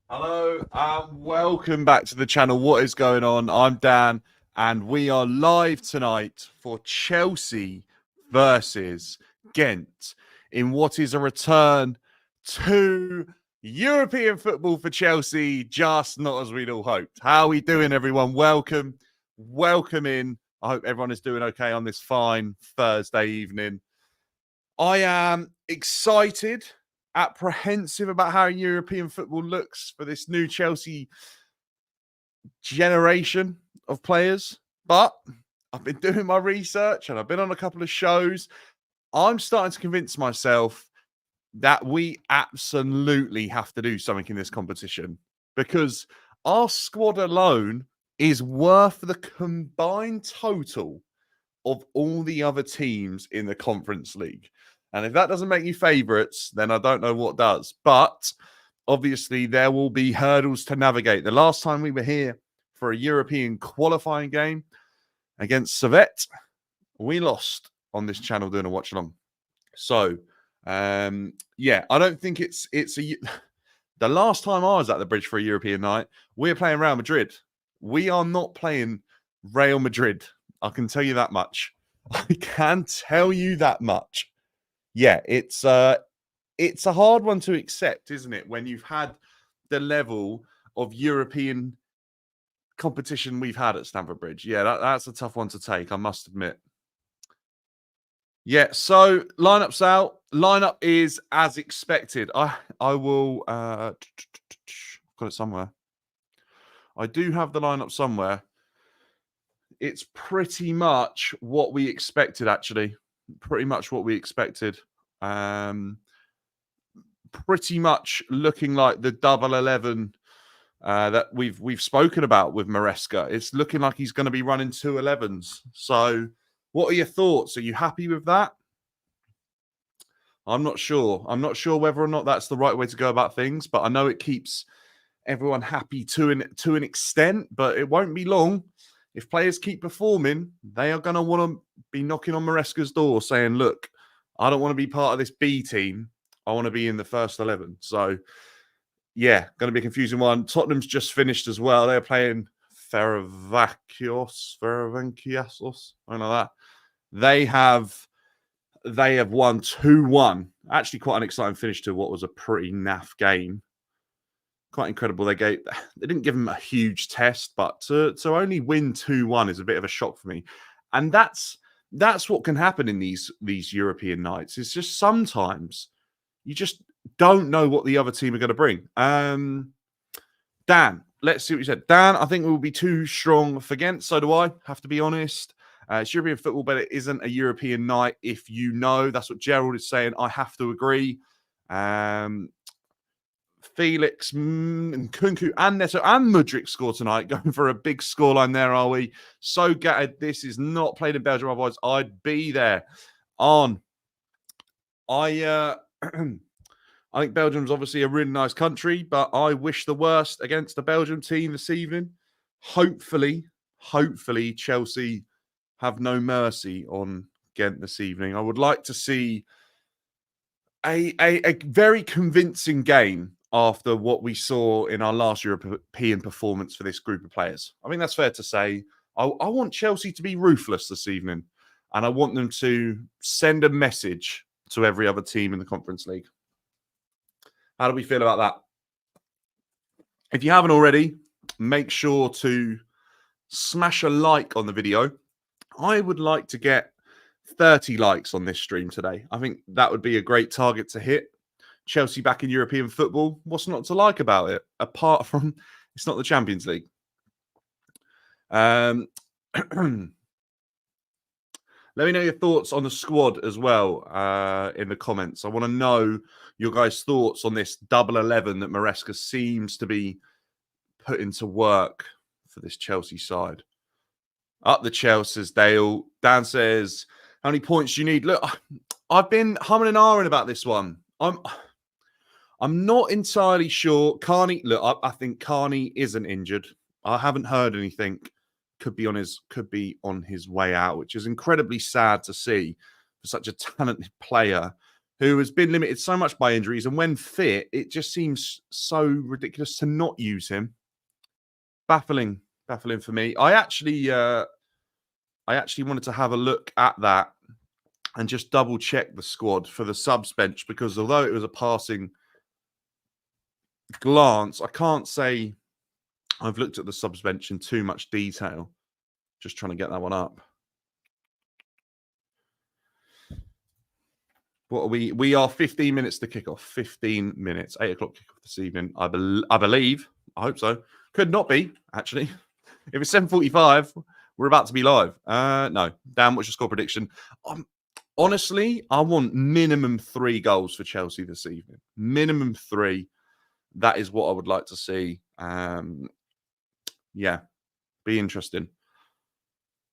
Hello and welcome back to the channel. What is going on? I'm Dan and we are live tonight for Chelsea versus Gent in what is a return to European football for Chelsea, just not as we'd all hoped. How are we doing, everyone? Welcome in. I hope everyone is doing okay on this fine Thursday evening. I am excited, apprehensive about how European football looks for this new Chelsea generation of players. But I've been doing my research and I've been on a couple of shows. I'm starting to convince myself that we absolutely have to do something in this competition because our squad alone is worth the combined total of all the other teams in the Conference League. And if that doesn't make you favourites, then I don't know what does. But obviously, there will be hurdles to navigate. The last time we were here for a European qualifying game against Servette, we lost on this channel doing a watch along. So, yeah, I don't think it's a. The last time I was at the bridge for a European night, we were playing Real Madrid. We are not playing Real Madrid. I can tell you that much. I can tell you that much. Yeah, it's a hard one to accept, isn't it? When you've had the level of European competition we've had at Stamford Bridge. Yeah, that's a tough one to take, I must admit. Yeah, so lineup's out. Lineup is as expected. I will got it somewhere. I do have the lineup somewhere. It's pretty much what we expected, actually. Pretty much what we expected. Pretty much looking like the double 11 that we've spoken about with Maresca. It's looking like he's going to be running 2 11s. So what are your thoughts? Are you happy with that? I'm not sure. I'm not sure whether or not that's the right way to go about things, but I know it keeps everyone happy to an extent, but it won't be long. If players keep performing, they are going to want to be knocking on Maresca's door saying, look, I don't want to be part of this B team. I want to be in the first 11. So, yeah, going to be a confusing one. Tottenham's just finished as well. They're playing Ferencváros, I know that. They have won 2-1. Actually, quite an exciting finish to what was a pretty naff game. Quite incredible. They didn't give him a huge test, but to only win 2-1 is a bit of a shock for me. And that's what can happen in these European nights. It's just sometimes you just don't know what the other team are going to bring. Dan, let's see what you said. Dan, I think we will be too strong for Ghent. So do I, have to be honest. It's European football, but it isn't a European night. If you know, that's what Gerald is saying. I have to agree. Felix and Kunku and Neto and Mudryk score tonight, going for a big scoreline there, are we? So gutted this is not played in Belgium, otherwise I'd be there. I think Belgium's obviously a really nice country, but I wish the worst against the Belgium team this evening. Hopefully Chelsea have no mercy on Ghent this evening. I would like to see a very convincing game after what we saw in our last European performance for this group of players. I think that's fair to say. I want Chelsea to be ruthless this evening, and I want them to send a message to every other team in the Conference League. How do we feel about that? If you haven't already, make sure to smash a like on the video. I would like to get 30 likes on this stream today. I think that would be a great target to hit. Chelsea back in European football. What's not to like about it? Apart from it's not the Champions League. Let me know your thoughts on the squad as well in the comments. I want to know your guys' thoughts on this double 11 that Maresca seems to be putting to work for this Chelsea side. Up the Chelsea, says Dale. Dan says, how many points do you need? Look, I've been humming and ahhing about this one. I'm not entirely sure. Carney, look, I think Carney isn't injured. I haven't heard anything. could be on his way out, which is incredibly sad to see for such a talented player who has been limited so much by injuries. And when fit, it just seems so ridiculous to not use him. Baffling for me. I actually wanted to have a look at that and just double check the squad for the subs bench, because although it was a passing glance, I can't say I've looked at the subs bench in too much detail. Just trying to get that one up. What are we? We are 15 minutes to kick off. 15 minutes. 8 o'clock kick off this evening. I believe. I hope so. Could not be, actually. If it's 7:45, we're about to be live. No. Dan, what's your score prediction? Honestly, I want minimum 3 goals for Chelsea this evening. Minimum 3. That is what I would like to see. Yeah, be interesting.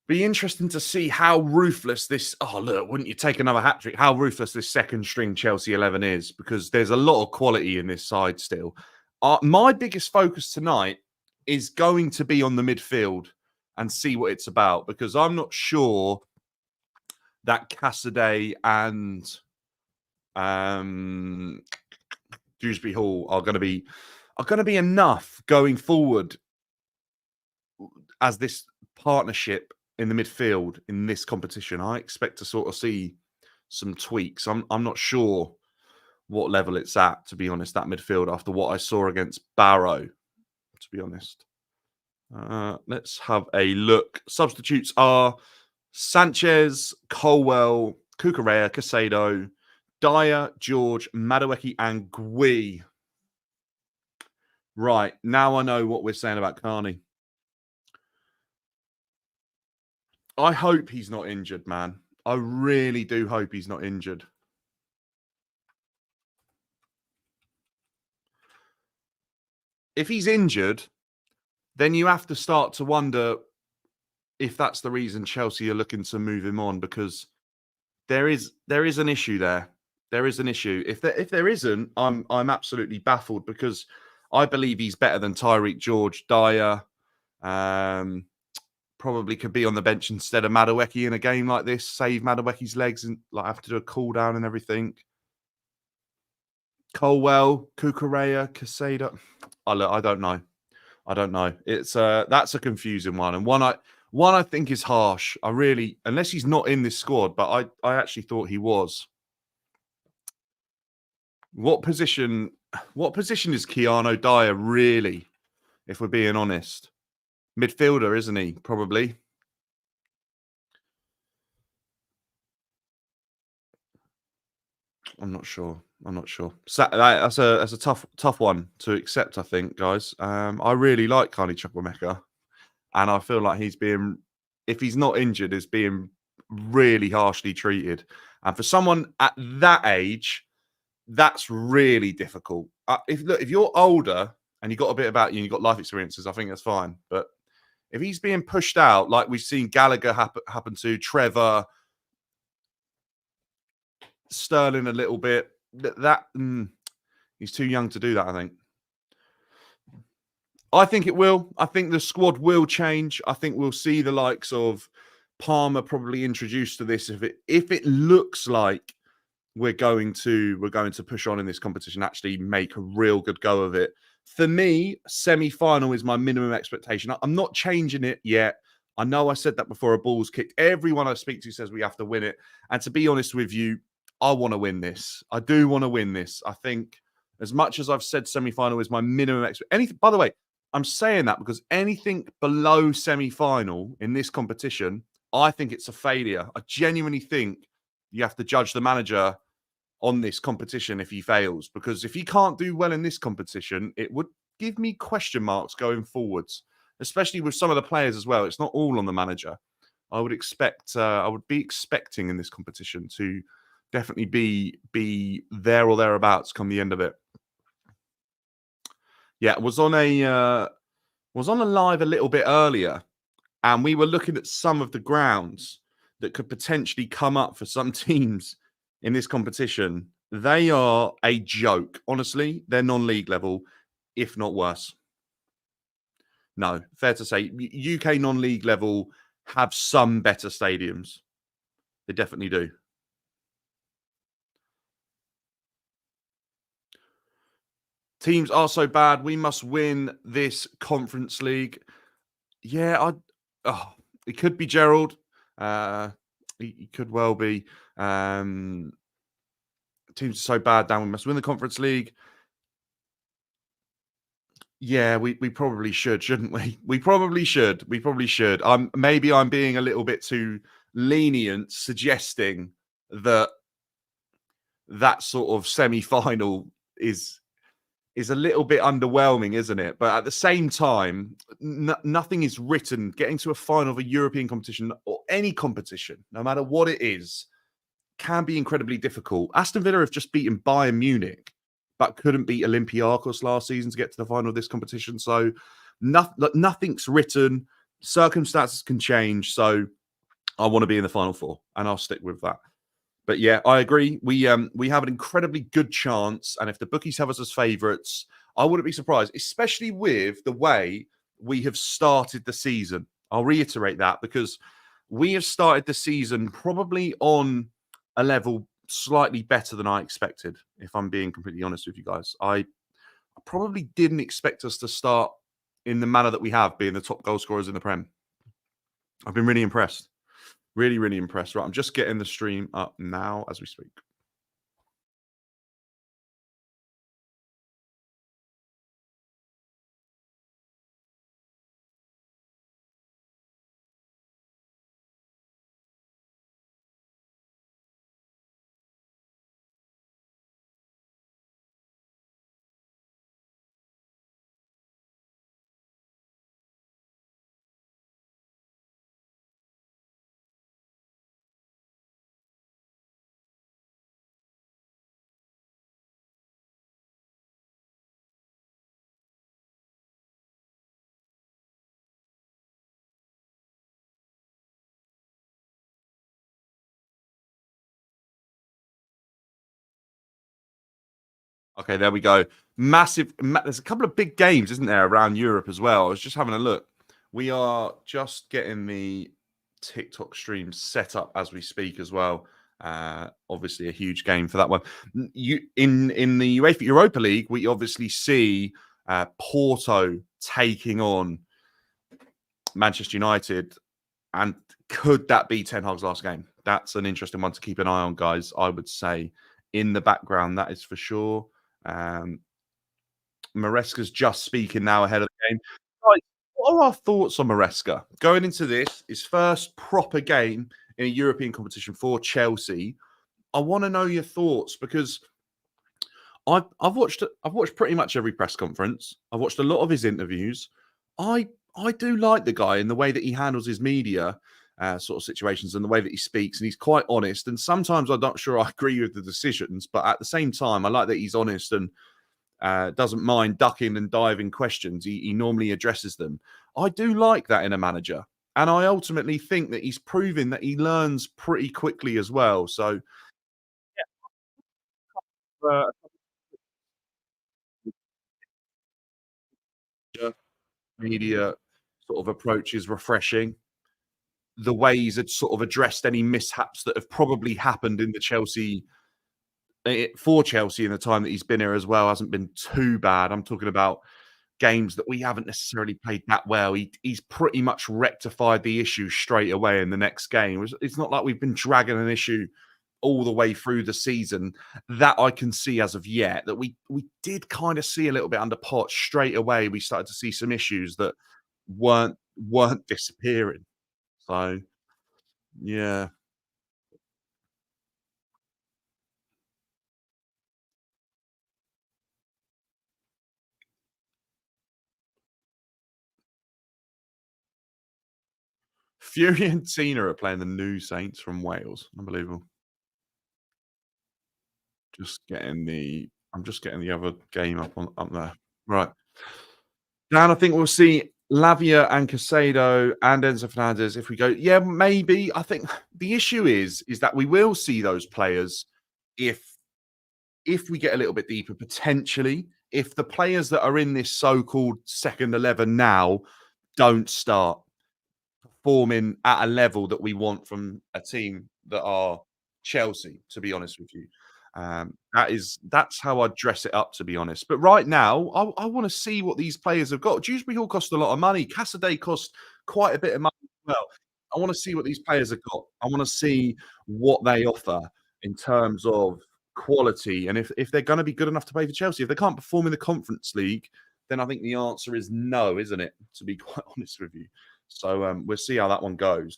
Be interesting to see how ruthless this... Oh, look, wouldn't you take another hat-trick? How ruthless this second-string Chelsea 11 is, because there's a lot of quality in this side still. My biggest focus tonight is going to be on the midfield and see what it's about, because I'm not sure that Cassidy and Dewsbury Hall are going to be enough going forward as this partnership in the midfield in this competition. I expect to sort of see some tweaks. I'm not sure what level it's at, to be honest, that midfield, after what I saw against Barrow, to be honest. Let's have a look. Substitutes are Sanchez, Colwell, Cucurella, Casado, Dyer, George, Madueke, and Gui. Right, now I know what we're saying about Carney. I hope he's not injured, man. I really do hope he's not injured. If he's injured, then you have to start to wonder if that's the reason Chelsea are looking to move him on, because there is an issue there. There is an issue. If there isn't, I'm absolutely baffled, because I believe he's better than Tyreek George. Dyer probably could be on the bench instead of Madueke in a game like this, save Madueke's legs and like have to do a cool down and everything. Colwell, Cucurella, Casado. Oh, look, I don't know. It's that's a confusing one, and one I think is harsh. I really, unless he's not in this squad, but I actually thought he was. What position is Keanu Dyer really, if we're being honest? Midfielder, isn't he? Probably. I'm not sure. So, that's a tough one to accept, I think, guys. I really like Carney Chukwuemeka, and I feel like if he's not injured, is being really harshly treated. And for someone at that age, that's really difficult. If you're older and you've got a bit about you and you've got life experiences, I think that's fine. But if he's being pushed out, like we've seen Gallagher happen to, Trevor, Sterling a little bit, he's too young to do that, I think. I think it will. I think the squad will change. I think we'll see the likes of Palmer probably introduced to this if it looks like we're going to push on in this competition, actually make a real good go of it. For me, semi-final is my minimum expectation. I'm not changing it yet. I know I said that before a ball's kicked. Everyone I speak to says we have to win it. And to be honest with you, I want to win this. I do want to win this. I think as much as I've said semi-final is my minimum expectation. By the way, I'm saying that because anything below semi-final in this competition, I think it's a failure. I genuinely think you have to judge the manager on this competition if he fails, because if he can't do well in this competition, it would give me question marks going forwards, especially with some of the players as well. It's not all on the manager. I would be expecting in this competition to definitely be there or thereabouts come the end of it. Yeah, was on a live a little bit earlier, and we were looking at some of the grounds that could potentially come up for some teams in this competition. They are a joke. Honestly, they're non-league level, if not worse. No, fair to say, UK non-league level have some better stadiums. They definitely do. Teams are so bad. We must win this Conference League. Yeah, oh, it could be Gerald. Uh, he could well be. Teams are so bad now. We must win the Conference League. Yeah, we probably should, shouldn't we? We probably should. We probably should. Maybe I'm being a little bit too lenient, suggesting that that sort of semi-final is a little bit underwhelming, isn't it? But at the same time, nothing is written. Getting to a final of a European competition or any competition, no matter what it is, can be incredibly difficult. Aston Villa have just beaten Bayern Munich, but couldn't beat Olympiacos last season to get to the final of this competition. So nothing's written. Circumstances can change. So I want to be in the final four, and I'll stick with that. But yeah, I agree. We have an incredibly good chance, and if the bookies have us as favourites, I wouldn't be surprised, especially with the way we have started the season. I'll reiterate that because we have started the season probably on a level slightly better than I expected. If I'm being completely honest with you guys, I probably didn't expect us to start in the manner that we have, being the top goal scorers in the Prem. I've been really impressed. Really, really impressed. Right, I'm just getting the stream up now as we speak. Okay, there we go. Massive. There's a couple of big games, isn't there, around Europe as well? I was just having a look. We are just getting the TikTok stream set up as we speak as well. Obviously, a huge game for that one. You in the UEFA Europa League, we obviously see Porto taking on Manchester United, and could that be Ten Hag's last game? That's an interesting one to keep an eye on, guys. I would say in the background, that is for sure. Maresca's just speaking now ahead of the game. Guys, what are our thoughts on Maresca going into this? His first proper game in a European competition for Chelsea. I want to know your thoughts because I've watched pretty much every press conference. I've watched a lot of his interviews. I do like the guy in the way that he handles his media sort of situations and the way that he speaks, and he's quite honest. And sometimes I'm not sure I agree with the decisions, but at the same time, I like that he's honest and doesn't mind ducking and diving questions. He normally addresses them. I do like that in a manager. And I ultimately think that he's proven that he learns pretty quickly as well. So, uh, media sort of approach is refreshing. The way he's had sort of addressed any mishaps that have probably happened in the Chelsea for Chelsea in the time that he's been here as well hasn't been too bad. I'm talking about games that we haven't necessarily played that well. He's pretty much rectified the issue straight away in the next game. It's not like we've been dragging an issue all the way through the season that I can see as of yet. That we did kind of see a little bit under pot straight away. We started to see some issues that weren't disappearing. So yeah. Fury and Tina are playing the new Saints from Wales. Unbelievable. I'm just getting the other game up there. Right. Dan, I think we'll see Lavia and Casado and Enzo Fernandez if we go. Yeah, maybe. I think the issue is that we will see those players if we get a little bit deeper, potentially. If the players that are in this so-called second 11 now don't start performing at a level that we want from a team that are Chelsea, to be honest with you. That's how I dress it up, to be honest. But right now, I want to see what these players have got. Dewsbury Hall cost a lot of money. Cassaday cost quite a bit of money as well. I want to see what these players have got. I want to see what they offer in terms of quality, and if they're going to be good enough to play for Chelsea. If they can't perform in the Conference League, then I think the answer is no, isn't it? To be quite honest with you. So we'll see how that one goes.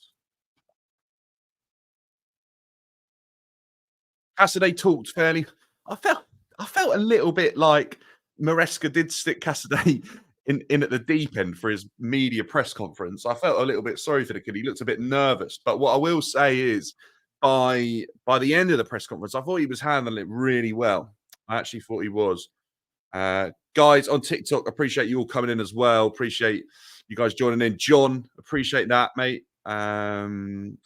Cassidy talked fairly. I felt I felt a little bit like Maresca did stick Cassidy in at the deep end for his media press conference. I felt a little bit sorry for the kid. He looked a bit nervous. But what I will say is by the end of the press conference, I thought he was handling it really well. I actually thought he was. Guys on TikTok, appreciate you all coming in as well. Appreciate you guys joining in. John, appreciate that, mate. Coming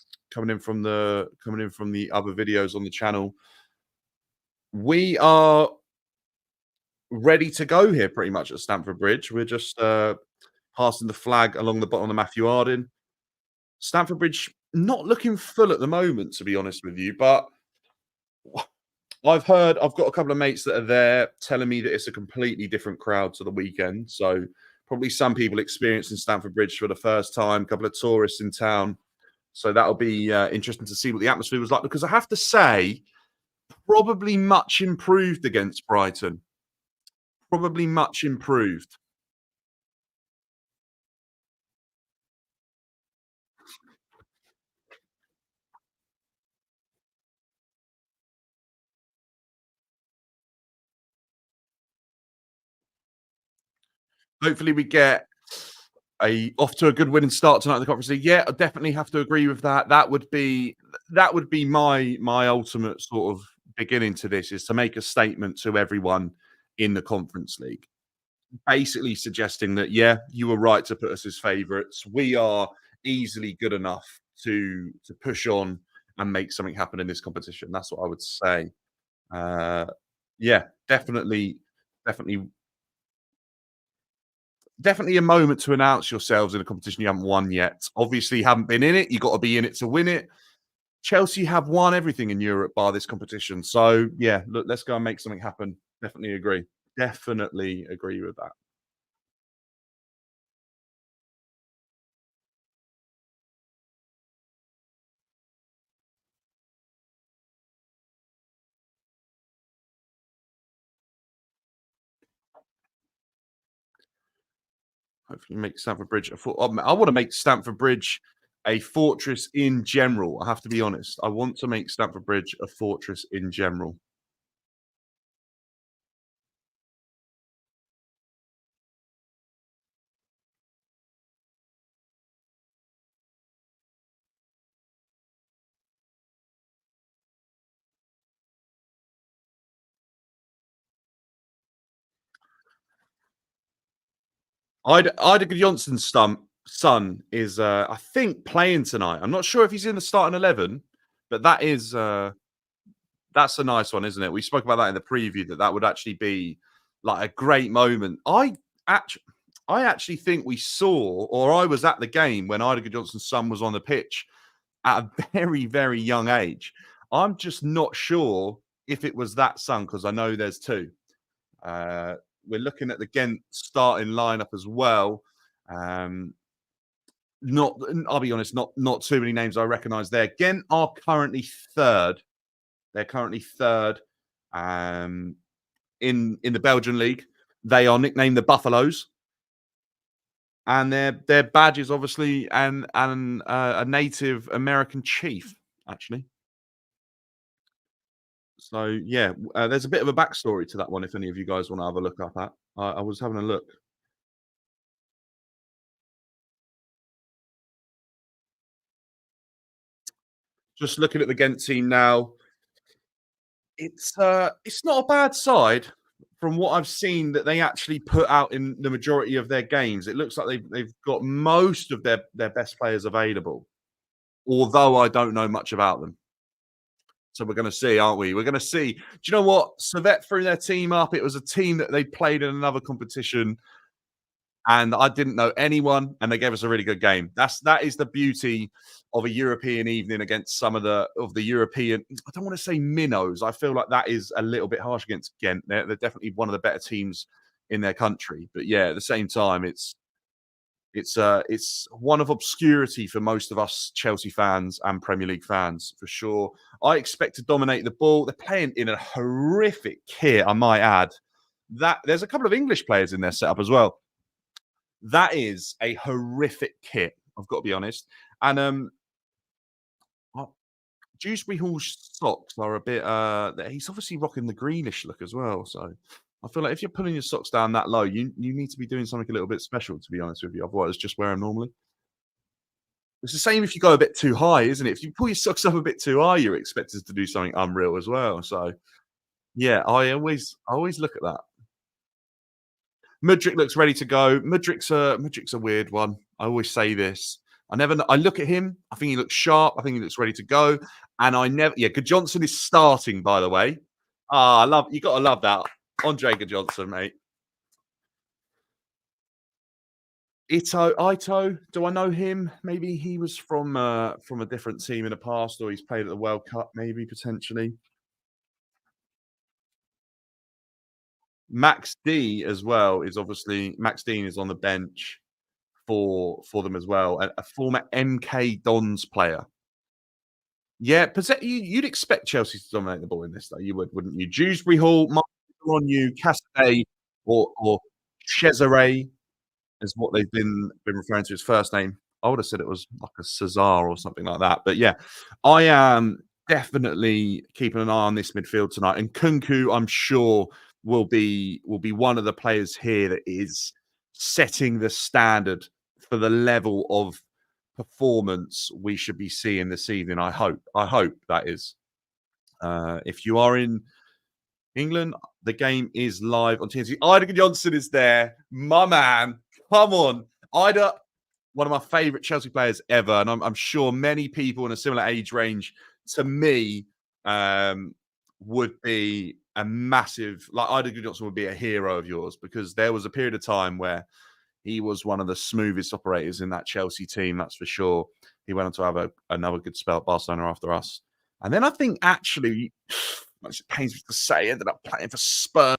in from the other videos on the channel. We are ready to go here pretty much at Stamford Bridge. We're just passing the flag along the bottom of the Matthew Arden. Stamford Bridge not looking full at the moment, to be honest with you, but I've got a couple of mates that are there telling me that it's a completely different crowd to the weekend. So probably some people experiencing Stamford Bridge for the first time, a couple of tourists in town. So that'll be interesting to see what the atmosphere was like, because I have to say, probably much improved against Brighton. Probably much improved. Hopefully, we get a off to a good winning start tonight in the Conference League. Yeah, I definitely have to agree with that. That would be my ultimate sort of beginning to this, is to make a statement to everyone in the Conference League, basically suggesting that, yeah, you were right to put us as favourites. We are easily good enough to push on and make something happen in this competition. That's what I would say. Uh, yeah, definitely, definitely a moment to announce yourselves in a competition you haven't won yet. Obviously, you haven't been in it. You got to be in it to win it. Chelsea have won everything in Europe bar this competition. So yeah, look, let's go and make something happen. Definitely agree. Definitely agree with that. Hopefully, make Stamford Bridge I want to make Stamford Bridge a fortress in general. I have to be honest. I want to make Stamford Bridge a fortress in general. Ida Johnson's son is, I think, playing tonight. I'm not sure if he's in the starting 11, but that's a nice one, isn't it? We spoke about that in the preview, that would actually be like a great moment. Actually, I actually think we saw, or I was at the game when Ida Johnson's son was on the pitch at a very, very young age. I'm just not sure if it was that son, because I know there's two. Uh, we're looking at the Gent starting lineup as well. Um, not, I'll be honest, not too many names I recognise there. Gent are currently third. They're currently third um, in the Belgian league. They are nicknamed the Buffaloes, and their badge is obviously a Native American chief, actually. So yeah, there's a bit of a backstory to that one. If any of you guys want to have a look up at, I was having a look. Just looking at the Ghent team now, it's not a bad side from what I've seen that they actually put out in the majority of their games. It looks like they've got most of their best players available, although I don't know much about them. So we're going to see, aren't we? We're going to see. Do you know what? Servette threw their team up. It was a team that they played in another competition, and I didn't know anyone, and they gave us a really good game. That is the beauty of a European evening against some of the European. I don't want to say minnows. I feel like that is a little bit harsh against Gent. They're definitely one of the better teams in their country, but yeah, at the same time, it's one of obscurity for most of us Chelsea fans and Premier League fans for sure. I expect to dominate the ball. They're playing in a horrific kit, I might add. That there's a couple of English players in their setup as well. That is a horrific kit. I've got to be honest. And uh, Dewsbury Hall's socks are a bit. He's obviously rocking the greenish look as well. So I feel like if you're pulling your socks down that low, you need to be doing something a little bit special. To be honest with you, otherwise just wear them normally. It's the same if you go a bit too high, isn't it? If you pull your socks up a bit too high, you're expected to do something unreal as well. So yeah, I always look at that. Mudryk looks ready to go. Mudryk's a weird one. I always say this. I look at him. I think he looks sharp. I think he looks ready to go. And I never. Yeah, Good Johnson is starting. By the way, I love you. Got to love that. Andre Good Johnson, mate. Ito. Do I know him? Maybe he was from a different team in the past, or he's played at the World Cup. Maybe potentially. Max D as well is obviously Max Dean is on the bench for them as well, a former MK Dons player. Yeah, you'd expect Chelsea to dominate the ball in this, though. You would, wouldn't you? Dewsbury Hall, on you, Cassidy, or Cesare is what they've been referring to his first name. I would have said it was like a Cesar or something like that. But yeah, I am definitely keeping an eye on this midfield tonight. And Kunku, I'm sure, will be one of the players here that is setting the standard for the level of performance we should be seeing this evening. I hope. I hope that is. If you are in England, the game is live on TNT. Ida Johnson is there. My man. Come on. Ida, one of my favourite Chelsea players ever. And I'm sure many people in a similar age range to me would be a massive, like Ida Johnson would be a hero of yours because there was a period of time where he was one of the smoothest operators in that Chelsea team, that's for sure. He went on to have another good spell at Barcelona after us. And then I think actually, much it pains me to say, ended up playing for Spurs,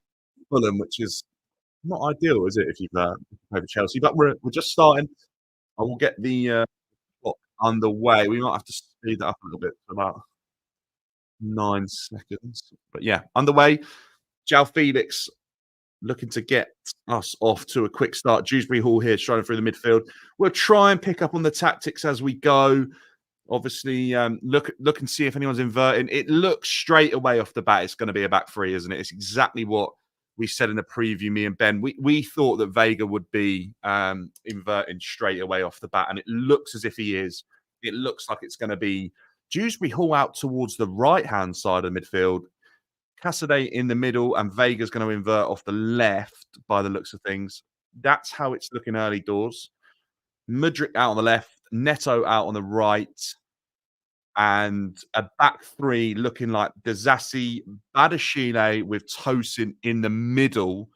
Fulham, which is not ideal, is it, if you've played for Chelsea? But we're just starting. I will get the clock underway. We might have to speed that up a little bit for about 9 seconds. But yeah, underway. Jao Felix looking to get us off to a quick start. Dewsbury Hall here, striding through the midfield. We'll try and pick up on the tactics as we go. Obviously, look and see if anyone's inverting. It looks straight away off the bat it's going to be a back three, isn't it? It's exactly what we said in the preview. Me and Ben, we thought that Vega would be inverting straight away off the bat, and it looks as if he is. It looks like it's going to be Dewsbury Hall out towards the right hand side of the midfield. Cassidy in the middle, and Vega's going to invert off the left by the looks of things. That's how it's looking early doors. Mudryk out on the left, Neto out on the right, and a back three looking like Dazassi, Badashile with Tosin in the middle.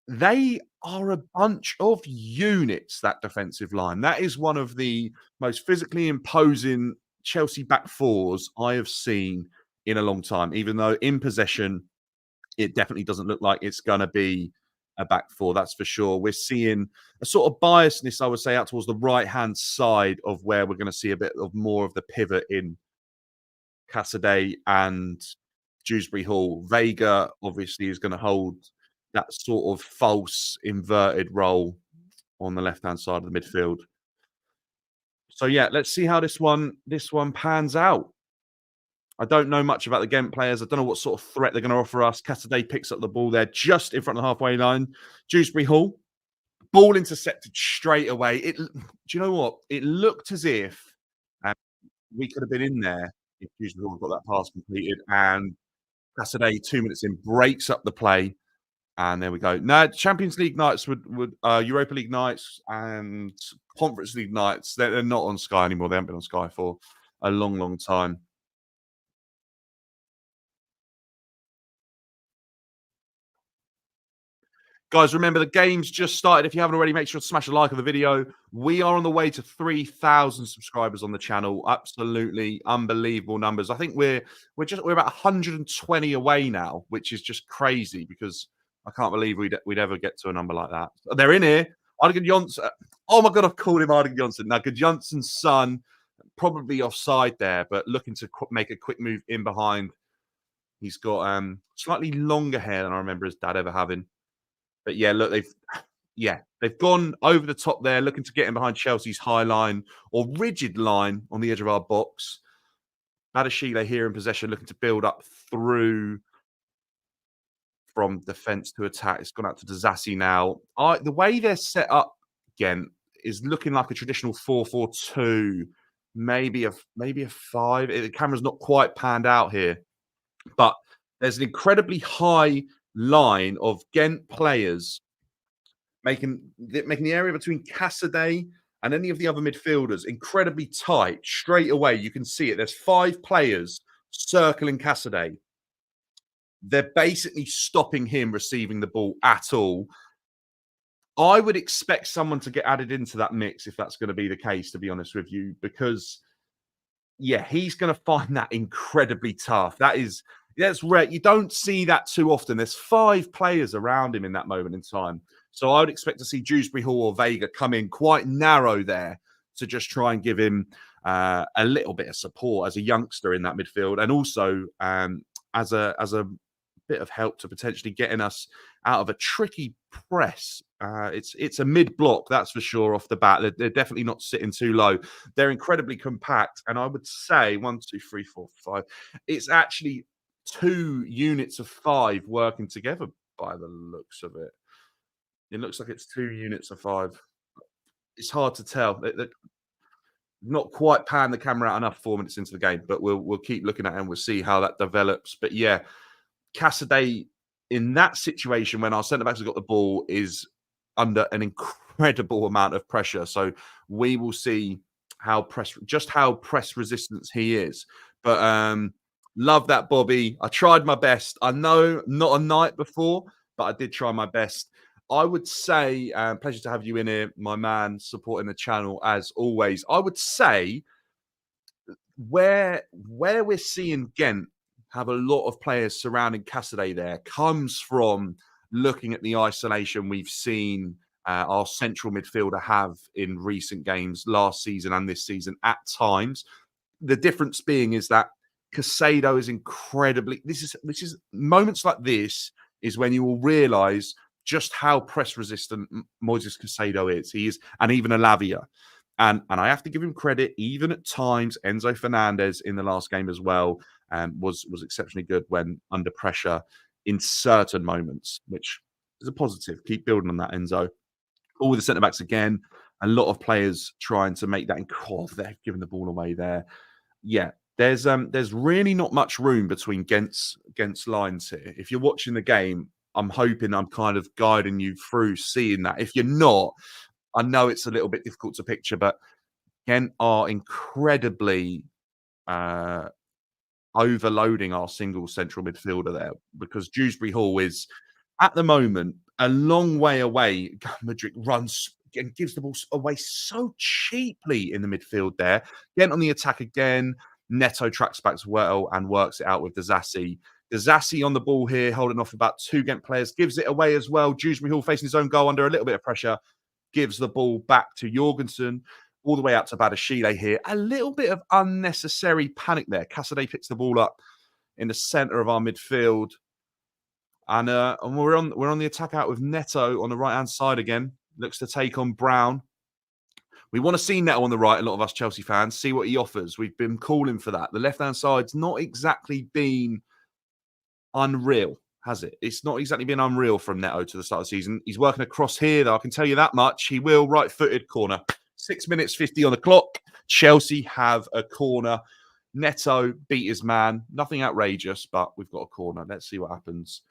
They are a bunch of units, that defensive line. That is one of the most physically imposing Chelsea back fours I have seen in a long time, even though in possession, it definitely doesn't look like it's going to be a back four. That's for sure. We're seeing a sort of biasness, I would say, out towards the right-hand side of where we're going to see a bit of more of the pivot in Cassidy and Dewsbury Hall. Vega obviously is going to hold that sort of false inverted role on the left-hand side of the midfield. So yeah, let's see how this one pans out. I don't know much about the Gent players. I don't know what sort of threat they're going to offer us. Cassidy picks up the ball there just in front of the halfway line. Dewsbury Hall, ball intercepted straight away. Do you know what? It looked as if um, we could have been in there if Dewsbury Hall got that pass completed. And Cassidy, 2 minutes in, breaks up the play. And there we go. Now, Champions League nights would Europa League nights and Conference League nights, they're not on Sky anymore. They haven't been on Sky for a long, long time. Guys, remember the game's just started. If you haven't already, make sure to smash a like on the video. We are on the way to 3,000 subscribers on the channel. Absolutely unbelievable numbers. I think we're about 120 away now, which is just crazy because I can't believe we'd ever get to a number like that. They're in here. Ardigan Johnson. Oh my god, I've called him Ardigan Johnson. Now, good Johnson's son, probably offside there, but looking to make a quick move in behind. He's got slightly longer hair than I remember his dad ever having. But yeah, look, they've gone over the top there, looking to get in behind Chelsea's high line or rigid line on the edge of our box. Badashile here in possession, looking to build up through from defence to attack. It's gone out to Dazassi now. The way they're set up, Gent, is looking like a traditional 4-4-2, maybe a 5. The camera's not quite panned out here, but there's an incredibly high line of Gent players making the area between Cassidy and any of the other midfielders incredibly tight. Straight away, you can see it. There's 5 players circling Cassidy. They're basically stopping him receiving the ball at all. I would expect someone to get added into that mix if that's going to be the case, to be honest with you, because yeah, he's going to find that incredibly tough. That's rare. You don't see that too often. There's 5 players around him in that moment in time. So I would expect to see Dewsbury Hall or Vega come in quite narrow there to just try and give him a little bit of support as a youngster in that midfield, and also as a bit of help to potentially getting us out of a tricky press. It's a mid-block, that's for sure, off the bat. They're definitely not sitting too low. They're incredibly compact, and I would say 1, 2, 3, 4, 5. It's actually 2 units of 5 working together by the looks of it. It looks like it's 2 units of 5. It's hard to tell. They're not quite pan the camera out enough 4 minutes into the game, but we'll keep looking at it and we'll see how that develops. But yeah, Cassidy in that situation when our centre backs have got the ball is under an incredible amount of pressure. So we will see how press resistant he is. But love that, Bobby. I tried my best. I know not a night before, but I did try my best. I would say, pleasure to have you in here, my man, supporting the channel as always. I would say where we're seeing Gent have a lot of players surrounding Cassidy there comes from looking at the isolation we've seen our central midfielder have in recent games last season and this season at times. The difference being is that Casado is incredibly. This is moments like this is when you will realise just how press resistant Moises Casado is. He is, and even Alavia. And I have to give him credit, even at times, Enzo Fernandez in the last game as well was exceptionally good when under pressure in certain moments, which is a positive. Keep building on that, Enzo. All the centre-backs again, a lot of players trying to make that. They're giving the ball away there. Yeah, there's really not much room between Gent's lines here. If you're watching the game, I'm hoping I'm kind of guiding you through seeing that. If you're not, I know it's a little bit difficult to picture, but Gent are incredibly overloading our single central midfielder there because Dewsbury Hall is, at the moment, a long way away. Madrid runs and gives the ball away so cheaply in the midfield there. Gent on the attack again. Neto tracks back well and works it out with Dazassi. Dazassi on the ball here, holding off about 2 Gent players. Gives it away as well. Dewsbury Hall facing his own goal under a little bit of pressure. Gives the ball back to Jorgensen. All the way out to Badashile here. A little bit of unnecessary panic there. Cassidy picks the ball up in the centre of our midfield. And we're on the attack out with Neto on the right-hand side again. Looks to take on Brown. We want to see Neto on the right, a lot of us Chelsea fans, see what he offers. We've been calling for that. The left-hand side's not exactly been unreal, has it? It's not exactly been unreal from Neto to the start of the season. He's working across here, though. I can tell you that much. He will. Right-footed corner. 6 minutes 50 on the clock. Chelsea have a corner. Neto beat his man. Nothing outrageous, but we've got a corner. Let's see what happens.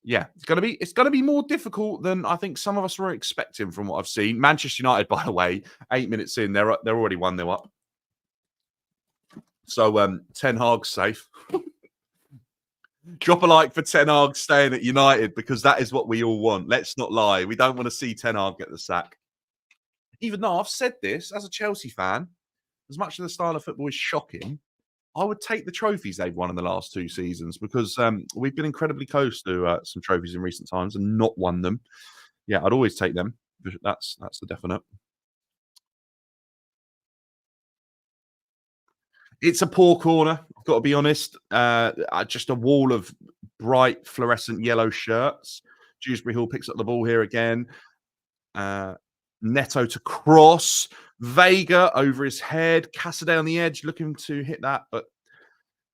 Yeah, it's gonna be more difficult than I think some of us were expecting from what I've seen. Manchester United, by the way, 8 minutes in, they're already 1-0 up. So Ten Hag's safe. Drop a like for Ten Hag staying at United because that is what we all want. Let's not lie. We don't want to see Ten Hag get the sack. Even though I've said this as a Chelsea fan, as much as the style of football is shocking, I would take the trophies they've won in the last 2 seasons because we've been incredibly close to some trophies in recent times and not won them. Yeah, I'd always take them. That's the definite. It's a poor corner. I've got to be honest. Just a wall of bright fluorescent yellow shirts. Dewsbury Hall picks up the ball here again. Neto to cross. Vega over his head. Cassidy on the edge looking to hit that, but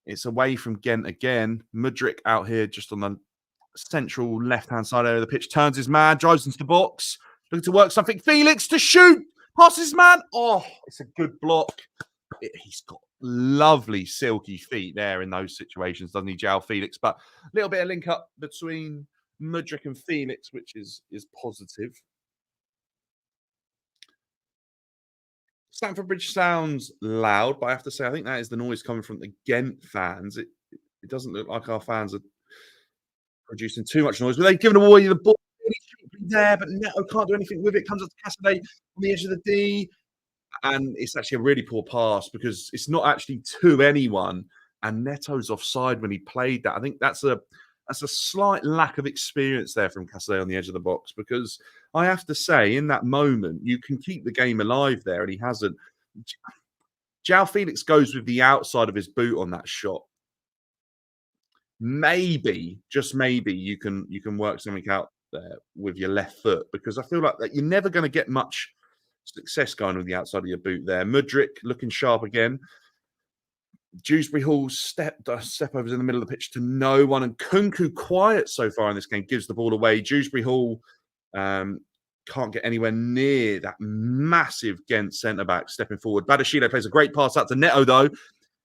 it's away from Gent again. Mudryk out here just on the central left-hand side area of the pitch. Turns his man, drives into the box. Looking to work something. Felix to shoot. Passes his man. Oh, it's a good block. He's got lovely silky feet there in those situations, doesn't he, João Felix? But a little bit of link up between Mudryk and Felix, which is positive. Stamford Bridge sounds loud, but I have to say, I think that is the noise coming from the Gent fans. It doesn't look like our fans are producing too much noise. But they've given away the ball really there, but Neto can't do anything with it. Comes up to Cassidy on the edge of the D. And it's actually a really poor pass because it's not actually to anyone. And Neto's offside when he played that. I think that's a slight lack of experience there from Cassidy on the edge of the box because I have to say, in that moment, you can keep the game alive there, and he hasn't. João Felix goes with the outside of his boot on that shot. Maybe, just maybe, you can work something out there with your left foot because I feel like that you're never going to get much success going with the outside of your boot there. Mudryk looking sharp again. Dewsbury Hall step overs in the middle of the pitch to no one, and Kunku quiet so far in this game gives the ball away. Dewsbury Hall can't get anywhere near that massive Gent centre back stepping forward. Badashile plays a great pass out to Neto though,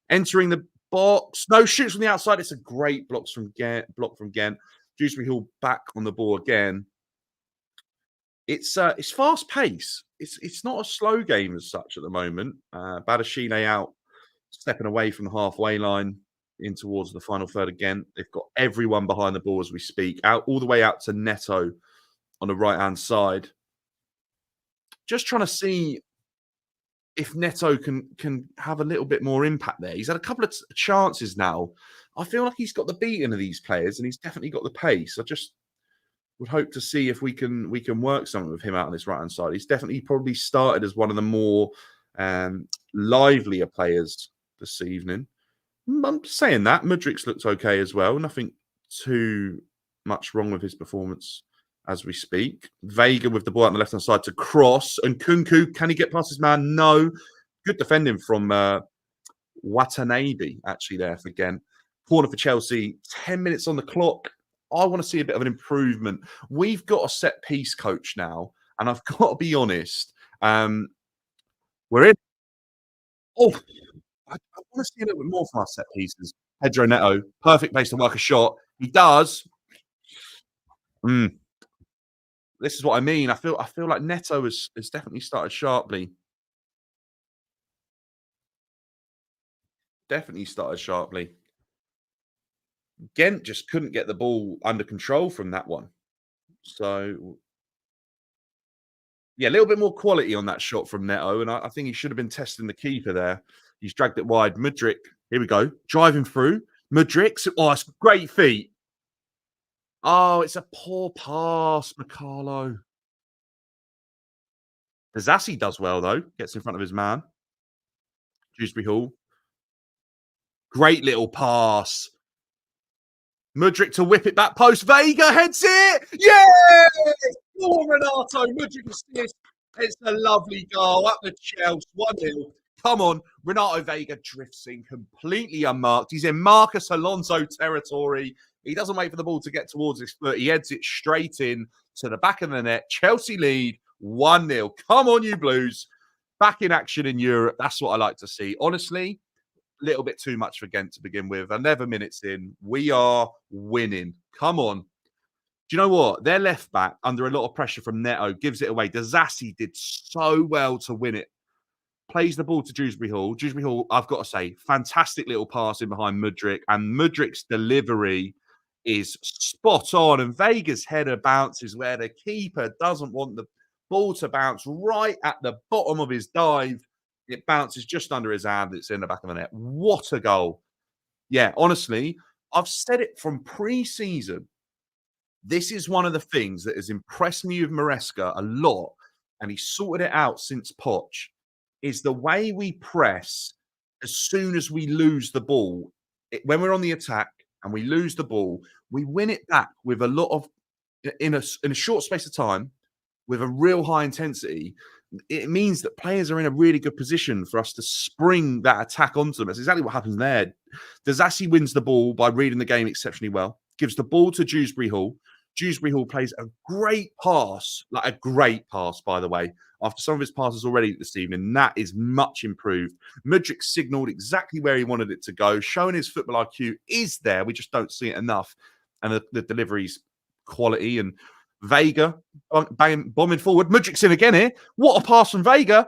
entering the box. No, shoots from the outside. It's a great block from Gent. Dewsbury Hall back on the ball again. It's fast pace. It's not a slow game as such at the moment. Badashile out, stepping away from the halfway line in towards the final third again. They've got everyone behind the ball as we speak, out all the way out to Neto on the right-hand side. Just trying to see if Neto can have a little bit more impact there. He's had a couple of chances now. I feel like he's got the beating of these players and he's definitely got the pace. I just would hope to see if we can work something with him out on this right-hand side. He's definitely probably started as one of the more livelier players this evening. I'm saying that. Mudryk's looks okay as well. Nothing too much wrong with his performance as we speak. Vega with the ball on the left-hand side to cross. And Kunku, can he get past his man? No. Good defending from Watanabe, actually, there for Gent. Corner for Chelsea. 10 minutes on the clock. I want to see a bit of an improvement. We've got a set-piece coach now, and I've got to be honest. We're in. Oh, I want to see a little bit more from our set pieces. Pedro Neto, perfect place to work a shot. He does. This is what I mean. I feel like Neto has definitely started sharply. Definitely started sharply. Gent just couldn't get the ball under control from that one. So, yeah, a little bit more quality on that shot from Neto. And I think he should have been testing the keeper there. He's dragged it wide. Mudryk, here we go. Driving through. Mudryk. Oh, it's great feet. Oh, it's a poor pass, Mikalo. Zassi does well, though. Gets in front of his man. Dewsbury Hall. Great little pass. Mudryk to whip it back post. Vega heads it. Yes! Oh, Renato. Mudryk assist. It's a lovely goal. Up the Chelsea. 1-0. Come on. Renato Vega drifts in completely unmarked. He's in Marcus Alonso territory. He doesn't wait for the ball to get towards his foot. He heads it straight in to the back of the net. Chelsea lead 1-0. Come on, you Blues. Back in action in Europe. That's what I like to see. Honestly, a little bit too much for Gent to begin with. 11 minutes in. We are winning. Come on. Do you know what? Their left back, under a lot of pressure from Neto, gives it away. Zassi did so well to win it. Plays the ball to Dewsbury Hall. Dewsbury Hall, I've got to say, fantastic little pass in behind Mudryk. And Mudryk's delivery is spot on, and Vega's header bounces where the keeper doesn't want the ball to bounce, right at the bottom of his dive. It bounces just under his hand. It's in the back of the net. What a goal. Yeah, honestly, I've said it from pre-season. This is one of the things that has impressed me with Maresca a lot, and he sorted it out since Poch, is the way we press as soon as we lose the ball. When we're on the attack and we lose the ball, we win it back with a lot of in a short space of time with a real high intensity. It means that players are in a really good position for us to spring that attack onto them. That's exactly what happens there. Dazassi wins the ball by reading the game exceptionally well, gives the ball to Dewsbury Hall. Dewsbury Hall plays a great pass, like a great pass, by the way, after some of his passes already this evening. That is much improved. Mudryk signalled exactly where he wanted it to go, showing his football IQ is there. We just don't see it enough. And the delivery's quality. And Vega bombing forward. Mudryk's in again here. What a pass from Vega.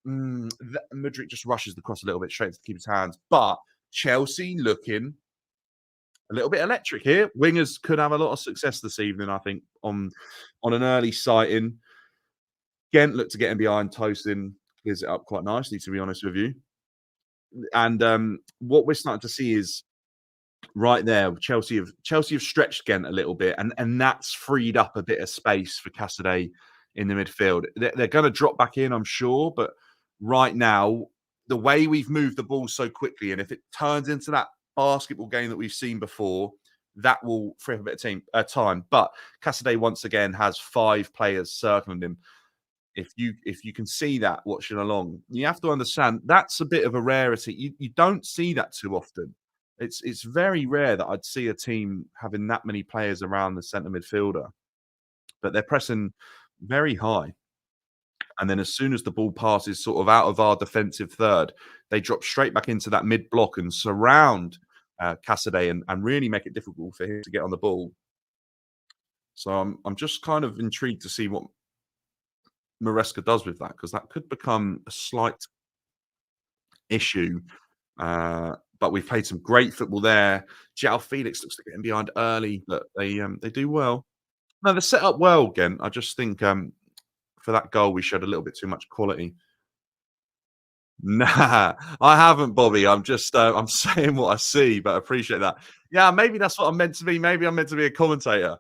Mudryk just rushes the cross a little bit straight to the keeper's hands. But Chelsea looking a little bit electric here. Wingers could have a lot of success this evening, I think, on an early sighting. Gent looked to get in behind. Tosin clears it up quite nicely, to be honest with you. And what we're starting to see is right there, Chelsea have stretched Gent a little bit, and that's freed up a bit of space for Cassidy in the midfield. They're going to drop back in, I'm sure, but right now, the way we've moved the ball so quickly, and if it turns into that basketball game that we've seen before, that will free up a bit of time. But Cassidy once again has 5 players circling him. If you can see that watching along, you have to understand that's a bit of a rarity. You don't see that too often. It's very rare that I'd see a team having that many players around the centre midfielder, but they're pressing very high. And then as soon as the ball passes sort of out of our defensive third, they drop straight back into that mid block and surround Cassidy and really make it difficult for him to get on the ball. So I'm just kind of intrigued to see what Maresca does with that, because that could become a slight issue. But we've played some great football there. João Felix looks like getting behind early, but they do well. No, they're set up well again. I just think for that goal we showed a little bit too much quality. Nah, I haven't, Bobby. I'm just I'm saying what I see, but I appreciate that. Yeah, maybe that's what I'm meant to be. Maybe I'm meant to be a commentator.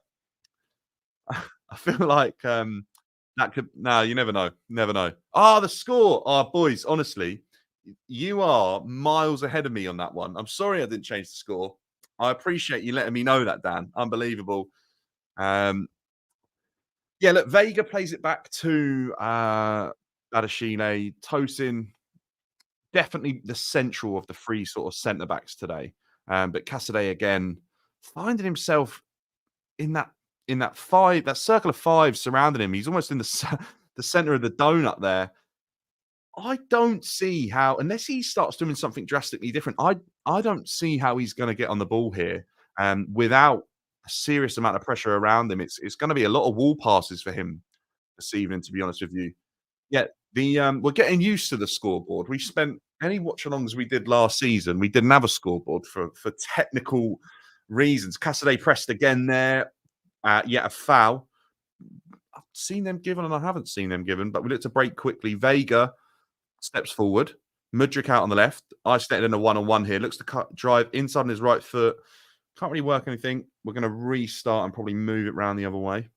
I feel like that could. No, you never know. Never know. Ah, the score. Ah, boys, honestly, you are miles ahead of me on that one. I'm sorry I didn't change the score. I appreciate you letting me know that, Dan. Unbelievable. Yeah, look, Vega plays it back to Badashile. Tosin, definitely the central of the 3 sort of centre backs today. But Cassidy again finding himself in that that circle of 5 surrounding him. He's almost in the center of the donut there. I don't see how, unless he starts doing something drastically different, I don't see how he's going to get on the ball here without a serious amount of pressure around him. It's going to be a lot of wall passes for him this evening, to be honest with you. Yeah, we're getting used to the scoreboard. We spent any watch-alongs we did last season. We didn't have a scoreboard for technical reasons. Cassidy pressed again there. Yet a foul. I've seen them given and I haven't seen them given, but we look to break quickly. Vega steps forward. Mudryk out on the left. Isolated in a one-on-one here. Looks to drive inside on his right foot. Can't really work anything. We're going to restart and probably move it around the other way.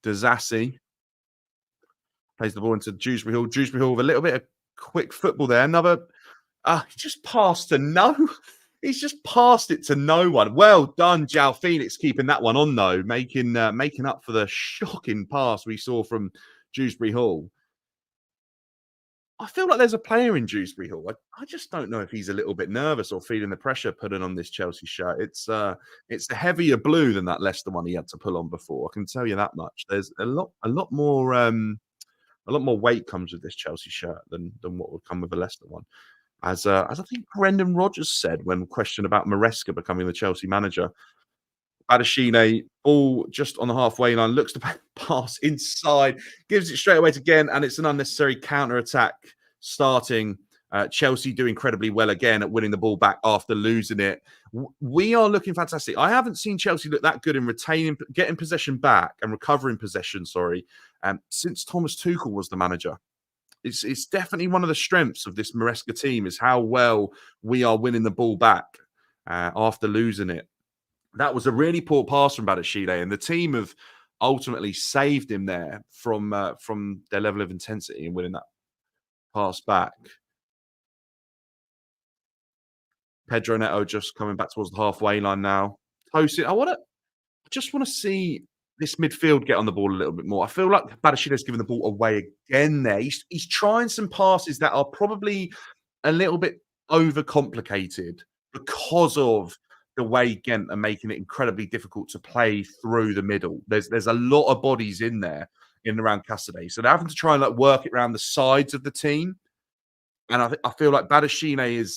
Dazassi plays the ball into Dewsbury Hall. Dewsbury Hall with a little bit of quick football there. Another. He just passed to no. He's just passed it to no one. Well done, João Felix, keeping that one on, though, making up for the shocking pass we saw from Dewsbury Hall. I feel like there's a player in Dewsbury Hall. I just don't know if he's a little bit nervous or feeling the pressure putting on this Chelsea shirt. It's a heavier blue than that Leicester one he had to pull on before. I can tell you that much. There's a lot more weight comes with this Chelsea shirt than what would come with a Leicester one. As I think Brendan Rodgers said when questioned about Maresca becoming the Chelsea manager. Badashile, all just on the halfway line, looks to pass inside, gives it straight away to Gent, and it's an unnecessary counter-attack starting Chelsea do incredibly well again at winning the ball back after losing it. We are looking fantastic. I haven't seen Chelsea look that good in getting possession back and recovering possession, sorry, since Thomas Tuchel was the manager. It's definitely one of the strengths of this Maresca team is how well we are winning the ball back after losing it. That was a really poor pass from Badashile, and the team have ultimately saved him there from their level of intensity and winning that pass back. Pedro Neto just coming back towards the halfway line now. Tosin, I just want to see this midfield get on the ball a little bit more. I feel like Badashile's giving the ball away again there. He's trying some passes that are probably a little bit overcomplicated because of the way Gent are making it incredibly difficult to play through the middle. There's a lot of bodies in there in and around Cassidy. So they're having to try and like work it around the sides of the team. And I feel like Badashile is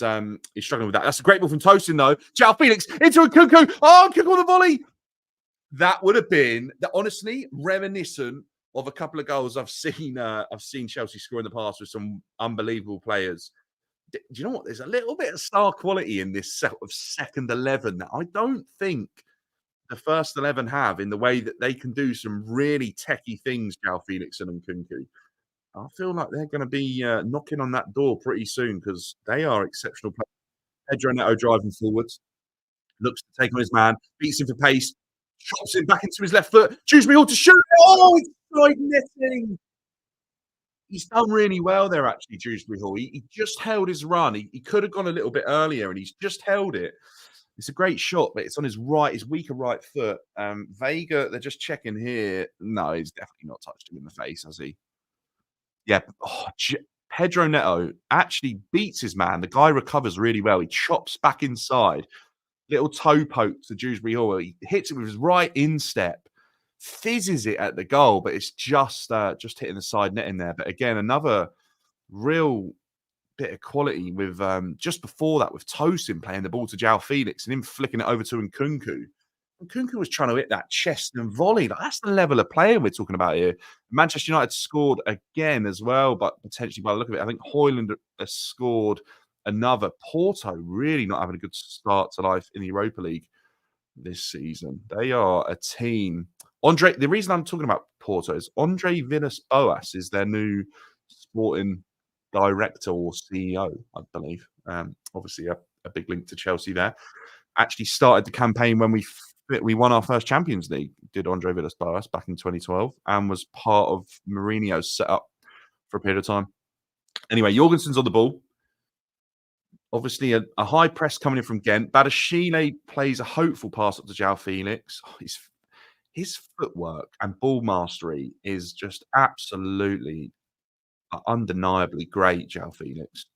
struggling with that. That's a great ball from Tosin, though. João Felix into a Cuckoo. Oh, Cuckoo on the volley. That would have been, honestly, reminiscent of a couple of goals I've seen Chelsea score in the past with some unbelievable players. Do you know what? There's a little bit of star quality in this sort of second 11 that I don't think the first 11 have in the way that they can do some really techie things, João Felix and Nkunku. I feel like they're going to be knocking on that door pretty soon because they are exceptional players. Pedro Neto driving forwards, looks to take on his man, beats him for pace, chops him back into his left foot, Dewsbury Hall to shoot. Oh, it's side netting. He's done really well there, actually, Dewsbury Hall. He just held his run. He could have gone a little bit earlier, and he's just held it. It's a great shot, but it's on his weaker right foot. Vega, they're just checking here. No, he's definitely not touched him in the face, has he? Yeah. Oh, Pedro Neto actually beats his man. The guy recovers really well. He chops back inside. Little toe poke to Dewsbury Hall. He hits it with his right instep, fizzes it at the goal, but it's just hitting the side net in there. But again, another real bit of quality with just before that with Tosin playing the ball to João Felix and him flicking it over to Nkunku. Nkunku was trying to hit that chest and volley. Like, that's the level of player we're talking about here. Manchester United scored again as well, but potentially by the look of it, I think Højlund has scored another. Porto really not having a good start to life in the Europa League this season. They are a team. The reason I'm talking about Porto is Andre Villas-Boas is their new sporting director or CEO, I believe. Obviously, a big link to Chelsea there. Actually started the campaign when we won our first Champions League, did Andre Villas-Boas back in 2012, and was part of Mourinho's setup for a period of time. Anyway, Jorgensen's on the ball. Obviously, a high press coming in from Gent. Badashile plays a hopeful pass up to João Felix. Oh, his footwork and ball mastery is just absolutely, undeniably great, João Felix.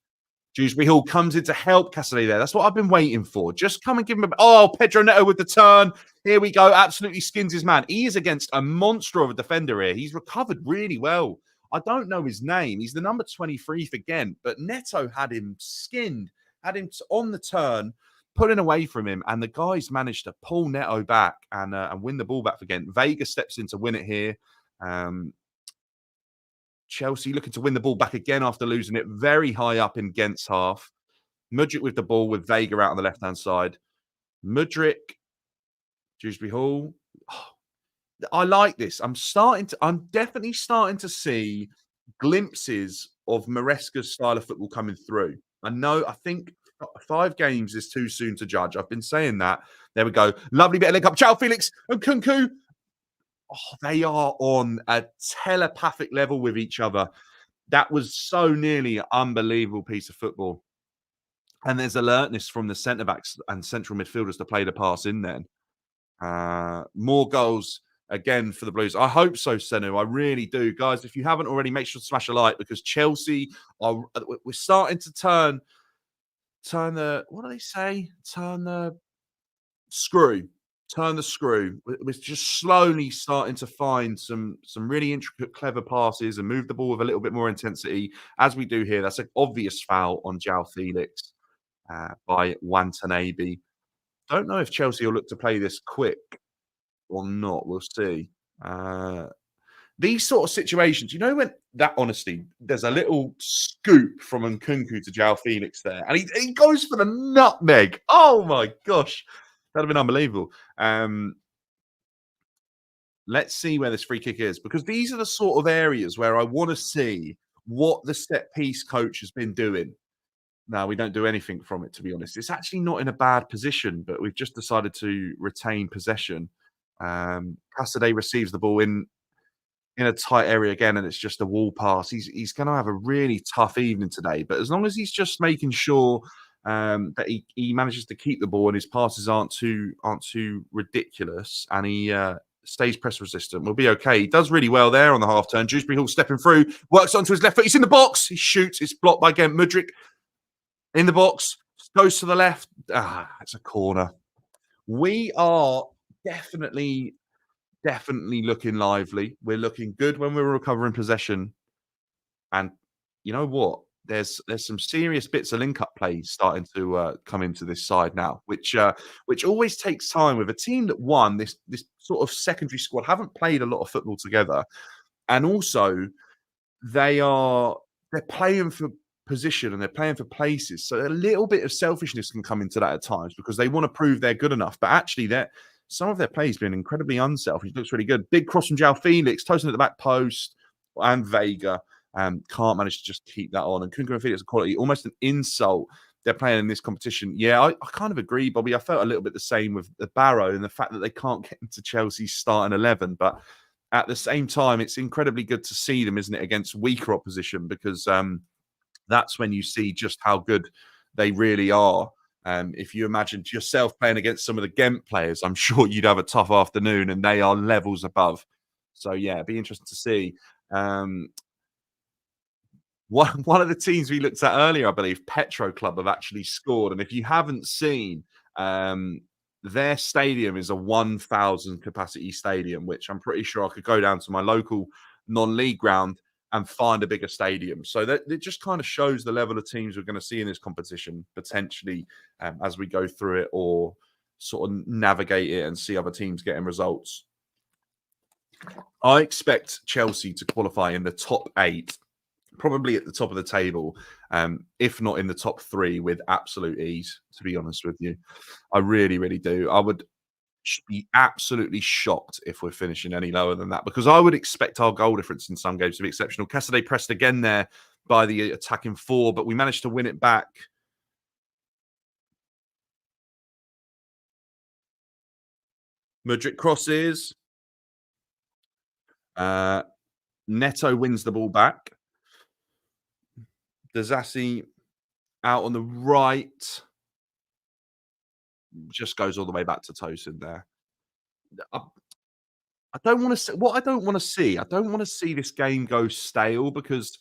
Dewsbury Hall comes in to help Cassidy there. That's what I've been waiting for. Just come and give him Pedro Neto with the turn. Here we go. Absolutely skins his man. He is against a monster of a defender here. He's recovered really well. I don't know his name. He's the number 23 for Gent, but Neto had him skinned, had him on the turn, pulling away from him, and the guys managed to pull Neto back and win the ball back for Gent. Vega steps in to win it here. Chelsea looking to win the ball back again after losing it very high up in Gent's half. Mudryk with the ball with Vega out on the left-hand side. Mudryk, Dewsbury Hall. Oh, I like this. I'm definitely starting to see glimpses of Maresca's style of football coming through. I think 5 games is too soon to judge. I've been saying that. There we go. Lovely bit of link up. João Felix and Nkunku. Oh, they are on a telepathic level with each other. That was so nearly an unbelievable piece of football. And there's alertness from the centre-backs and central midfielders to play the pass in then. More goals again for the Blues. I hope so, Senu. I really do. Guys, if you haven't already, make sure to smash a like because Chelsea we're starting to turn the, what do they say? Turn the screw. Turn the screw. We're just slowly starting to find some really intricate, clever passes and move the ball with a little bit more intensity, as we do here. That's an obvious foul on João Felix by Watanabe. Don't know if Chelsea will look to play this quick or not. We'll see. these sort of situations, you know, when that honestly, there's a little scoop from Nkunku to João Felix there, and he goes for the nutmeg. Oh my gosh, that'd have been unbelievable. Let's see where this free kick is, because these are the sort of areas where I want to see what the set piece coach has been doing. No, we don't do anything from it, to be honest. It's actually not in a bad position, but we've just decided to retain possession. Cassidy receives the ball in a tight area again, and it's just a wall pass. He's going to have a really tough evening today, but as long as he's just making sure that he manages to keep the ball and his passes aren't too ridiculous, and he stays press resistant, we'll be okay. He does really well there on the half turn. Dewsbury Hall stepping through, works onto his left foot. He's in the box. He shoots. It's blocked by Gent. Mudryk in the box, goes to the left. It's a corner. We are definitely, definitely looking lively. We're looking good when we're recovering possession. And you know what? There's some serious bits of link-up play starting to come into this side now, which always takes time with a team that won this sort of secondary squad, haven't played a lot of football together, and also they're playing for position and they're playing for places. So a little bit of selfishness can come into that at times because they want to prove they're good enough. But actually, some of their play has been incredibly unselfish. It looks really good. Big cross from João Felix, toasting at the back post, and Vega can't manage to just keep that on. And Kunku and Felix quality, almost an insult. They're playing in this competition. Yeah, I kind of agree, Bobby. I felt a little bit the same with the Barrow and the fact that they can't get into Chelsea's starting 11. But at the same time, it's incredibly good to see them, isn't it, against weaker opposition, because that's when you see just how good they really are. If you imagined yourself playing against some of the Gent players, I'm sure you'd have a tough afternoon, and they are levels above. So, yeah, it'd be interesting to see. One of the teams we looked at earlier, I believe, Petro Club, have actually scored. And if you haven't seen, their stadium is a 1,000 capacity stadium, which I'm pretty sure I could go down to my local non-league ground and find a bigger stadium. So that it just kind of shows the level of teams we're going to see in this competition potentially as we go through it, or sort of navigate it and see other teams getting results. I expect Chelsea to qualify in the top 8, probably at the top of the table, if not in the top 3, with absolute ease, to be honest with you. I really, really do. I would be absolutely shocked if we're finishing any lower than that, because I would expect our goal difference in some games to be exceptional. Cassidy pressed again there by the attacking 4, but we managed to win it back. Mudryk crosses. Neto wins the ball back. Dazassi out on the right. Just goes all the way back to Tosin there. I don't want to see what I don't want to see. I don't want to see this game go stale, because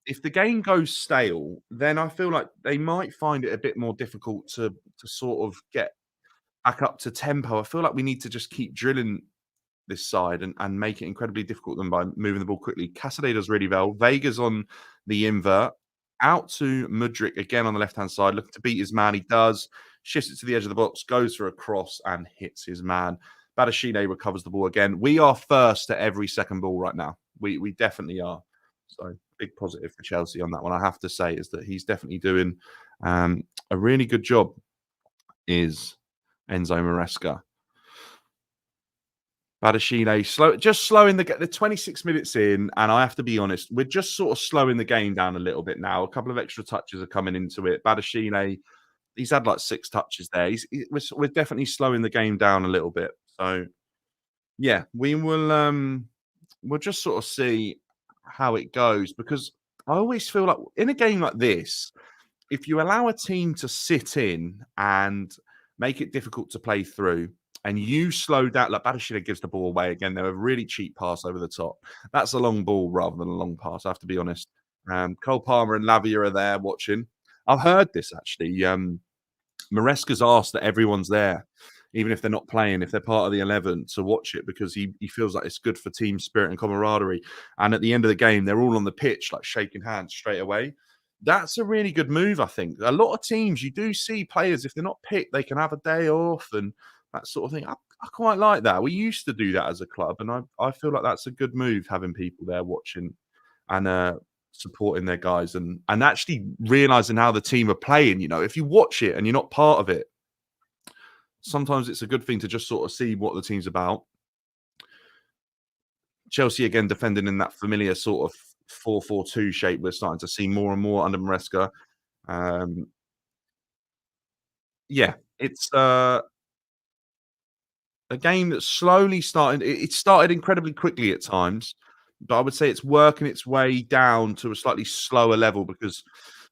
if the game goes stale, then I feel like they might find it a bit more difficult to sort of get back up to tempo. I feel like we need to just keep drilling this side and make it incredibly difficult them by moving the ball quickly. Cassidy does really well. Vega's on the invert. Out to Mudryk again on the left-hand side, looking to beat his man. He does. Shifts it to the edge of the box, goes for a cross and hits his man. Badashile recovers the ball again. We are first at every second ball right now. We definitely are. So big positive for Chelsea on that one, I have to say, is that he's definitely doing a really good job, is Enzo Maresca. Badashile slowing the 26 minutes in, and I have to be honest, we're just sort of slowing the game down a little bit now. A couple of extra touches are coming into it. Badashile, he's had like 6 touches there. We're definitely slowing the game down a little bit. So yeah, we'll just sort of see how it goes, because I always feel like in a game like this, if you allow a team to sit in and make it difficult to play through, and you slow down, like Badashile gives the ball away again. They're a really cheap pass over the top. That's a long ball rather than a long pass, I have to be honest. Cole Palmer and Lavia are there watching. I've heard this actually. Maresca's asked that everyone's there, even if they're not playing, if they're part of the 11, to watch it, because he feels like it's good for team spirit and camaraderie. And at the end of the game, they're all on the pitch, like shaking hands straight away. That's a really good move, I think. A lot of teams, you do see players, if they're not picked, they can have a day off and that sort of thing. I quite like that. We used to do that as a club, and I feel like that's a good move having people there watching and supporting their guys and actually realizing how the team are playing. If you watch it and you're not part of it, sometimes it's a good thing to just sort of see what the team's about. Chelsea again defending in that familiar sort of 4-4-2 shape. We're starting to see more and more under Maresca. Um, yeah, it's a game that's slowly starting. It started incredibly quickly at times, but I would say it's working its way down to a slightly slower level because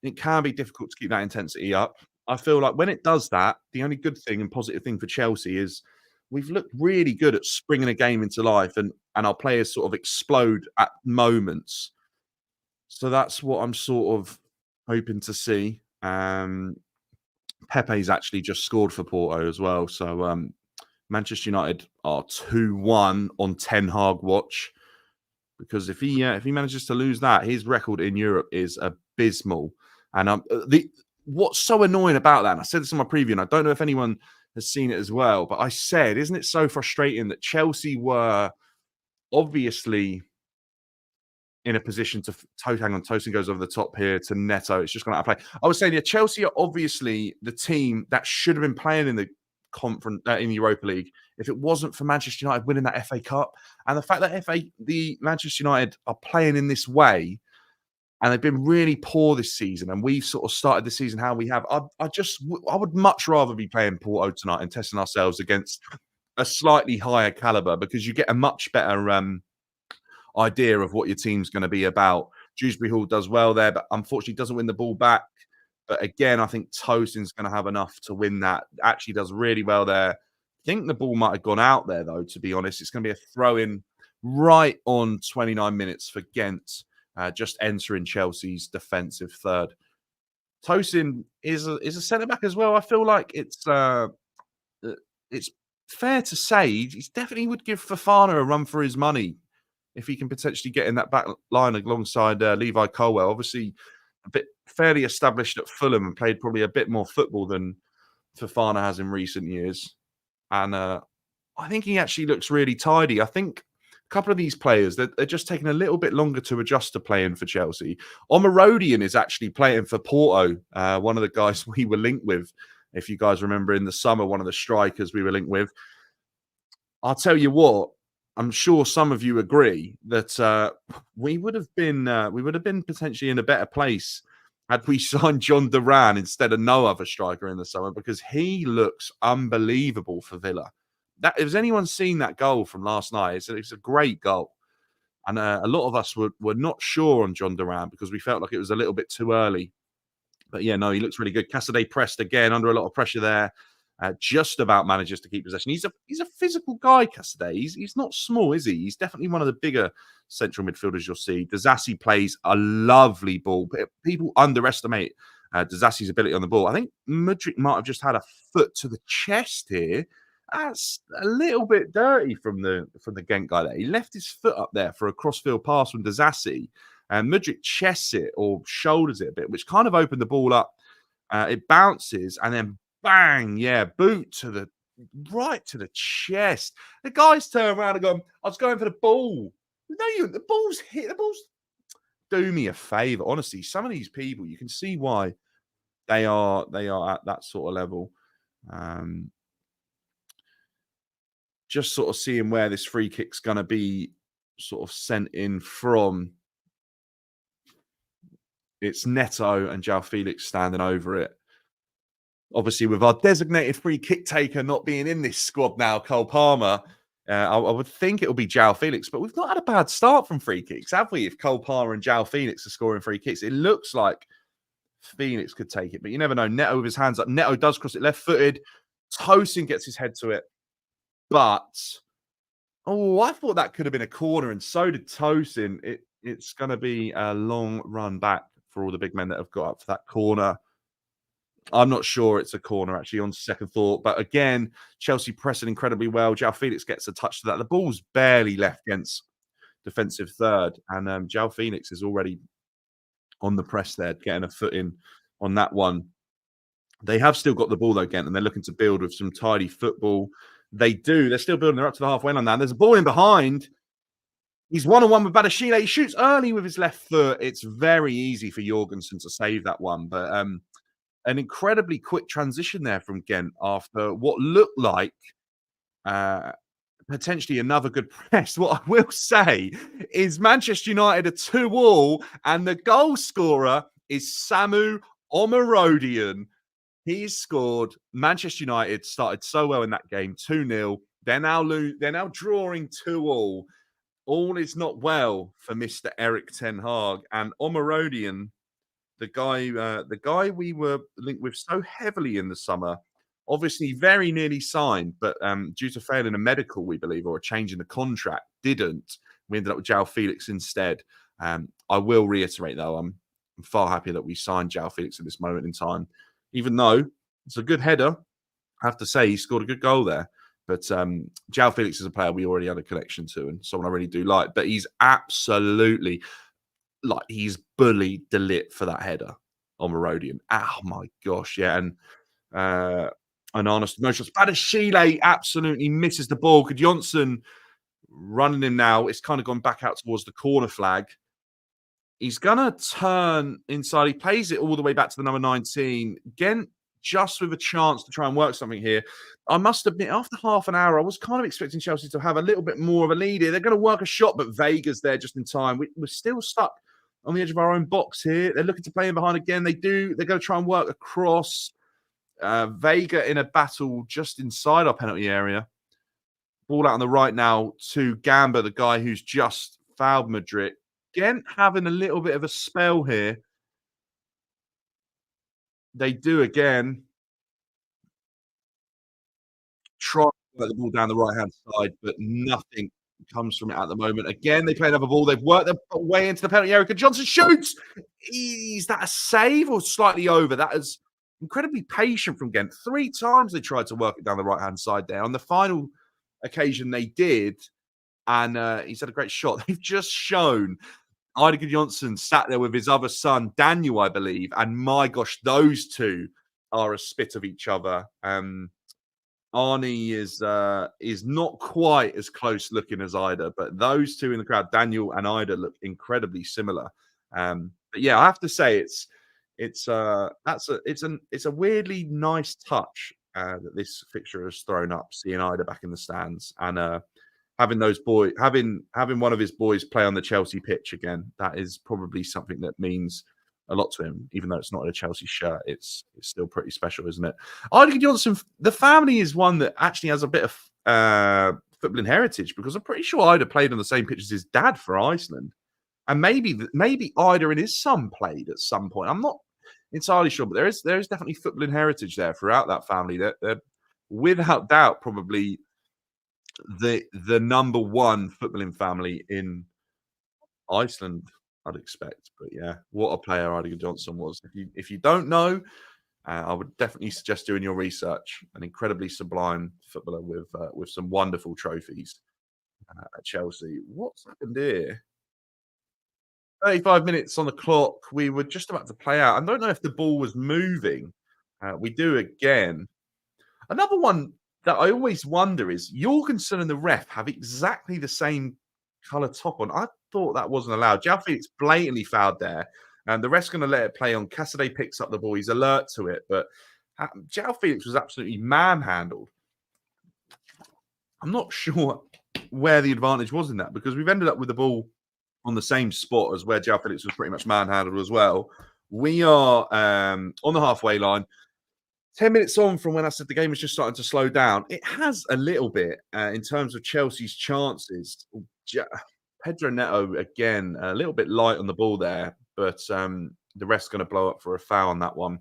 it can be difficult to keep that intensity up. I feel like when it does that, the only good thing and positive thing for Chelsea is we've looked really good at springing a game into life, and our players sort of explode at moments. So that's what I'm sort of hoping to see. Pepe's actually just scored for Porto as well. So Manchester United are 2-1 on Ten Hag watch because if he manages to lose that, his record in Europe is abysmal. And the what's so annoying about that, and I said this in my preview, and I don't know if anyone has seen it as well, but I said, isn't it so frustrating that Chelsea were obviously in a position to hang on. Tosin goes over the top here to Neto. It's just gone out of play. I was saying, yeah, Chelsea are obviously the team that should have been playing in the conference in the Europa League if it wasn't for Manchester United winning that FA Cup. And the fact that the Manchester United are playing in this way and they've been really poor this season, and we've sort of started the season how we have. I would much rather be playing Porto tonight and testing ourselves against a slightly higher caliber because you get a much better idea of what your team's going to be about. Dewsbury Hall does well there, but unfortunately doesn't win the ball back. But again, I think Tosin's going to have enough to win that. Actually does really well there. I think the ball might have gone out there, though, to be honest. It's going to be a throw-in right on 29 minutes for Gent, just entering Chelsea's defensive third. Tosin is a centre-back as well. I feel like it's fair to say he definitely would give Fofana a run for his money if he can potentially get in that back line alongside Levi Colwell. Obviously, a bit fairly established at Fulham and played probably a bit more football than Fofana has in recent years. And I think he actually looks really tidy. I think a couple of these players, they're just taking a little bit longer to adjust to playing for Chelsea. Omarodian is actually playing for Porto, one of the guys we were linked with. If you guys remember in the summer, one of the strikers we were linked with. I'll tell you what, I'm sure some of you agree that we would have been potentially in a better place had we signed John Duran instead of no other striker in the summer because he looks unbelievable for Villa. That if anyone seen that goal from last night, it's a great goal. And a lot of us were not sure on John Duran because we felt like it was a little bit too early. But yeah, no, he looks really good. Cassidy pressed again under a lot of pressure there. Just about manages to keep possession. He's a physical guy, Cassidy. He's not small, is he? He's definitely one of the bigger central midfielders you'll see. Dazassi plays a lovely ball. People underestimate Dazassi's ability on the ball. I think Mudryk might have just had a foot to the chest here. That's a little bit dirty from the Gent guy there. He left his foot up there for a crossfield pass from Dazassi, and Mudryk chests it or shoulders it a bit, which kind of opened the ball up. It bounces and then bang, yeah, boot to the right to the chest. The guys turn around and go, I was going for the ball. No, the ball's hit. The ball's do me a favor. Honestly, some of these people, you can see why they are at that sort of level. Just sort of seeing where this free kick's gonna be sort of sent in from. It's Neto and João Felix standing over it. Obviously, with our designated free kick taker not being in this squad now, Cole Palmer, I would think it'll be João Felix, but we've not had a bad start from free kicks, have we? If Cole Palmer and João Felix are scoring free kicks, it looks like Felix could take it, but you never know. Neto with his hands up. Neto does cross it left-footed. Tosin gets his head to it, but I thought that could have been a corner, and so did Tosin. It's going to be a long run back for all the big men that have got up for that corner. I'm not sure it's a corner, actually, on second thought. But again, Chelsea pressing incredibly well. João Felix gets a touch to that. The ball's barely left against defensive third. And João Felix is already on the press there, getting a foot in on that one. They have still got the ball, though, Gent, and they're looking to build with some tidy football. They do. They're still building. They're up to the halfway line now. There's a ball in behind. He's one-on-one with Badashile. He shoots early with his left foot. It's very easy for Jorgensen to save that one, but an incredibly quick transition there from Gent after what looked like uh, potentially another good press. What I will say is Manchester United are 2-2, and the goal scorer is Samu Omarodian. He's scored. Manchester United started so well in that game, 2-0. They're now drawing 2-2. All is not well for Mr. Eric Ten Hag and Omarodian, the guy we were linked with so heavily in the summer, obviously very nearly signed, but due to failing a medical, we believe, or a change in the contract, didn't. We ended up with João Felix instead. I will reiterate though, I'm far happier that we signed João Felix at this moment in time, even though it's a good header. I have to say he scored a good goal there. But João Felix is a player we already had a connection to and someone I really do like. But he's absolutely like he's bullied the lit for that header on Marodian. Oh my gosh, yeah. And honest emotions. Badashile absolutely misses the ball. Johnson running him now. It's kind of gone back out towards the corner flag. He's gonna turn inside. He plays it all the way back to the number 19. Gent just with a chance to try and work something here. I must admit, after half an hour, I was kind of expecting Chelsea to have a little bit more of a lead here. They're going to work a shot, but Vega's there just in time. We're still stuck on the edge of our own box here. They're looking to play in behind again. They're going to try and work across. Vega in a battle just inside our penalty area. Ball out on the right now to Gamba, the guy who's just fouled Madrid. Gent having a little bit of a spell here. They do again. Try to work the ball down the right-hand side, but nothing comes from it at the moment. Again, they play another ball. They've worked their way into the penalty area. Johnson shoots. Is that a save or slightly over? That is incredibly patient from Gent. 3 times they tried to work it down the right-hand side there. On the final occasion, they did, and he's had a great shot. They've just shown Eidur Johnson sat there with his other son, Daniel, I believe, and my gosh, those two are a spit of each other. Arnie is not quite as close looking as Ida, but those two in the crowd, Daniel and Ida, look incredibly similar. But yeah, I have to say it's a weirdly nice touch that this fixture has thrown up, seeing Ida back in the stands and having one of his boys play on the Chelsea pitch again. That is probably something that means a lot to him, even though it's not in a Chelsea shirt. It's still pretty special, isn't it? Eidur Johnson, the family is one that actually has a bit of footballing heritage because I'm pretty sure Eidur played on the same pitch as his dad for Iceland, and maybe Eidur and his son played at some point. I'm not entirely sure, but there is definitely footballing heritage there throughout that family. They're without doubt probably the number one footballing family in Iceland, I'd expect. But yeah, what a player Eidur Johnson was. If you don't know, I would definitely suggest doing your research. An incredibly sublime footballer with some wonderful trophies at Chelsea. What's happened here? 35 minutes on the clock. We were just about to play out. I don't know if the ball was moving. We do again. Another one that I always wonder is Jorgensen and the ref have exactly the same colour top on. I thought that wasn't allowed. João Felix blatantly fouled there, and the ref's going to let it play on. Cassidy picks up the ball. He's alert to it, but João Felix was absolutely manhandled. I'm not sure where the advantage was in that because we've ended up with the ball on the same spot as where João Felix was pretty much manhandled as well. We are on the halfway line. 10 minutes on from when I said the game was just starting to slow down. It has a little bit in terms of Chelsea's chances. Pedro Neto, again, a little bit light on the ball there, but the rest going to blow up for a foul on that one.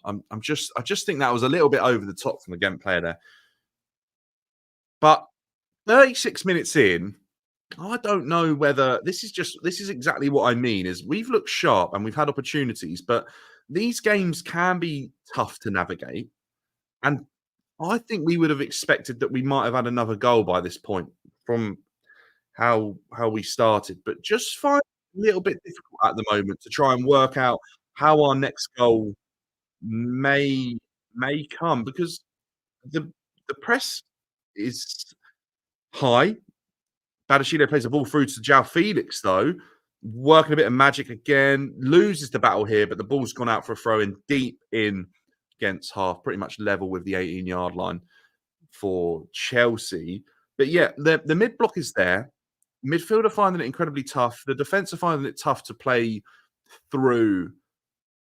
I just think that was a little bit over the top from the Gent player there. But 36 minutes in, I don't know whether this is exactly what I mean. Is we've looked sharp and we've had opportunities, but these games can be tough to navigate. And I think we would have expected that we might have had another goal by this point from how we started, but just find it a little bit difficult at the moment to try and work out how our next goal may come because the press is high. Badashile plays the ball through to João Felix, though, working a bit of magic again, loses the battle here, but the ball's gone out for a throw in deep in against half, pretty much level with the 18-yard line for Chelsea. But yeah, the mid block is there. Midfield are finding it incredibly tough. The defense are finding it tough to play through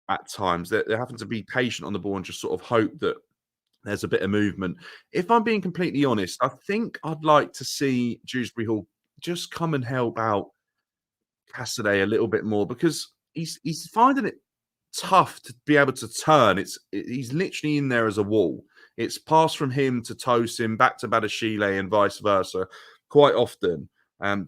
at times. They're having to be patient on the ball and just sort of hope that there's a bit of movement. If I'm being completely honest, I think I'd like to see Dewsbury Hall just come and help out Cassidy a little bit more because he's finding it tough to be able to turn. He's literally in there as a wall. It's passed from him to Tosin, back to Badashile, and vice versa quite often.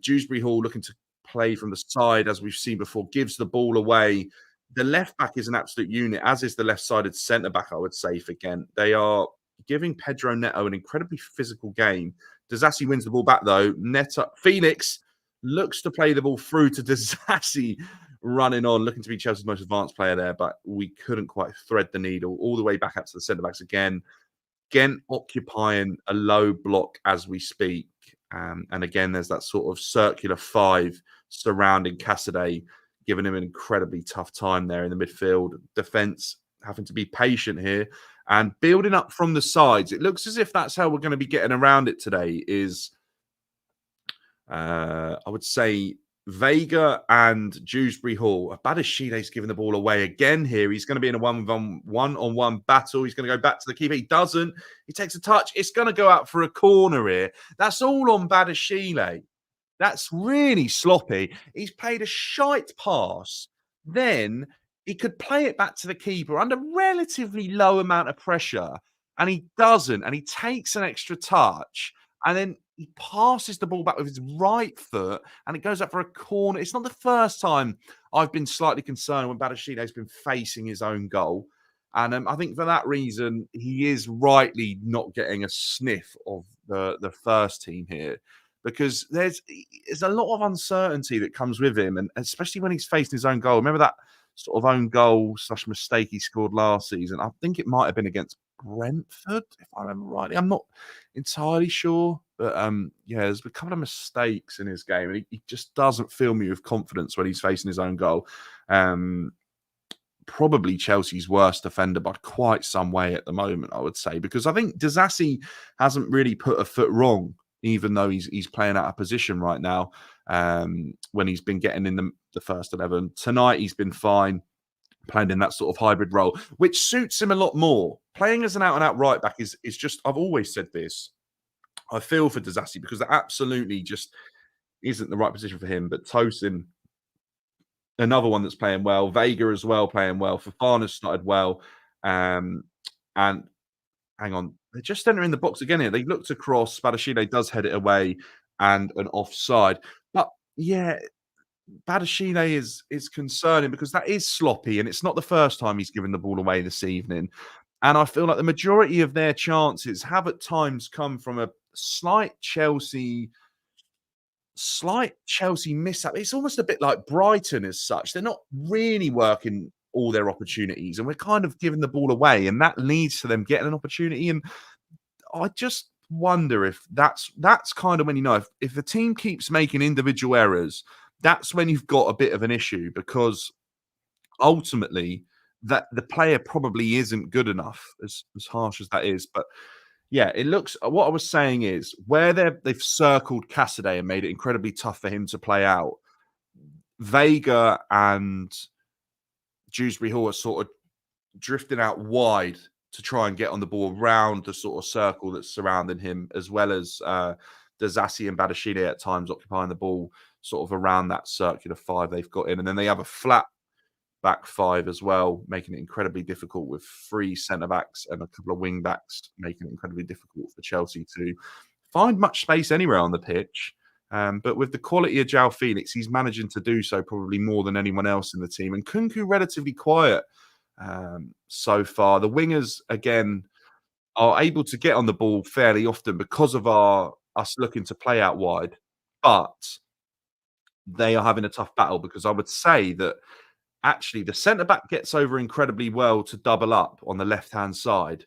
Dewsbury Hall looking to play from the side, as we've seen before, gives the ball away. The left back is an absolute unit, as is the left-sided centre back, I would say, for Gent. They are giving Pedro Neto an incredibly physical game. Disasi wins the ball back, though. Neto, Felix looks to play the ball through to Disasi, running on, looking to be Chelsea's most advanced player there, but we couldn't quite thread the needle all the way back up to the centre backs again. Gent occupying a low block as we speak. And again, there's that sort of circular five surrounding Cassidy, giving him an incredibly tough time there in the midfield. Defense having to be patient here and building up from the sides. It looks as if that's how we're going to be getting around it today is, I would say, Vega and Dewsbury Hall. Badashile's giving the ball away again here. He's going to be in a one-on-one battle. He's going to go back to the keeper. He doesn't. He takes a touch. It's going to go out for a corner here. That's all on Badashile. That's really sloppy. He's played a shite pass. Then he could play it back to the keeper under relatively low amount of pressure, and he doesn't. And he takes an extra touch, and then he passes the ball back with his right foot, and it goes up for a corner. It's not the first time I've been slightly concerned when Badashile has been facing his own goal. And I think for that reason, he is rightly not getting a sniff of the first team here because there's a lot of uncertainty that comes with him, and especially when he's facing his own goal. Remember that sort of own goal / mistake he scored last season? I think it might have been against Brentford, if I remember rightly. I'm not entirely sure, but yeah, there's a couple of mistakes in his game, and he just doesn't fill me with confidence when he's facing his own goal. Probably Chelsea's worst defender by quite some way at the moment, I would say, because I think Disasi hasn't really put a foot wrong, even though he's playing out of position right now. When he's been getting in the first 11 tonight, he's been fine, playing in that sort of hybrid role, which suits him a lot more. Playing as an out-and-out right back is just, I've always said this, I feel for Disasi because that absolutely just isn't the right position for him. But Tosin, another one that's playing well. Vega as well, playing well. Fofana's started well. And hang on, they're just entering the box again here. They looked across. Badashile does head it away and an offside. But yeah, Badashile is concerning because that is sloppy, and it's not the first time he's given the ball away this evening. And I feel like the majority of their chances have at times come from a slight Chelsea mishap. It's almost a bit like Brighton as such. They're not really working all their opportunities, and we're kind of giving the ball away, and that leads to them getting an opportunity. And I just wonder if that's kind of when you know if the team keeps making individual errors, that's when you've got a bit of an issue because ultimately that the player probably isn't good enough, as harsh as that is. But yeah, it looks. What I was saying is where they've circled Cassidy and made it incredibly tough for him to play out. Vega and Dewsbury Hall are sort of drifting out wide to try and get on the ball around the sort of circle that's surrounding him, as well as Disasi and Badashile at times occupying the ball sort of around that circular five they've got in. And then they have a flat back five as well, making it incredibly difficult with three centre-backs and a couple of wing-backs, making it incredibly difficult for Chelsea to find much space anywhere on the pitch. But with the quality of João Felix, he's managing to do so probably more than anyone else in the team. And Kunku relatively quiet so far. The wingers, again, are able to get on the ball fairly often because of us looking to play out wide. But they are having a tough battle because I would say that actually the centre-back gets over incredibly well to double up on the left-hand side.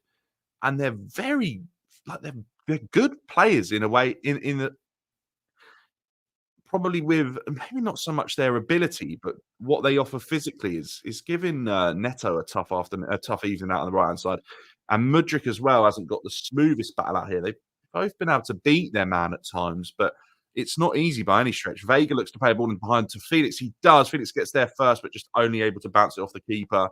And they're very like they're good players in a way, in the probably with maybe not so much their ability, but what they offer physically is giving Neto a tough evening out on the right hand side, and Mudryk as well hasn't got the smoothest battle out here. They've both been able to beat their man at times, but it's not easy by any stretch. Vega looks to play a ball in behind to Felix. He does. Felix gets there first, but just only able to bounce it off the keeper.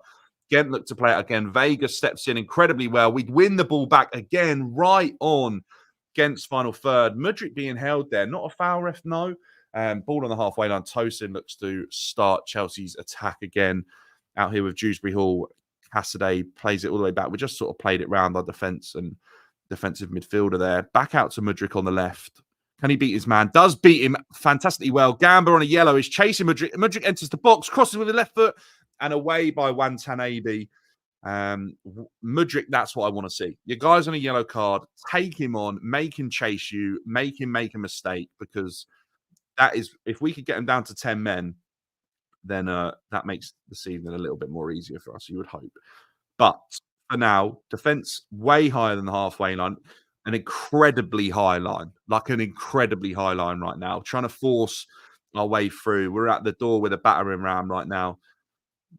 Gent looked to play it again. Vega steps in incredibly well. We'd win the ball back again, right on Gent's final third. Mudryk being held there. Not a foul ref, no. Ball on the halfway line. Tosin looks to start Chelsea's attack again. Out here with Dewsbury Hall. Cassidy plays it all the way back. We just sort of played it round our defence and defensive midfielder there. Back out to Mudryk on the left. Can he beat his man? Does beat him fantastically well. Gamba on a yellow is chasing Mudryk. Mudryk enters the box, crosses with the left foot, and away by Watanabe. Mudryk, that's what I want to see. Your guy's on a yellow card. Take him on, make him chase you, make him make a mistake, because that is, if we could get him down to 10 men, then that makes the season a little bit more easier for us, you would hope. But for now, defense way higher than the halfway line, an incredibly high line, like an incredibly high line right now, trying to force our way through. We're at the door with a battering ram right now.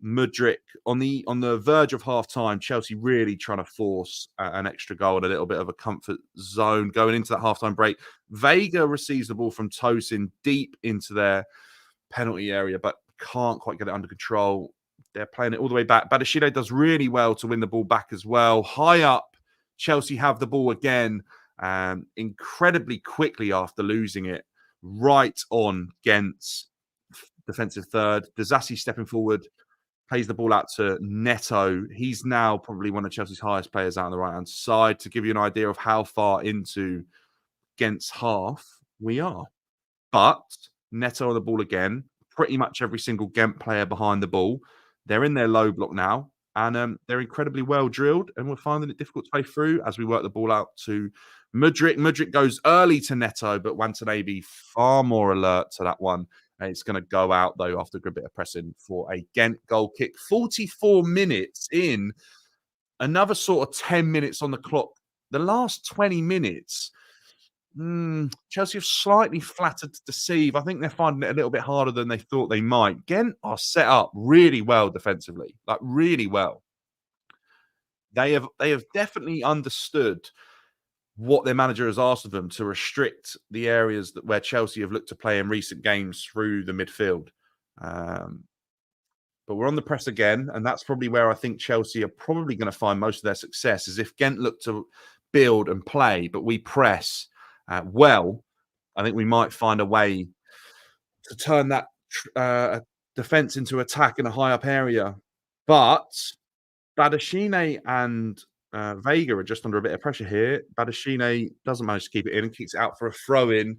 Mudryk on the verge of half time. Chelsea really trying to force an extra goal and a little bit of a comfort zone going into that halftime break. Vega receives the ball from Tosin deep into their penalty area, but can't quite get it under control. They're playing it all the way back. Badashile does really well to win the ball back as well. High up, Chelsea have the ball again, incredibly quickly after losing it, right on Gent's defensive third. Dazassi stepping forward, plays the ball out to Neto. He's now probably one of Chelsea's highest players out on the right-hand side, to give you an idea of how far into Gent's half we are. But Neto on the ball again. Pretty much every single Gent player behind the ball. They're in their low block now, and they're incredibly well drilled, and we're finding it difficult to play through as we work the ball out to Mudryk. Mudryk goes early to Neto, but Watanabe far more alert to that one. And it's going to go out, though, after a good bit of pressing for a Gent goal kick. 44 minutes in, another sort of 10 minutes on the clock. The last 20 minutes, Chelsea have slightly flattered to deceive. I think they're finding it a little bit harder than they thought they might. Gent are set up really well defensively, like really well. They have definitely understood what their manager has asked of them to restrict the areas where Chelsea have looked to play in recent games through the midfield. But we're on the press again, and that's probably where I think Chelsea are probably going to find most of their success, is if Gent look to build and play, but we press well. I think we might find a way to turn that defense into attack in a high up area. But Badashine and Vega are just under a bit of pressure here. Badashine doesn't manage to keep it in and kicks it out for a throw in.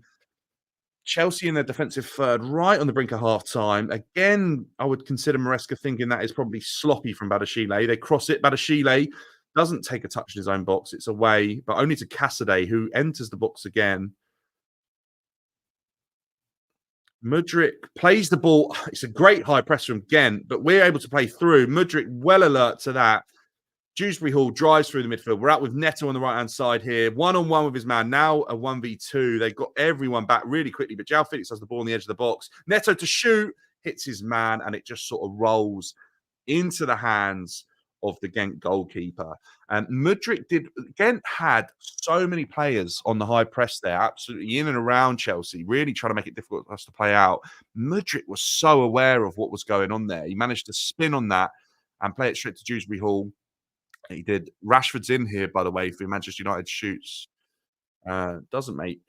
Chelsea in their defensive third, right on the brink of half time. Again, I would consider Maresca thinking that is probably sloppy from Badashile. They cross it. Badashile doesn't take a touch in his own box. It's away, but only to Cassidy, who enters the box again. Mudryk plays the ball. It's a great high press from Gent, but we're able to play through. Mudryk well alert to that. Dewsbury Hall drives through the midfield. We're out with Neto on the right-hand side here. One-on-one with his man. Now a 1v2. They've got everyone back really quickly, but João Felix has the ball on the edge of the box. Neto to shoot. Hits his man, and it just sort of rolls into the hands of the Gent goalkeeper. And Gent had so many players on the high press there, absolutely in and around Chelsea, really trying to make it difficult for us to play out. Mudryk was so aware of what was going on there. He managed to spin on that and play it straight to Dewsbury Hall. He did. Rashford's in here, by the way, for Manchester United shoots. Doesn't make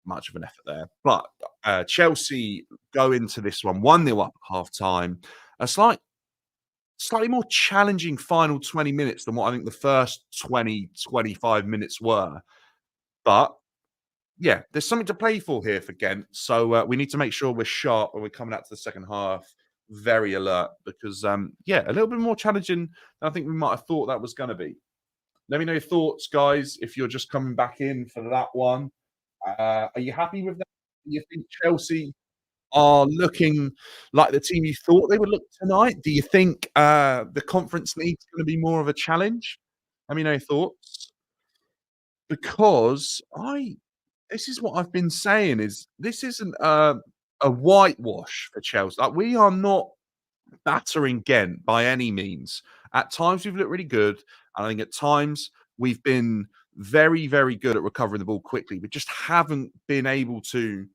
much of an effort there. But Chelsea go into this one 1-0 up at half time. A slightly more challenging final 20 minutes than what I think the first 20, 25 minutes were. But yeah, there's something to play for here for Gent. So we need to make sure we're sharp when we're coming out to the second half. Very alert, because yeah, a little bit more challenging than I think we might have thought that was going to be. Let me know your thoughts, guys, if you're just coming back in for that one. Are you happy with that? Do you think Chelsea are looking like the team you thought they would look tonight? Do you think the Conference League is going to be more of a challenge? Let me know your thoughts. because I this is what I've been saying is this isn't a whitewash for Chelsea. Like, we are not battering Gent by any means. At times we've looked really good, and I think at times we've been very, very good at recovering the ball quickly. We just haven't been able to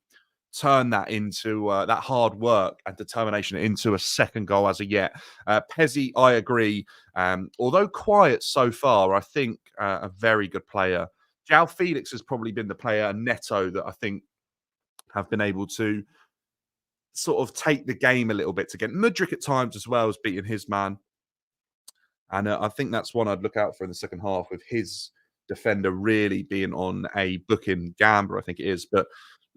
turn that into that hard work and determination into a second goal as of yet. Pezzi, I agree. Although quiet so far, I think a very good player. Jao Felix has probably been the player, Neto, that I think have been able to sort of take the game a little bit to get Mudryk at times as well as beating his man. And I think that's one I'd look out for in the second half with his defender really being on a booking Gamba, I think it is. But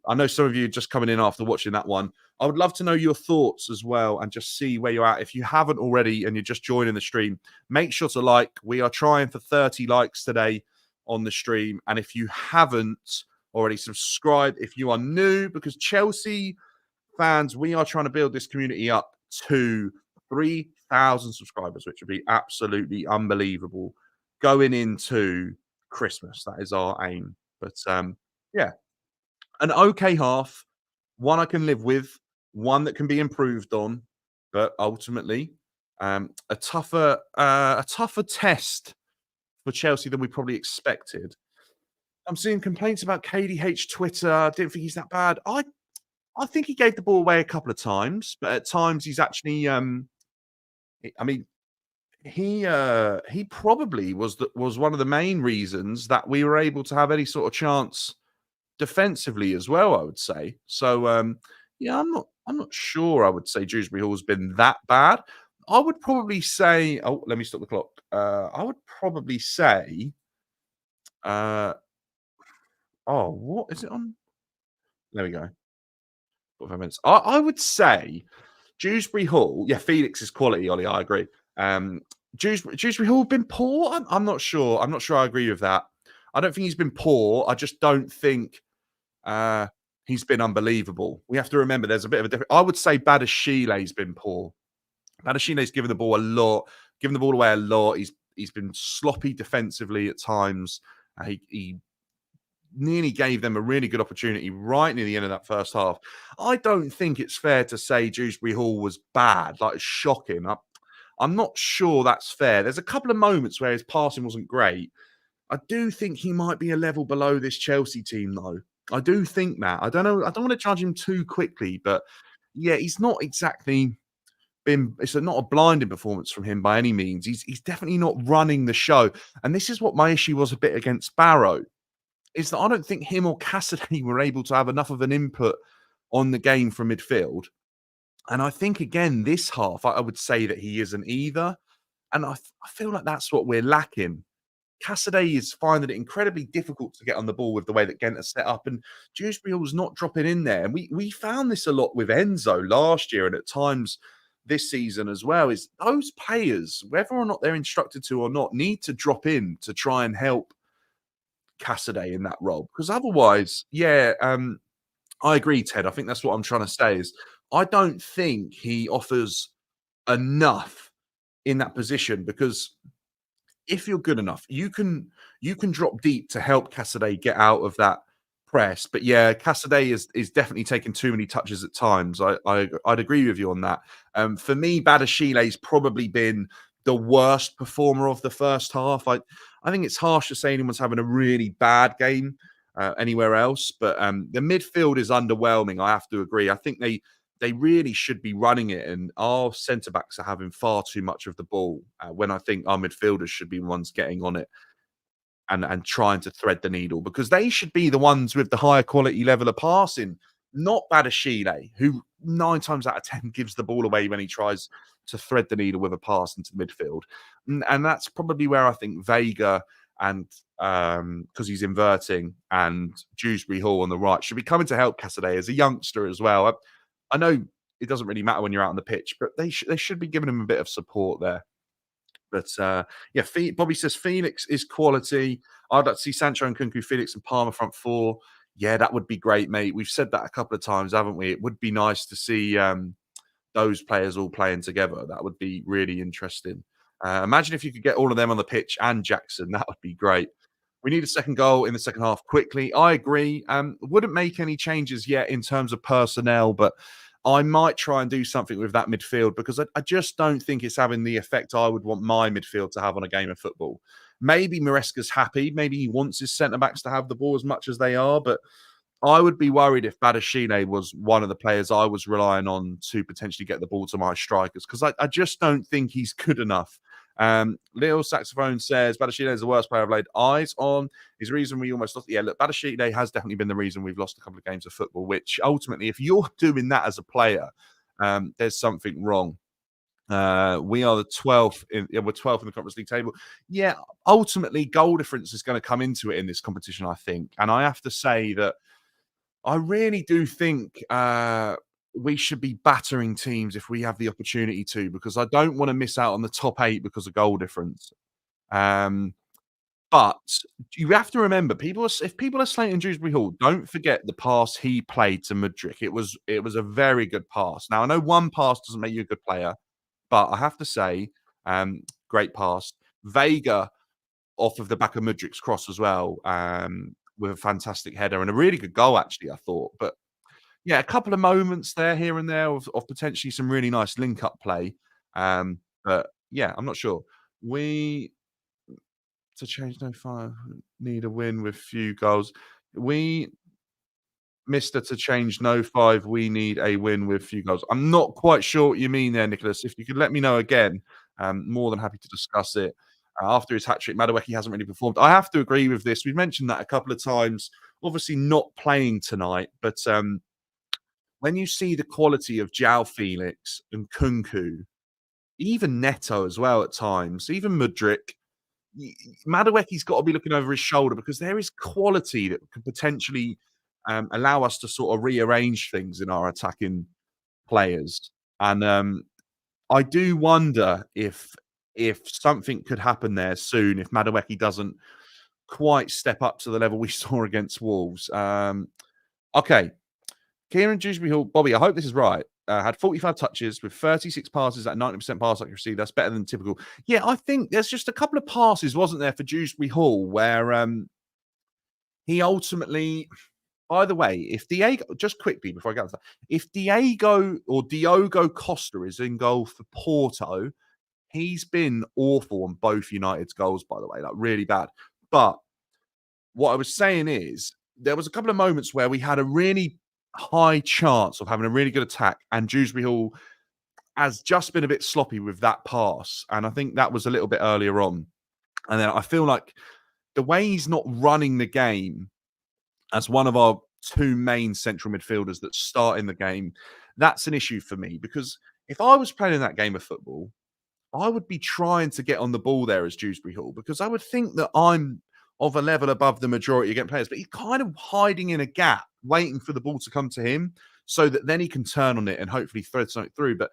I know some of you just coming in after watching that one. I would love to know your thoughts as well and just see where you're at. If you haven't already and you're just joining the stream, make sure to like. We are trying for 30 likes today on the stream. And if you haven't already subscribed, if you are new, because Chelsea fans, we are trying to build this community up to 3,000 subscribers, which would be absolutely unbelievable going into Christmas. That is our aim. But yeah, an okay half, one I can live with, one that can be improved on, but ultimately a tougher test for Chelsea than we probably expected. I'm seeing complaints about KDH Twitter. I didn't think he's that bad. I think he gave the ball away a couple of times, but at times he's actually I mean he probably was one of the main reasons that we were able to have any sort of chance defensively as well, I would say. So yeah, I'm not sure I would say Dewsbury Hall's been that bad. I would probably say, oh, let me stop the clock. I would probably say uh oh, what is it on? There we go. 45 minutes. I would say Dewsbury Hall, yeah, Felix is quality, Ollie. I agree. Dewsbury Hall been poor. I'm not sure. I'm not sure I agree with that. I don't think he's been poor. I just don't think uh, he's been unbelievable. We have to remember there's a bit of a difference. I would say Badashile's been poor. Badashile's given the ball a lot, given the ball away a lot. He's been sloppy defensively at times. He nearly gave them a really good opportunity right near the end of that first half. I don't think it's fair to say Dewsbury Hall was bad, like shocking. I'm not sure that's fair. There's a couple of moments where his passing wasn't great. I do think he might be a level below this Chelsea team, though. I do think that. I don't know. I don't want to judge him too quickly, but yeah, he's not exactly been. Not a blinding performance from him by any means. He's definitely not running the show. And this is what my issue was a bit against Barrow is that I don't think him or Cassidy were able to have enough of an input on the game from midfield. And I think, again, this half, I would say that he isn't either. And I feel like that's what we're lacking. Cassidy is finding it incredibly difficult to get on the ball with the way that Gent are set up. And Dewsbury Hall's not dropping in there. And we found this a lot with Enzo last year and at times this season as well, is those players, whether or not they're instructed to or not, need to drop in to try and help Cassidy in that role. Because otherwise, yeah, I agree, Ted. I think that's what I'm trying to say is I don't think he offers enough in that position because if you're good enough, you can drop deep to help Cassidy get out of that press. But yeah, Cassidy is definitely taking too many touches at times. I'd agree with you on that. For me, Badashile's probably been the worst performer of the first half. I think it's harsh to say anyone's having a really bad game anywhere else, but the midfield is underwhelming. I have to agree. I think they really should be running it, and our centre backs are having far too much of the ball when I think our midfielders should be the ones getting on it and trying to thread the needle because they should be the ones with the higher quality level of passing, not Badashile, who 9 times out of 10 gives the ball away when he tries to thread the needle with a pass into the midfield. And that's probably where I think Vega and because he's inverting and Dewsbury Hall on the right should be coming to help Cassidy as a youngster as well. I know it doesn't really matter when you're out on the pitch, but they should be giving him a bit of support there. But yeah, Bobby says Felix is quality. I'd like to see Sancho and Kunku, Felix and Palmer front four. Yeah, that would be great, mate. We've said that a couple of times, haven't we? It would be nice to see those players all playing together. That would be really interesting. Imagine if you could get all of them on the pitch and Jackson. That would be great. We need a second goal in the second half quickly. I agree. Wouldn't make any changes yet in terms of personnel, but I might try and do something with that midfield because I just don't think it's having the effect I would want my midfield to have on a game of football. Maybe Maresca's happy. Maybe he wants his centre backs to have the ball as much as they are, but I would be worried if Badashile was one of the players I was relying on to potentially get the ball to my strikers because I just don't think he's good enough. Lil Saxophone says Badashile is the worst player I've laid eyes on. His reason we almost lost. Yeah, look, Badashile has definitely been the reason we've lost a couple of games of football, which ultimately, if you're doing that as a player, there's something wrong. We are the 12th we're 12th in the Conference League table. Yeah, ultimately, goal difference is going to come into it in this competition, I think. And I have to say that I really do think we should be battering teams if we have the opportunity to, because I don't want to miss out on the top 8 because of goal difference. Um, but you have to remember, if people are slating Dewsbury Hall, don't forget the pass he played to Mudryk. It was a very good pass. Now I know one pass doesn't make you a good player, but I have to say, great pass. Vega off of the back of Mudryk's cross as well, with a fantastic header and a really good goal, actually, I thought. But yeah, a couple of moments there, here and there, of potentially some really nice link up play. But yeah, I'm not sure. We to change no fire need a win with few goals. We Mister to change no 5, we need a win with few goals. I'm not quite sure what you mean there, Nicholas. If you could let me know again, more than happy to discuss it. After his hat trick, Madueke hasn't really performed. I have to agree with this. We've mentioned that a couple of times. Obviously, not playing tonight, but when you see the quality of João Felix and Kunku, even Neto as well at times, even Mudryk, Madueke's got to be looking over his shoulder because there is quality that could potentially allow us to sort of rearrange things in our attacking players. And I do wonder if something could happen there soon if Madueke doesn't quite step up to the level we saw against Wolves. Okay, Kieran Dewsbury Hall, Bobby, I hope this is right. Had 45 touches with 36 passes at 90% pass accuracy. That's better than typical. Yeah, I think there's just a couple of passes, wasn't there, for Dewsbury Hall, where he ultimately. By the way, if Diego, just quickly before I get to that, if Diego or Diogo Costa is in goal for Porto, he's been awful on both United's goals, by the way, like really bad. But what I was saying is there was a couple of moments where we had a really high chance of having a really good attack, and Dewsbury Hall has just been a bit sloppy with that pass. And I think that was a little bit earlier on. And then I feel like the way he's not running the game as one of our 2 main central midfielders that start in the game, that's an issue for me because if I was playing in that game of football, I would be trying to get on the ball there as Dewsbury Hall because I would think that I'm of a level above the majority of game players, but he's kind of hiding in a gap, waiting for the ball to come to him so that then he can turn on it and hopefully thread something through. But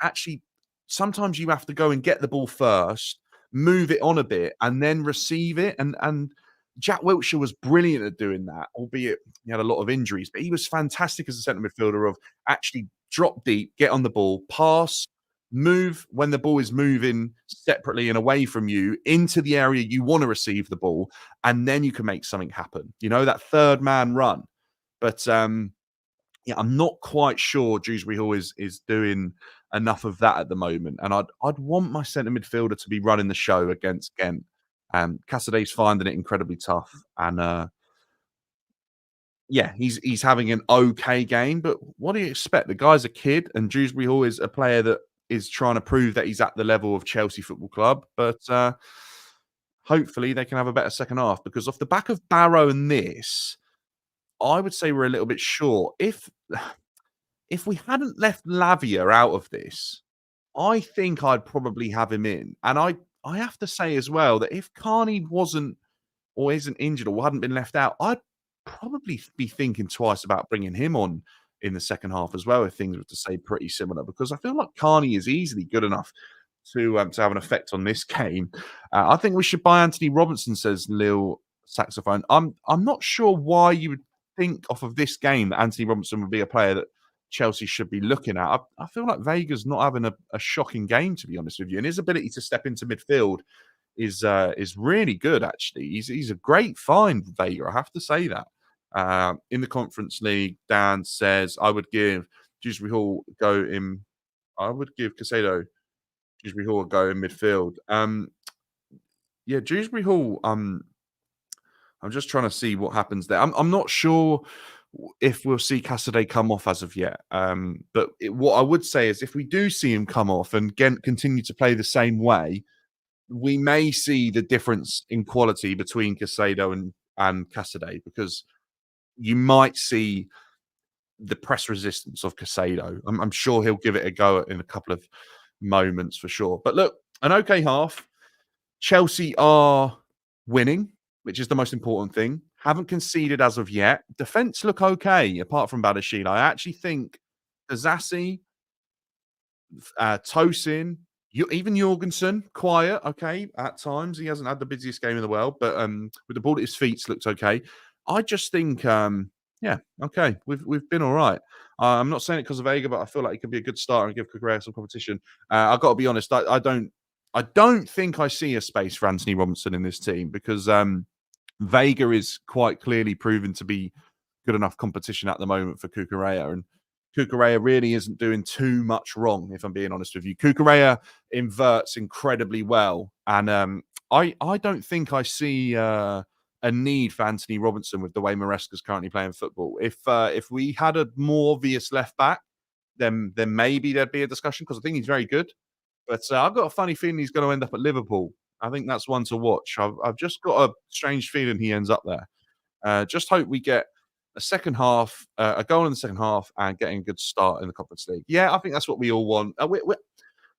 actually, sometimes you have to go and get the ball first, move it on a bit, and then receive it. And Jack Wilshere was brilliant at doing that, albeit he had a lot of injuries, but he was fantastic as a centre midfielder of actually drop deep, get on the ball, pass, move when the ball is moving separately and away from you into the area you want to receive the ball, and then you can make something happen. You know, that third man run. But yeah, I'm not quite sure Dewsbury Hall is doing enough of that at the moment. And I'd want my centre midfielder to be running the show against Gent. Casaday's finding it incredibly tough. And yeah, he's having an okay game, but what do you expect? The guy's a kid, and Dewsbury Hall is a player that is trying to prove that he's at the level of Chelsea Football Club. But hopefully they can have a better second half because off the back of Barrow and this, I would say we're a little bit short. If we hadn't left Lavia out of this, I think I'd probably have him in. And I have to say as well that if Carney wasn't or isn't injured or hadn't been left out, I'd probably be thinking twice about bringing him on in the second half as well if things were to stay pretty similar because I feel like Carney is easily good enough to have an effect on this game. I think we should buy Anthony Robinson, says Lil Saxophone. I'm not sure why you would think off of this game that Anthony Robinson would be a player that Chelsea should be looking at. I feel like Vega's not having a shocking game, to be honest with you, and his ability to step into midfield is really good actually. He's a great find, Vega. I have to say that. In the Conference League, Dan says I would give Dewsbury Hall a go in. I would give Casado Dewsbury Hall a go in midfield. Yeah, Dewsbury Hall. I'm just trying to see what happens there. I'm not sure if we'll see Cassidy come off as of yet. But what I would say is if we do see him come off and Gent continue to play the same way, we may see the difference in quality between Casado and Cassidy because you might see the press resistance of Casado. I'm sure he'll give it a go in a couple of moments for sure. But look, an okay half. Chelsea are winning, which is the most important thing. Haven't conceded as of yet. Defense look okay, apart from Badashila. I actually think Azassi, Tosin, even Jorgensen, quiet, okay, at times. He hasn't had the busiest game in the world, but with the ball at his feet, looks okay. I just think, yeah, okay, we've been all right. I'm not saying it because of Vega, but I feel like it could be a good start and give Kukurea some competition. I've got to be honest, I don't think I see a space for Anthony Robinson in this team because Vega is quite clearly proven to be good enough competition at the moment for Kukurea. And Kukurea really isn't doing too much wrong, if I'm being honest with you. Kukurea inverts incredibly well. And I don't think I see a need for Anthony Robinson with the way Maresca's currently playing football. If we had a more obvious left back, then maybe there'd be a discussion because I think he's very good. But I've got a funny feeling he's going to end up at Liverpool. I think that's one to watch. I've just got a strange feeling he ends up there. Just hope we get a second half, a goal in the second half, and getting a good start in the Conference League. Yeah, I think that's what we all want.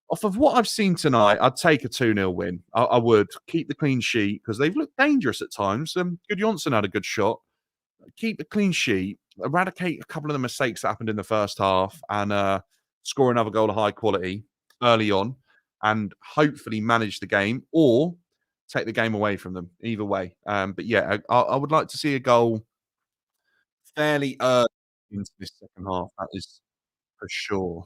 Off of what I've seen tonight, I'd take a 2-0 win. I would keep the clean sheet because they've looked dangerous at times. Good Johnson had a good shot. Keep the clean sheet, eradicate a couple of the mistakes that happened in the first half, and score another goal of high quality early on, and hopefully manage the game or take the game away from them. Either way, but yeah, I would like to see a goal fairly early into this second half. That is for sure.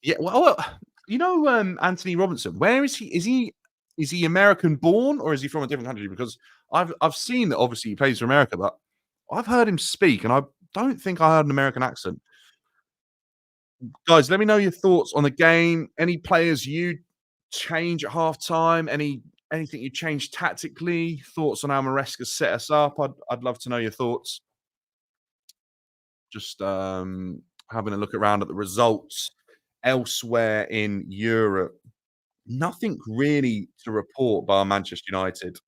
Yeah, Anthony Robinson. Where is he? Is he American born or is he from a different country? Because I've seen that obviously he plays for America, but I've heard him speak, and I don't think I heard an American accent. Guys, let me know your thoughts on the game. Any players you change at halftime? Anything you change tactically? Thoughts on how Maresca set us up? I'd love to know your thoughts. Just having a look around at the results elsewhere in Europe. Nothing really to report by Manchester United.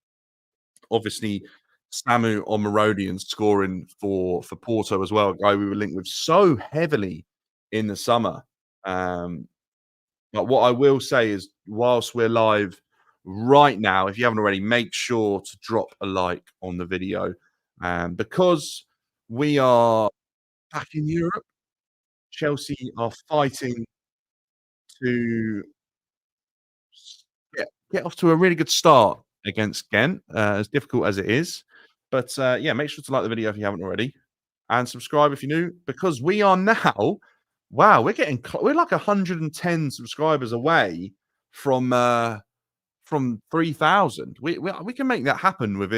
Obviously, Samu Omarodian scoring for Porto as well, a guy we were linked with so heavily in the summer. Um, but what I will say is, whilst we're live right now, if you haven't already, make sure to drop a like on the video, because we are back in Europe. Chelsea are fighting to get off to a really good start against Ghent, as difficult as it is. But yeah, make sure to like the video if you haven't already, and subscribe if you're new, because we are now, wow, we're like 110 subscribers away from 3,000. We can make that happen with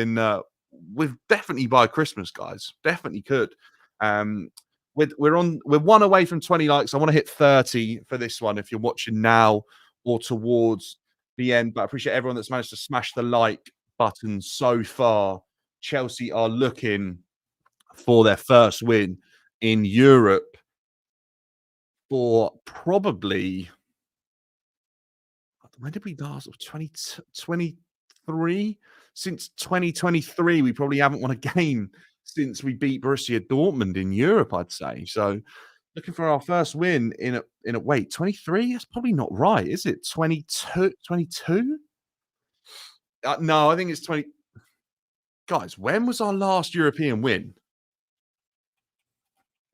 definitely by Christmas, guys. Definitely could. Um, we're one away from 20 likes. I want to hit 30 for this one if you're watching now or towards the end. But I appreciate everyone that's managed to smash the like button so far. Chelsea are looking for their first win in Europe for probably, when did we last? 2023? Since 2023, we probably haven't won a game since we beat Borussia Dortmund in Europe, I'd say. So looking for our first win in a wait, 23? That's probably not right, is it? 22? 22? No, I think it's 20. Guys, when was our last European win?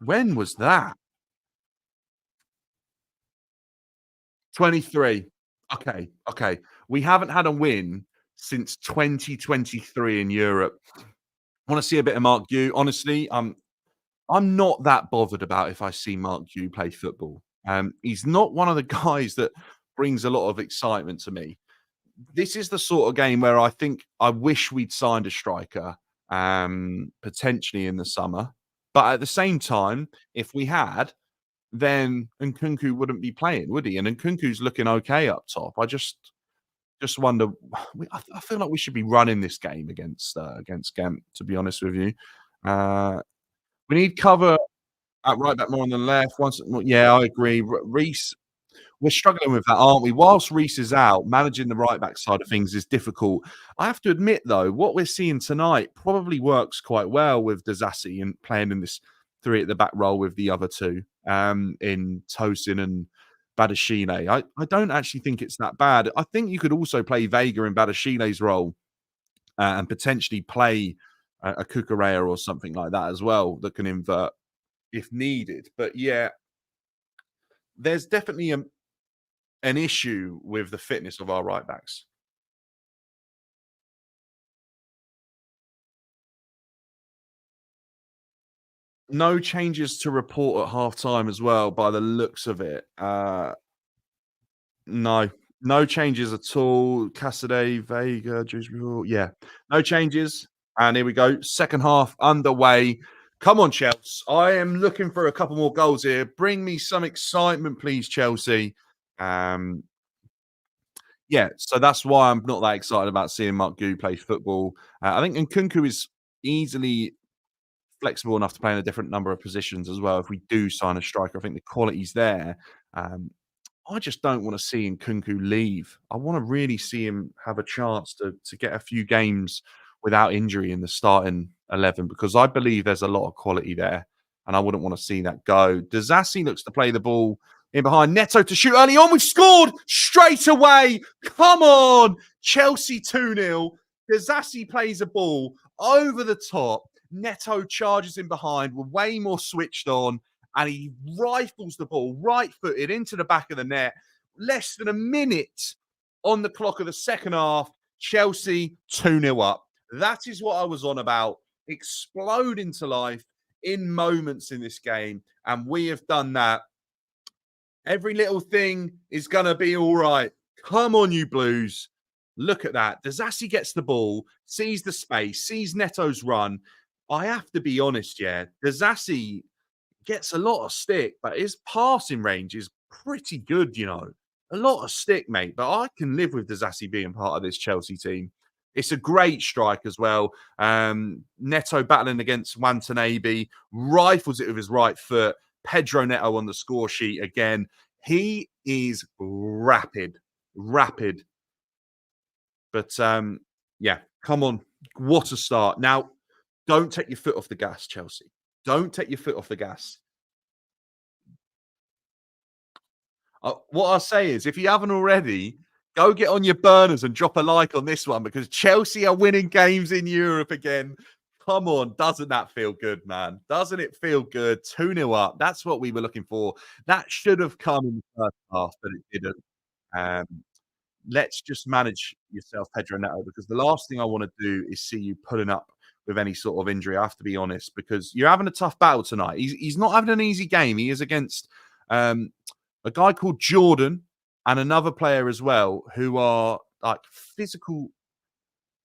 When was that? 23. Okay, okay. We haven't had a win since 2023 in Europe. Want to see a bit of Mark Gu. Honestly, I'm not that bothered about if I see Mark Yu play football. He's not one of the guys that brings a lot of excitement to me. This is the sort of game where I think I wish we'd signed a striker, potentially in the summer. But at the same time, if we had, then Nkunku wouldn't be playing, would he? And Nkunku's looking okay up top. I just wonder. I feel like we should be running this game against Gent. To be honest with you, uh, we need cover at right back more on the left. Once, yeah, I agree. Reese, we're struggling with that, aren't we? Whilst Reese is out, managing the right back side of things is difficult. I have to admit, though, what we're seeing tonight probably works quite well with Dazassi and playing in this three at the back role with the other two, in Tosin and Badashile. I don't actually think it's that bad. I think you could also play Vega in Badashile's role, and potentially play a Cucurella or something like that as well that can invert if needed. But yeah, there's definitely an issue with the fitness of our right backs. No changes to report at halftime as well, by the looks of it. No, no changes at all. Cassidy, Vega, yeah, no changes. And here we go. Second half underway. Come on, Chelsea. I am looking for a couple more goals here. Bring me some excitement, please, Chelsea. Um, yeah, so that's why I'm not that excited about seeing Mark Gu play football. I think Nkunku is easily flexible enough to play in a different number of positions as well. If we do sign a striker, I think the quality's there. Um, I just don't want to see Nkunku leave. I want to really see him have a chance to get a few games without injury in the starting 11 because I believe there's a lot of quality there, and I wouldn't want to see that go. Dazassi looks to play the ball in behind Neto to shoot early on. We've scored straight away. Come on. Chelsea 2-0. Dazassi plays a ball over the top. Neto charges in behind. We're way more switched on, and he rifles the ball right footed into the back of the net. Less than a minute on the clock of the second half. Chelsea 2-0 up. That is what I was on about. Explode into life in moments in this game. And we have done that. Every little thing is going to be all right. Come on, you Blues. Look at that. Dazassi gets the ball, sees the space, sees Neto's run. I have to be honest, yeah. Dazassi gets a lot of stick, but his passing range is pretty good, you know. A lot of stick, mate. But I can live with Dazassi being part of this Chelsea team. It's a great strike as well. Neto battling against Wantanebi, rifles it with his right foot. Pedro Neto on the score sheet again. He is rapid, rapid. But yeah, come on. What a start. Now, don't take your foot off the gas, Chelsea. Don't take your foot off the gas. What I'll say is, if you haven't already, go get on your burners and drop a like on this one because Chelsea are winning games in Europe again. Come on, doesn't that feel good, man? Doesn't it feel good? 2-0 up. That's what we were looking for. That should have come in the first half, but it didn't. Um, let's just manage yourself, Pedro Neto, because the last thing I want to do is see you pulling up with any sort of injury. I have to be honest, because you're having a tough battle tonight. He's not having an easy game. He is against um, a guy called Jordan and another player as well who are like physical,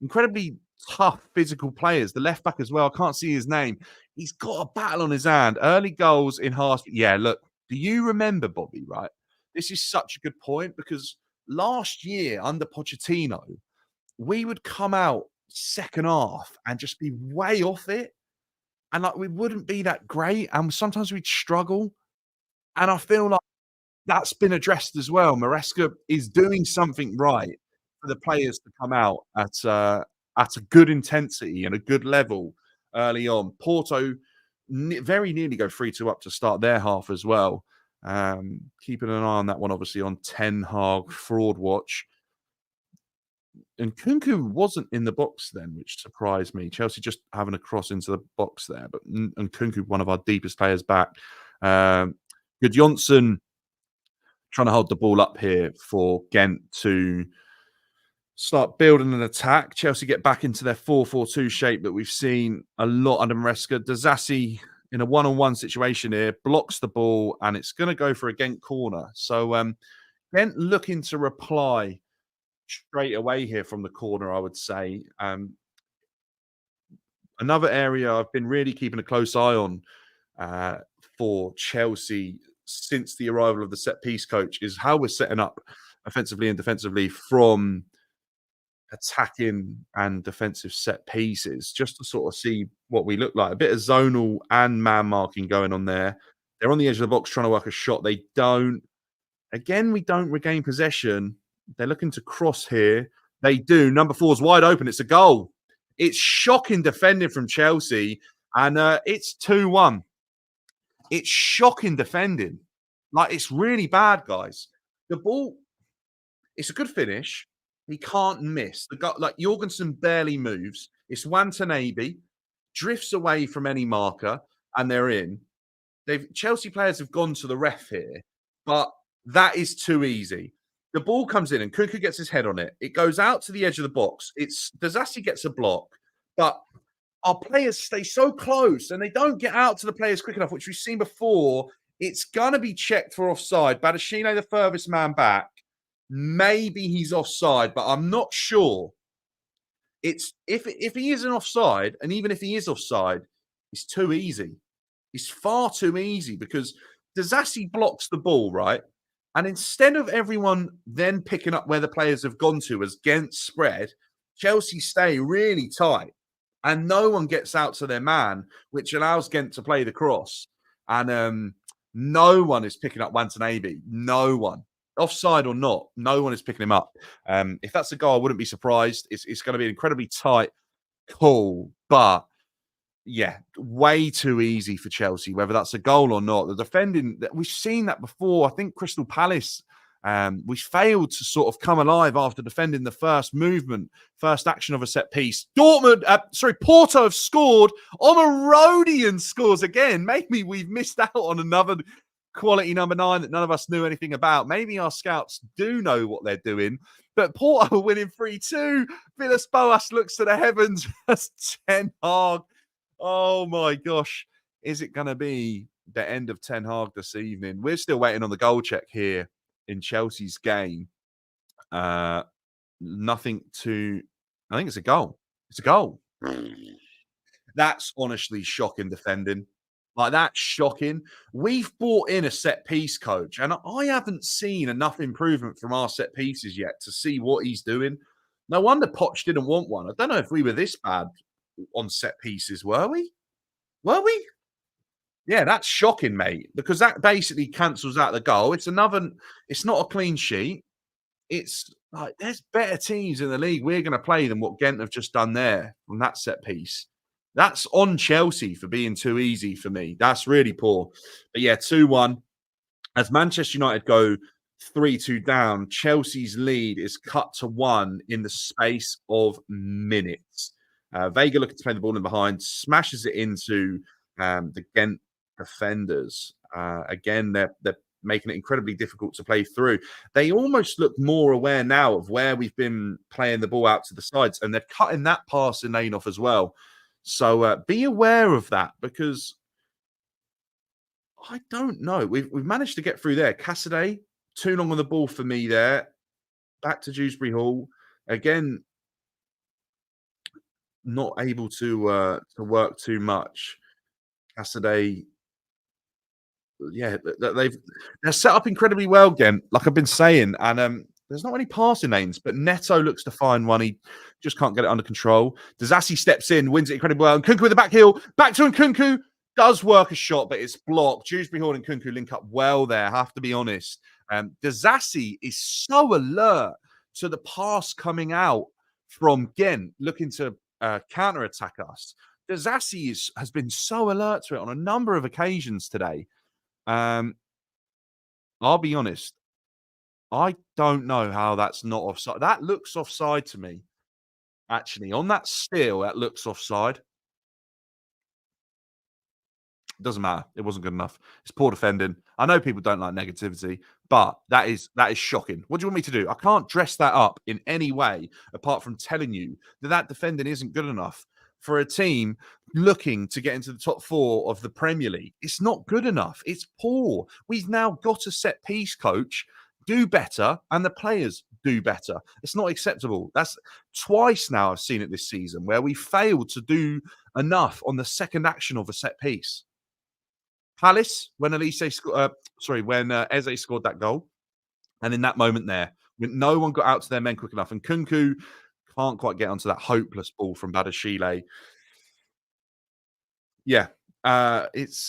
incredibly tough physical players. The left back as well. I can't see his name. He's got a battle on his hand. Early goals in half. Yeah, look, do you remember, Bobby, right? This is such a good point because last year under Pochettino, we would come out second half and just be way off it. And like we wouldn't be that great. And sometimes we'd struggle. And I feel like that's been addressed as well. Maresca is doing something right for the players to come out at a good intensity and a good level early on. Porto very nearly go 3-2 up to start their half as well. Keeping an eye on that one, obviously, on Ten Hag Fraud Watch. And Kunku wasn't in the box then, which surprised me. Chelsea just having a cross into the box there. But and Kunku, one of our deepest players back. Good Johnson trying to hold the ball up here for Gent to start building an attack. Chelsea get back into their 4-4-2 shape that we've seen a lot under Maresca. Dazassi in a one-on-one situation here, blocks the ball, and it's going to go for a Gent corner. So Gent looking to reply straight away here from the corner, I would say. Another area I've been really keeping a close eye on uh, for Chelsea since the arrival of the set piece coach is how we're setting up offensively and defensively from attacking and defensive set pieces, just to sort of see what we look like. A bit of zonal and man marking going on there. They're on the edge of the box trying to work a shot. They don't. Again, we don't regain possession. They're looking to cross here. They do. Number four's wide open. It's a goal. It's shocking defending from Chelsea, and it's 2-1. It's shocking defending. Like, it's really bad, guys. The ball, it's a good finish. He can't miss. The guy, like Jorgensen barely moves. It's Wantanebe, drifts away from any marker, and they're in. Chelsea players have gone to the ref here, but that is too easy. The ball comes in and Kunku gets his head on it. It goes out to the edge of the box. It's Dazassi gets a block, but our players stay so close and they don't get out to the players quick enough, which we've seen before. It's gonna be checked for offside. Badashile, the furthest man back. Maybe he's offside, but I'm not sure. It's if he isn't offside, and even if he is offside, it's too easy. It's far too easy because Dazassi blocks the ball, right? And instead of everyone then picking up where the players have gone to as Gent spread, Chelsea stay really tight and no one gets out to their man, which allows Gent to play the cross. And no one is picking up Wantanebe. No one. Offside or not, no one is picking him up. If that's a goal, I wouldn't be surprised. It's going to be an incredibly tight call, but yeah, way too easy for Chelsea, whether that's a goal or not. The defending, we've seen that before. I think Crystal Palace, we failed to sort of come alive after defending the first movement, first action of a set piece. Porto have scored. Omarodian scores again. Maybe we've missed out on another quality number 9 that none of us knew anything about. Maybe our scouts do know what they're doing. But Porto winning 3-2. Villas-Boas looks to the heavens as Ten Hag. Oh my gosh. Is it going to be the end of Ten Hag this evening? We're still waiting on the goal check here in Chelsea's game. Nothing to... I think it's a goal. It's a goal. That's honestly shocking defending. Like, that's shocking. We've brought in a set piece coach, and I haven't seen enough improvement from our set pieces yet to see what he's doing. No wonder Poch didn't want one. I don't know if we were this bad on set pieces, were we? Were we? Yeah, that's shocking, mate, because that basically cancels out the goal. It's not a clean sheet. It's like there's better teams in the league we're going to play than what Gent have just done there from that set piece. That's on Chelsea for being too easy for me. That's really poor. But yeah, 2-1. As Manchester United go 3-2 down, Chelsea's lead is cut to 1 in the space of minutes. Vega looking to play the ball in behind, smashes it into the Gent defenders. Again, they're making it incredibly difficult to play through. They almost look more aware now of where we've been playing the ball out to the sides, and they're cutting that passing lane off as well. So be aware of that, because I don't know. We've managed to get through there. Cassidy, too long on the ball for me there. Back to Dewsbury Hall. Again, not able to work too much. Cassidy, yeah, they're set up incredibly well again, like I've been saying, and there's not many passing lanes, but Neto looks to find one. He just can't get it under control. Dazassi steps in, wins it incredibly well, and Kunku with the back heel, back to Nkunku, does work a shot, but it's blocked. Dewsbury Hall and Kunku link up well there, I have to be honest. Dazassi is so alert to the pass coming out from Gent, looking to counter-attack us. Dazassi has been so alert to it on a number of occasions today. I'll be honest. I don't know how that's not offside. That looks offside to me. Actually, on that still, that looks offside. Doesn't matter. It wasn't good enough. It's poor defending. I know people don't like negativity, but that is shocking. What do you want me to do? I can't dress that up in any way apart from telling you that defending isn't good enough for a team looking to get into the top four of the Premier League. It's not good enough. It's poor. We've now got a set piece coach. Do better, and the players do better. It's not acceptable. That's twice now I've seen it this season where we failed to do enough on the second action of a set piece. Palace, when when Eze scored that goal, and in that moment there, when no one got out to their men quick enough, and Kunku can't quite get onto that hopeless ball from Badashile. Yeah, it's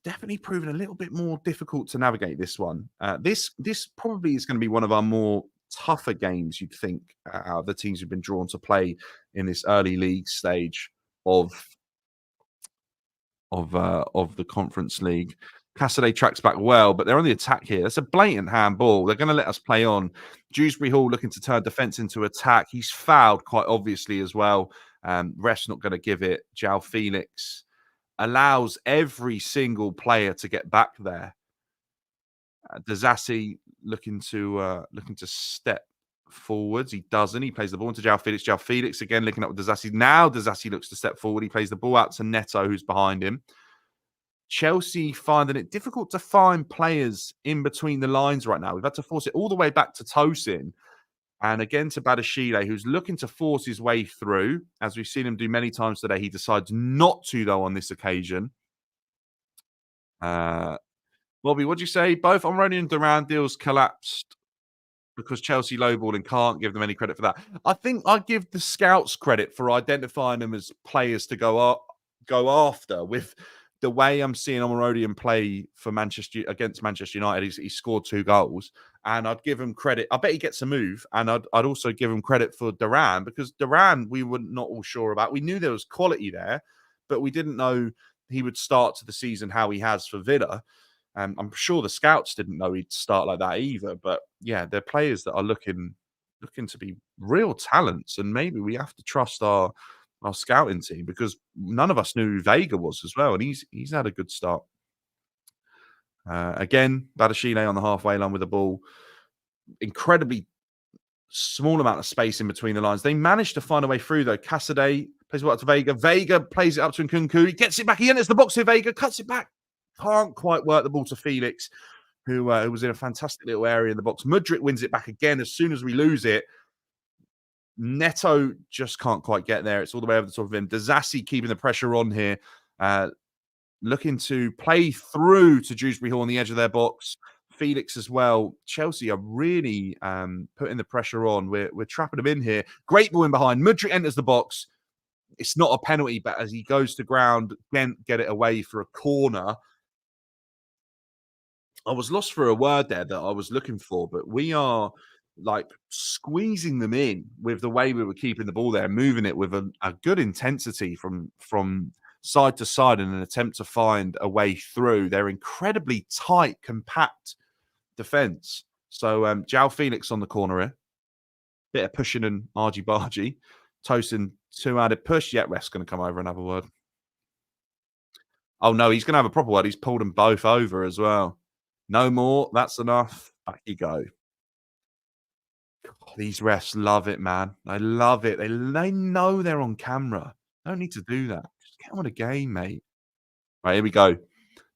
definitely proven a little bit more difficult to navigate this one. This probably is going to be one of our more tougher games. You'd think out of the teams who've been drawn to play in this early league stage of of the Conference League. Cassidy tracks back well, but they're on the attack here. That's a blatant handball. They're going to let us play on. Dewsbury Hall looking to turn defence into attack. He's fouled quite obviously as well. Ref's not going to give it. Jao Felix allows every single player to get back there. Dazassi looking to step forwards. He doesn't. He plays the ball into Jao Felix. Jao Felix again looking up with Dazassi. Now Dazassi looks to step forward. He plays the ball out to Neto, who's behind him. Chelsea finding it difficult to find players in between the lines right now. We've had to force it all the way back to Tosin. And again to Badashile, who's looking to force his way through. As we've seen him do many times today, he decides not to, though, on this occasion. Bobby, what do you say? Both Omroni and Duran deals collapsed because Chelsea lowballing can't give them any credit for that. I think I give the scouts credit for identifying them as players to go after. With the way I'm seeing Omrodian play for against Manchester United, he scored 2 goals, and I'd give him credit. I bet he gets a move, and I'd also give him credit for Duran, because Duran we were not all sure about. We knew there was quality there, but we didn't know he would start to the season how he has for Villa. I'm sure the scouts didn't know he'd start like that either. But yeah, they're players that are looking to be real talents, and maybe we have to trust our scouting team, because none of us knew who Vega was as well, and he's had a good start. Again, Badashile on the halfway line with the ball. Incredibly small amount of space in between the lines. They managed to find a way through, though. Cassidy plays it up to Vega. Vega plays it up to Nkunku. He gets it back. He enters the box with Vega, cuts it back. Can't quite work the ball to Felix, who was in a fantastic little area in the box. Mudryk wins it back again as soon as we lose it. Neto just can't quite get there. It's all the way over the top of him. Dazassi keeping the pressure on here. Looking to play through to Dewsbury Hall on the edge of their box. Felix as well. Chelsea are really putting the pressure on. We're trapping them in here. Great ball in behind. Mudryk enters the box. It's not a penalty, but as he goes to ground, Gent get it away for a corner. I was lost for a word there that I was looking for, but we are like squeezing them in with the way we were keeping the ball there, moving it with a good intensity from side to side in an attempt to find a way through. They're incredibly tight, compact defense. So Jao Felix on the corner here. Bit of pushing and argy-bargy. Tosin, 2-handed push. Yeah, ref's going to come over and have a word. Oh, no, he's going to have a proper word. He's pulled them both over as well. No more. That's enough. Back you go. These refs love it, man. They love it. They know they're on camera. Don't need to do that. Just get on with the game, mate. Right, here we go.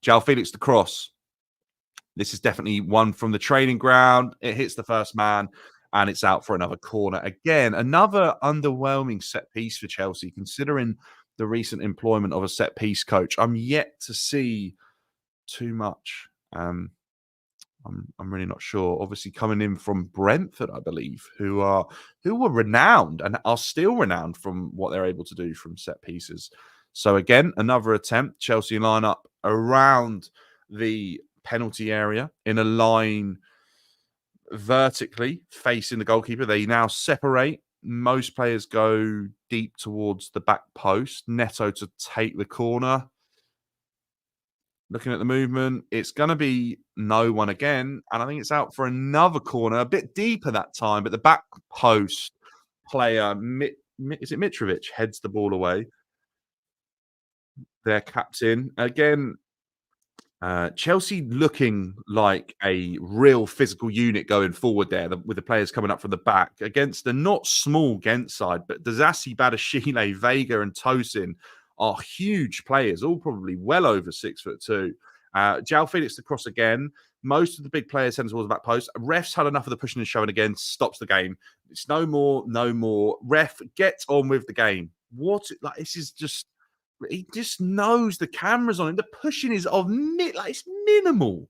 Jao Felix the cross. This is definitely one from the training ground. It hits the first man, and it's out for another corner. Again, another underwhelming set piece for Chelsea, considering the recent employment of a set piece coach. I'm yet to see too much. I'm really not sure. Obviously, coming in from Brentford, I believe, who were renowned and are still renowned from what they're able to do from set pieces. So again, another attempt. Chelsea line up around the penalty area in a line vertically facing the goalkeeper. They now separate. Most players go deep towards the back post. Neto to take the corner. Looking at the movement, it's going to be no one again. And I think it's out for another corner, a bit deeper that time. But the back post player, is it Mitrovic, heads the ball away. Their captain. Again, Chelsea looking like a real physical unit going forward there, with the players coming up from the back against the not small Gent side. But Dazassi, Badashile, Vega and Tosin are huge players, all probably well over 6'2". Jao Felix to cross again. Most of the big players heading towards the back post. Refs had enough of the pushing and shoving again, stops the game. It's no more, no more. Ref, get on with the game. What? Like, this is just, he just knows the camera's on him. The pushing is like it's minimal.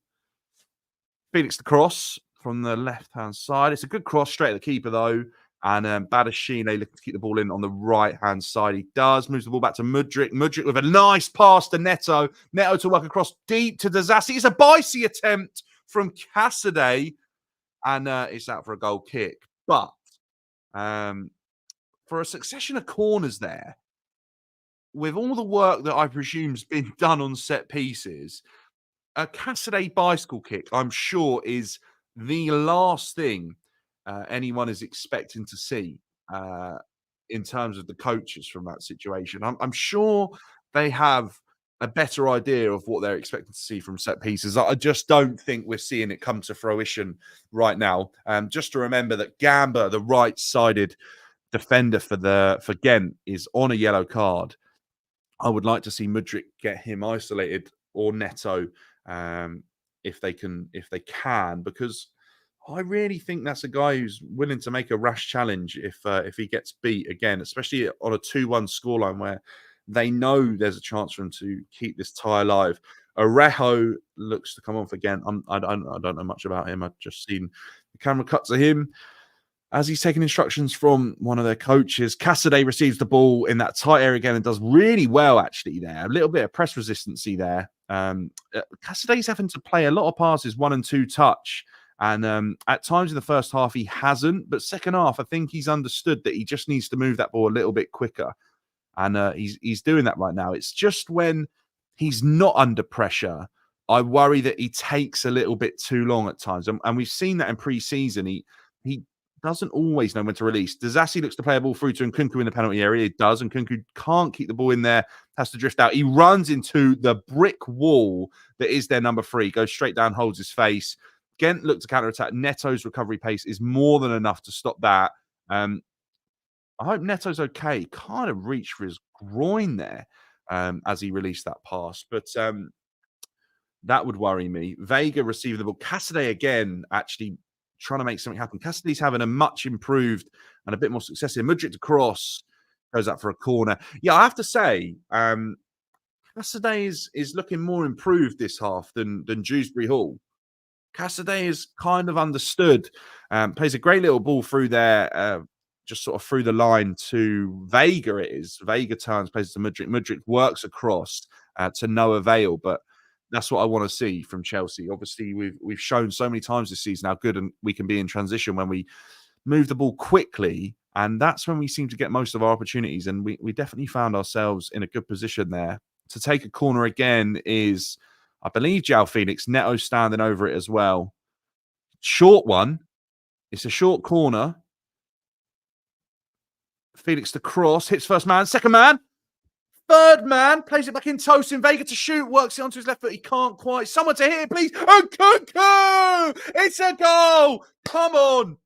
Felix the cross from the left-hand side. It's a good cross straight at the keeper, though. And Badashine looking to keep the ball in on the right-hand side. He does. Moves the ball back to Mudryk. Mudryk with a nice pass to Neto. Neto to work across deep to Dazassi. It's a Bicey attempt from Cassidy. And it's out for a goal kick. But for a succession of corners there, with all the work that I presume's been done on set pieces, a Cassidy bicycle kick, I'm sure, is the last thing anyone is expecting to see in terms of the coaches from that situation. I'm sure they have a better idea of what they're expecting to see from set pieces. I just don't think we're seeing it come to fruition right now. Just to remember that Gamba, the right-sided defender for Gent, is on a yellow card. I would like to see Mudryk get him isolated, or Neto, if they can, because I really think that's a guy who's willing to make a rash challenge if he gets beat again, especially on a 2-1 scoreline where they know there's a chance for him to keep this tie alive. Orejo looks to come on for Gent. I don't know much about him. I've just seen the camera cut to him as he's taking instructions from one of their coaches. Cassidy receives the ball in that tight area again and does really well, actually, there. A little bit of press resistancy there. Cassidy's having to play a lot of passes 1 and 2 touch. And at times in the first half, he hasn't. But second half, I think he's understood that he just needs to move that ball a little bit quicker. And he's doing that right now. It's just when he's not under pressure, I worry that he takes a little bit too long at times. And we've seen that in pre-season. He doesn't always know when to release. Dazassi looks to play a ball through to Nkunku in the penalty area. It does, and Nkunku can't keep the ball in there, has to drift out. He runs into the brick wall that is their number 3, goes straight down, holds his face. Gent looked to counter-attack. Neto's recovery pace is more than enough to stop that. I hope Neto's okay. Kind of reached for his groin there as he released that pass. But that would worry me. Vega receiving the ball. Cassidy again, actually trying to make something happen. Cassidy's having a much improved and a bit more success here. Mudryk to cross. Goes up for a corner. Yeah, I have to say, Cassidy is looking more improved this half than Dewsbury Hall. Cassidy is kind of understood. Plays a great little ball through there, just sort of through the line to Vega. It is Vega turns, plays to Mudryk. Mudryk works across to no avail, but that's what I want to see from Chelsea. Obviously, we've shown so many times this season how good we can be in transition when we move the ball quickly, and that's when we seem to get most of our opportunities. And we definitely found ourselves in a good position there. To take a corner again is, I believe, Jao Felix. Neto standing over it as well. Short one. It's a short corner. Felix to cross. Hits first man. Second man. Third man. Plays it back in. Tosin. Vega to shoot. Works it onto his left foot. He can't quite. Someone to hit it, please. And Nkunku! It's a goal. Come on.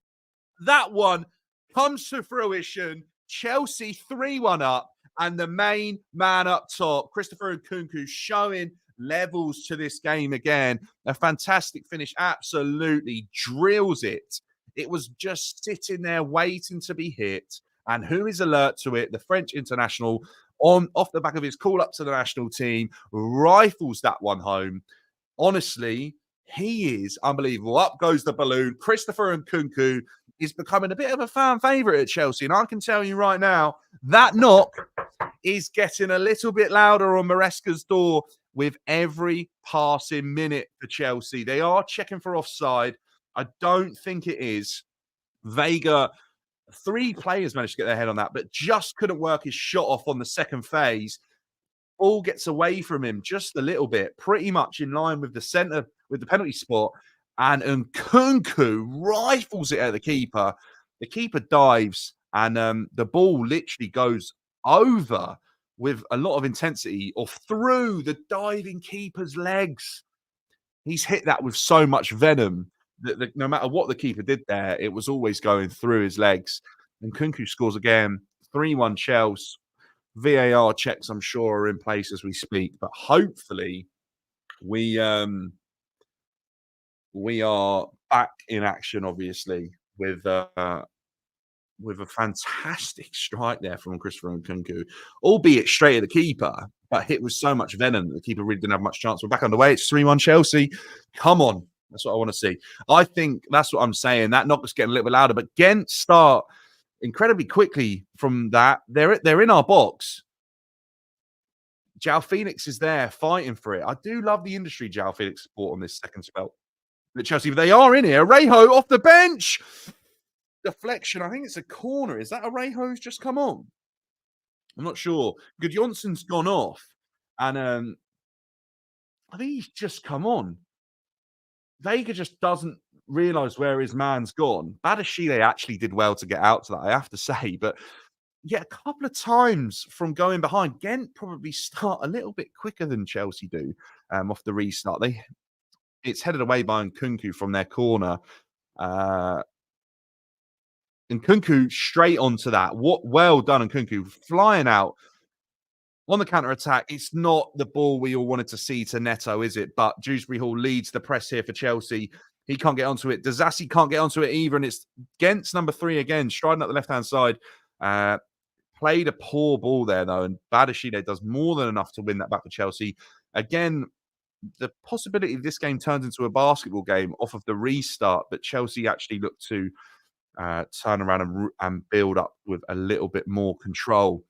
That one comes to fruition. Chelsea 3-1 up. And the main man up top, Christopher Nkunku, showing levels to this game again. A fantastic finish. Absolutely drills it. It was just sitting there waiting to be hit. And who is alert to it? The French international, off the back of his call up to the national team, rifles that one home. Honestly, he is unbelievable. Up goes the balloon. Christopher Nkunku is becoming a bit of a fan favourite at Chelsea. And I can tell you right now, that knock is getting a little bit louder on Maresca's door with every passing minute for Chelsea. They are checking for offside. I don't think it is. Vega, 3 players managed to get their head on that, but just couldn't work his shot off on the second phase. Ball gets away from him just a little bit, pretty much in line with the centre, with the penalty spot. And Nkunku rifles it at the keeper. The keeper dives, and the ball literally goes over with a lot of intensity or through the diving keeper's legs. He's hit that with so much venom that no matter what the keeper did there, it was always going through his legs. And Nkunku scores again. 3-1 Chelsea. VAR checks, I'm sure, are in place as we speak, but hopefully we we are back in action, obviously, with a fantastic strike there from Christopher Nkunku, albeit straight at the keeper, but hit with so much venom that the keeper really didn't have much chance. We're back underway. It's 3-1 Chelsea. Come on. That's what I want to see. I think that's what I'm saying. That knock was getting a little bit louder, but Gent start incredibly quickly from that. They're in our box. Jao Phoenix is there fighting for it. I do love the industry Jao Phoenix support on this second spell. At Chelsea, they are in here. Rejo off the bench. Deflection. I think it's a corner. Is that a Rejo's just come on? I'm not sure. Good Johnson's gone off, and I think he's just come on. Vega just doesn't realise where his man's gone. Badashile actually did well to get out to that, I have to say, but yeah, a couple of times from going behind. Gent probably start a little bit quicker than Chelsea do off the restart. It's headed away by Nkunku from their corner. Nkunku straight onto that. What well done, Nkunku, flying out on the counter attack. It's not the ball we all wanted to see to Neto, is it? But Dewsbury Hall leads the press here for Chelsea. He can't get onto it. Dazassi can't get onto it either, and it's Gent's number 3 again, striding up the left hand side. Played a poor ball there, though, and Badashile does more than enough to win that back for Chelsea. Again, the possibility this game turns into a basketball game off of the restart, but Chelsea actually look to turn around and build up with a little bit more control,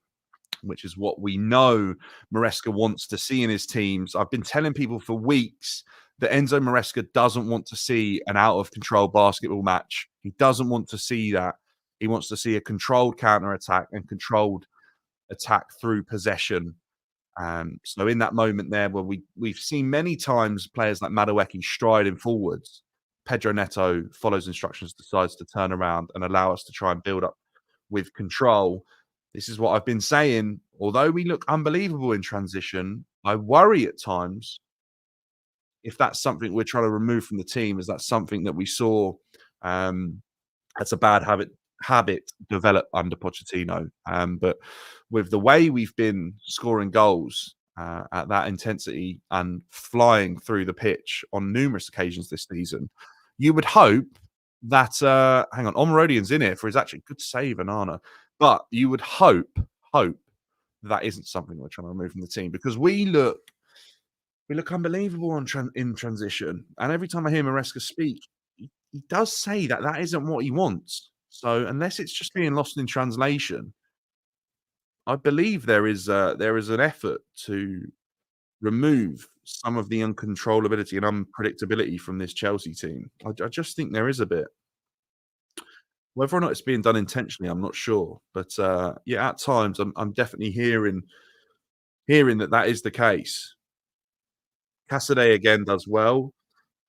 which is what we know Maresca wants to see in his teams. I've been telling people for weeks that Enzo Maresca doesn't want to see an out-of-control basketball match. He doesn't want to see that. He wants to see a controlled counter-attack and controlled attack through possession. So in that moment there where we've seen many times players like Madueke striding forwards, Pedro Neto follows instructions, decides to turn around and allow us to try and build up with control. This is what I've been saying. Although we look unbelievable in transition, I worry at times if that's something we're trying to remove from the team. Is that something that we saw that's a bad habit developed under Pochettino? But with the way we've been scoring goals at that intensity and flying through the pitch on numerous occasions this season, you would hope that hang on, Omarodian's in here for his actually good save, Anana. But you would hope that isn't something we're trying to remove from the team, because we look unbelievable in transition. And every time I hear Maresca speak, he does say that isn't what he wants. So unless it's just being lost in translation, I believe there is an effort to remove some of the uncontrollability and unpredictability from this Chelsea team. I just think there is a bit. Whether or not it's being done intentionally, I'm not sure. But yeah, at times I'm definitely hearing that is the case. Cassidy again does well.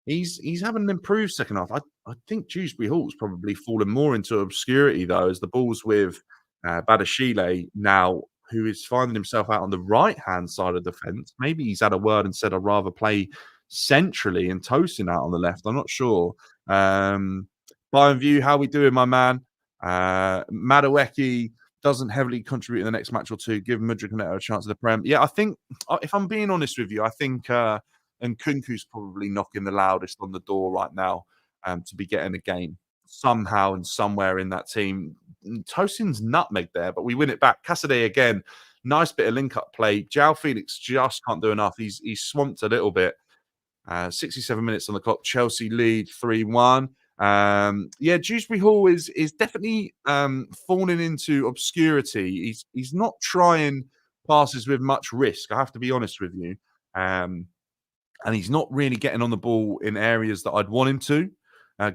He's having an improved second half. I think Dewsbury Hall's probably fallen more into obscurity, though, as the ball's with Badashile now, who is finding himself out on the right-hand side of the fence. Maybe he's had a word and said, I'd rather play centrally and Tosin out on the left. I'm not sure. Bayern View, how we doing, my man? Madueke doesn't heavily contribute in the next match or two. Give Mudryk and Neto a chance at the Prem. Yeah, I think, if I'm being honest with you, I think Nkunku's probably knocking the loudest on the door right now to be getting a game somehow and somewhere in that team. Tosin's nutmeg there, but we win it back. Cassidy again, nice bit of link-up play. Jao Phoenix just can't do enough. He's swamped a little bit. 67 minutes on the clock. Chelsea lead 3-1. Yeah, Dewsbury Hall is definitely falling into obscurity. He's not trying passes with much risk, I have to be honest with you. And he's not really getting on the ball in areas that I'd want him to.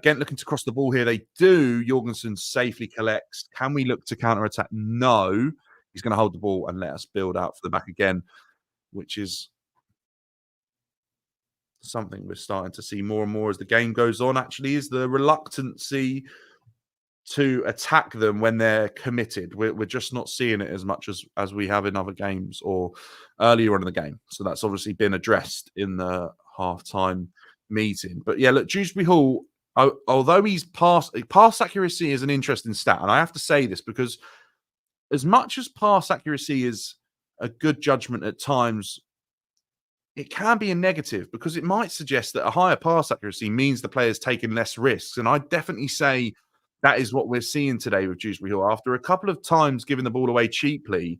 Gent looking to cross the ball here. They do. Jorgensen safely collects. Can we look to counter-attack? No. He's going to hold the ball and let us build out for the back again, which is something we're starting to see more and more as the game goes on, actually, is the reluctancy to attack them when they're committed. We're just not seeing it as much as we have in other games or earlier on in the game. So that's obviously been addressed in the halftime meeting. But yeah, look, Dewsbury Hall, although he's pass accuracy is an interesting stat, and I have to say this because as much as pass accuracy is a good judgment at times, it can be a negative because it might suggest that a higher pass accuracy means the player's taking less risks. And I definitely say that is what we're seeing today with Dewsbury Hill. After a couple of times giving the ball away cheaply,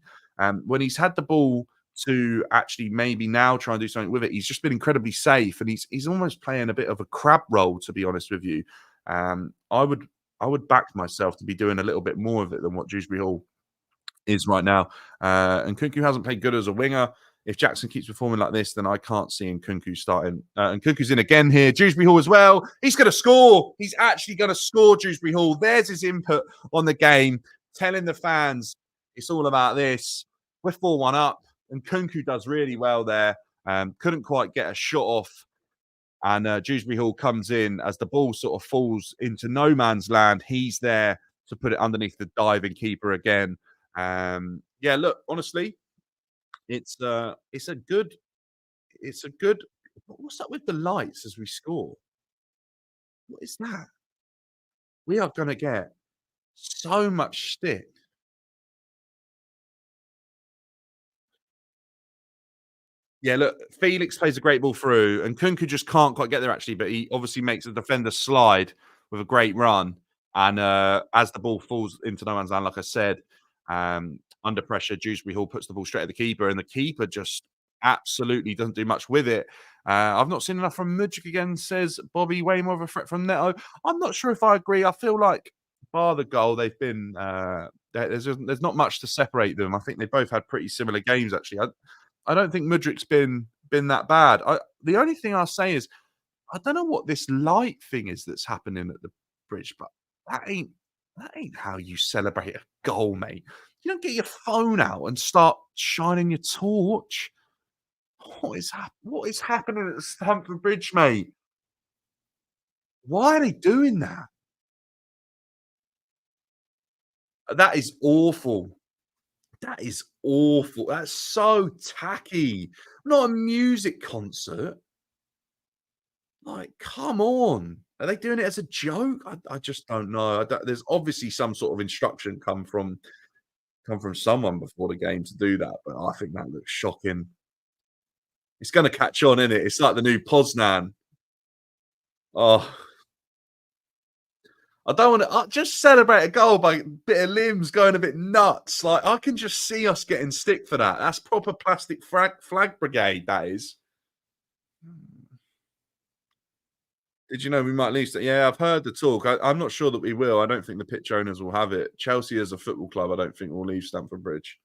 when he's had the ball to actually maybe now try and do something with it, he's just been incredibly safe, and he's almost playing a bit of a crab role, to be honest with you. I would back myself to be doing a little bit more of it than what Dewsbury Hall is right now. And Kunku hasn't played good as a winger. If Jackson keeps performing like this, then I can't see Nkunku starting. And Kunku's in again here. Dewsbury Hall as well. He's going to score. He's actually going to score, Dewsbury Hall. There's his input on the game, telling the fans it's all about this. We're 4-1 up. And Kunku does really well there. Couldn't quite get a shot off. And Dewsbury Hall comes in as the ball sort of falls into no man's land. He's there to put it underneath the diving keeper again. Yeah, look, honestly, it's a good. What's up with the lights as we score? What is that? We are gonna get so much stick. Yeah, look, Felix plays a great ball through, and Kunku just can't quite get there actually, but he obviously makes the defender slide with a great run. And as the ball falls into no man's land, like I said, under pressure, Dewsbury Hall puts the ball straight at the keeper, and the keeper just absolutely doesn't do much with it. I've not seen enough from Mudrik again, says Bobby. Way more of a threat from Neto. I'm not sure if I agree. I feel like bar the goal, they've been there's not much to separate them. I think they both had pretty similar games actually. I don't think Mudrik's been that bad. The only thing I'll say is I don't know what this light thing is that's happening at the bridge, but that ain't that ain't how you celebrate a goal, mate. You don't get your phone out and start shining your torch. What is happening at Stamford Bridge, mate? Why are they doing that? That is awful. That is awful. That's so tacky. Not a music concert. Like, come on. Are they doing it as a joke? I just don't know. There's obviously some sort of instruction come from someone before the game to do that, but I think that looks shocking. It's going to catch on, isn't it? It's like the new Poznan. Oh, I don't want to just celebrate a goal by a bit of limbs going a bit nuts. Like I can just see us getting stick for that. That's proper plastic flag brigade. That is. Did you know we might leave? Yeah, I've heard the talk. I'm not sure that we will. I don't think the pitch owners will have it. Chelsea as a football club, I don't think will leave Stamford Bridge.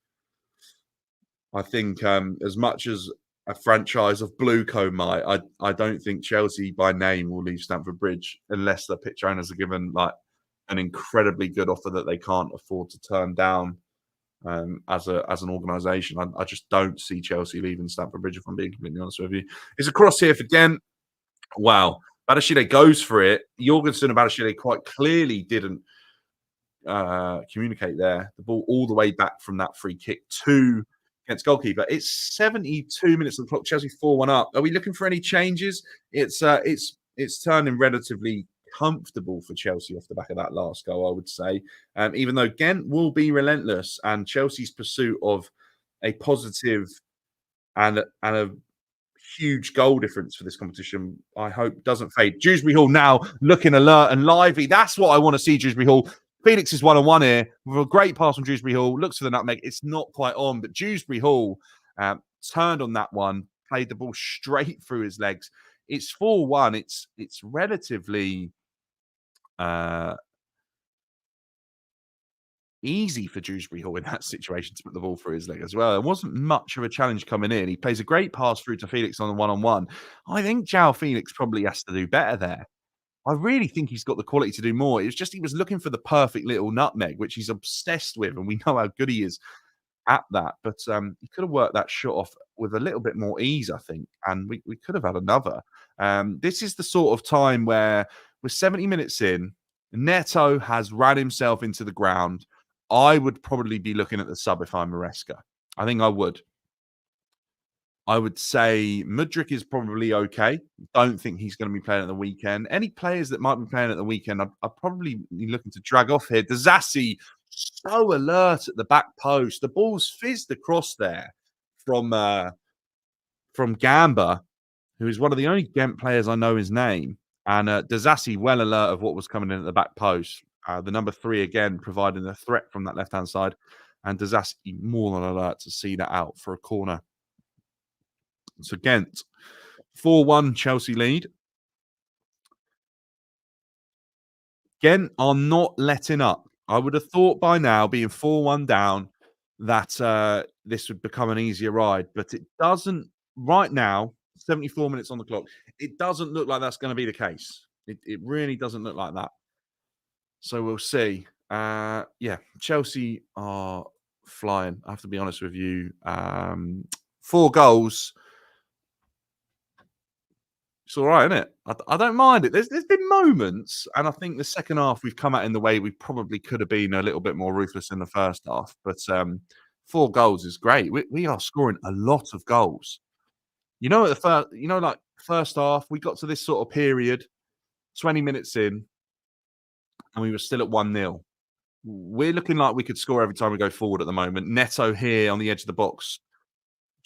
I think as much as a franchise of Blueco might, I don't think Chelsea by name will leave Stamford Bridge unless the pitch owners are given like an incredibly good offer that they can't afford to turn down as an organisation. I just don't see Chelsea leaving Stamford Bridge if I'm being completely honest with you. It's a cross here for Gent. Wow. Badashile goes for it. Jorgensen and Badashile quite clearly didn't communicate there. The ball all the way back from that free kick to against goalkeeper. It's 72 minutes on the clock. Chelsea 4-1 up. Are we looking for any changes? It's turning relatively comfortable for Chelsea off the back of that last goal, I would say. Even though Gent will be relentless and Chelsea's pursuit of a positive and a huge goal difference for this competition, I hope doesn't fade. Dewsbury Hall now looking alert and lively. That's what I want to see, Dewsbury Hall. Felix is 1-on-1 here with a great pass from Dewsbury Hall. Looks for the nutmeg. It's not quite on, but Dewsbury Hall turned on that one, played the ball straight through his legs. It's 4-1. It's relatively easy for Dewsbury Hall in that situation to put the ball through his leg as well. It wasn't much of a challenge coming in. He plays a great pass through to Felix on the one-on-one. I think João Felix probably has to do better there. I really think he's got the quality to do more. It was just he was looking for the perfect little nutmeg, which he's obsessed with, and we know how good he is at that. But he could have worked that shot off with a little bit more ease, I think, and we could have had another. This is the sort of time where we're 70 minutes in. Neto has ran himself into the ground. I would probably be looking at the sub if I'm Maresca. I think I would. I would say Mudrik is probably okay. Don't think he's going to be playing at the weekend. Any players that might be playing at the weekend, I'd probably be looking to drag off here. Dazassi so alert at the back post. The ball's fizzed across there from Gamba, who is one of the only Gent players I know his name. And Dazassi well alert of what was coming in at the back post. The number 3 again providing a threat from that left hand side, and Dazassi more than alert to see that out for a corner. So Gent 4-1 Chelsea lead. Gent are not letting up. I would have thought by now, being 4-1 down, that this would become an easier ride, but it doesn't right now. 74 minutes on the clock. It doesn't look like that's going to be the case. It really doesn't look like that. So we'll see. Yeah, Chelsea are flying. I have to be honest with you. 4 goals. It's all right, isn't it? I don't mind it. There's been moments, and I think the second half we've come out in the way we probably could have been a little bit more ruthless in the first half. But 4 goals is great. We are scoring a lot of goals. At the first, like first half, we got to this sort of period, 20 minutes in, and we were still at 1-0. We're looking like we could score every time we go forward at the moment. Neto here on the edge of the box.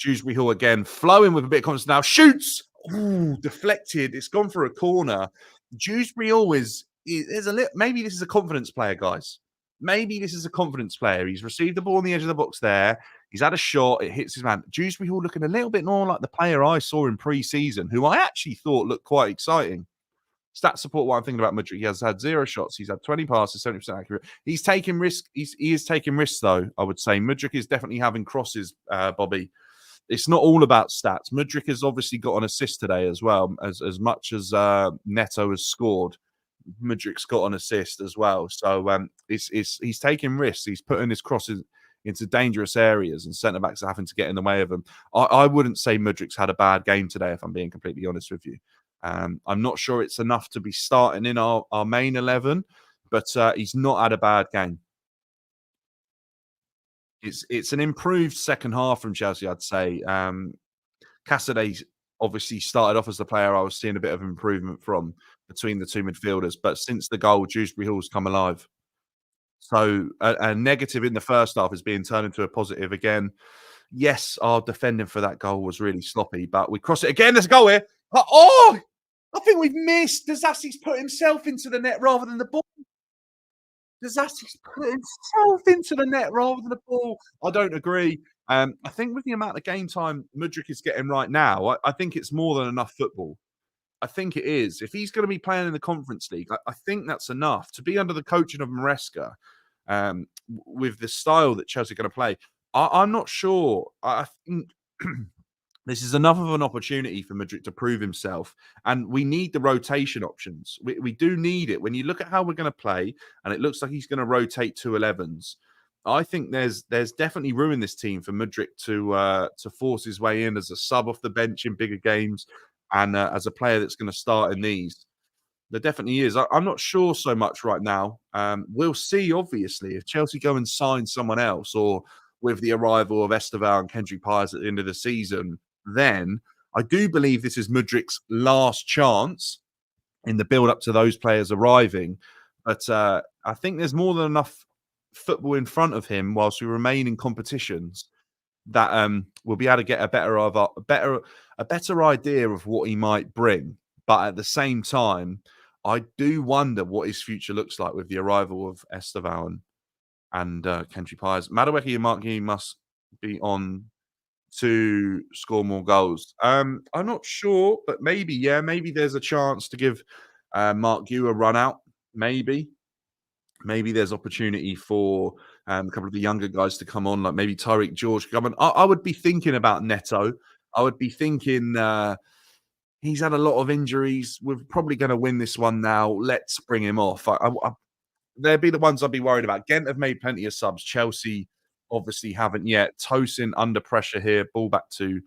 Dewsbury Hall again, flowing with a bit of confidence now. Shoots! Ooh, deflected. It's gone for a corner. Dewsbury always is a little. Maybe this is a confidence player, guys. Maybe this is a confidence player. He's received the ball on the edge of the box there. He's had a shot. It hits his man. Dewsbury Hall looking a little bit more like the player I saw in pre-season, who I actually thought looked quite exciting. Stats support what I'm thinking about Mudryk. He has had 0 shots. He's had 20 passes, 70% accurate. He's taking risk. He is taking risks, though, I would say. Mudryk is definitely having crosses, Bobby. It's not all about stats. Mudryk has obviously got an assist today as well, as much as Neto has scored. Mudryk's got an assist as well. So he's taking risks. He's putting his crosses into dangerous areas, and centre backs are having to get in the way of him. I wouldn't say Mudryk's had a bad game today, if I'm being completely honest with you. I'm not sure it's enough to be starting in our main 11, but he's not had a bad game. It's an improved second half from Chelsea, I'd say. Casadei obviously started off as the player I was seeing a bit of improvement from between the two midfielders, but since the goal, Dewsbury Hall's come alive. So a negative in the first half is being turned into a positive again. Yes, our defending for that goal was really sloppy, but we cross it again. There's a goal here. Oh, I think we've missed. Dizassi's put himself into the net rather than the ball. Dizassi's put himself into the net rather than the ball. I don't agree. I think with the amount of game time Mudryk is getting right now, I think it's more than enough football. I think it is. If he's going to be playing in the Conference League, I think that's enough to be under the coaching of Maresca with the style that Chelsea are going to play. I'm not sure. I think this is enough of an opportunity for Mudryk to prove himself, and we need the rotation options. We do need it. When you look at how we're going to play, and it looks like he's going to rotate 2 11s, I think there's definitely room in this team for Mudryk to force his way in as a sub off the bench in bigger games, and as a player that's going to start in these. There definitely is. I'm not sure so much right now. We'll see, obviously, if Chelsea go and sign someone else, or with the arrival of Esteval and Kendrick Pires at the end of the season, then I do believe this is Mudryk's last chance in the build up to those players arriving. But I think there's more than enough football in front of him whilst we remain in competitions that we'll be able to get a better idea of what he might bring. But at the same time, I do wonder what his future looks like with the arrival of Esteval and Kendrick Pires. Madueke and Mark Gee must be on to score more goals. I'm not sure, but maybe there's a chance to give Mark Gee a run out. Maybe there's opportunity for a couple of the younger guys to come on, like maybe Tyreek George come on. I would be thinking about Neto. I would be thinking he's had a lot of injuries. We're probably going to win this one now. Let's bring him off. They'd be the ones I'd be worried about. Gent have made plenty of subs. Chelsea obviously haven't yet. Tosin under pressure here. Ball back to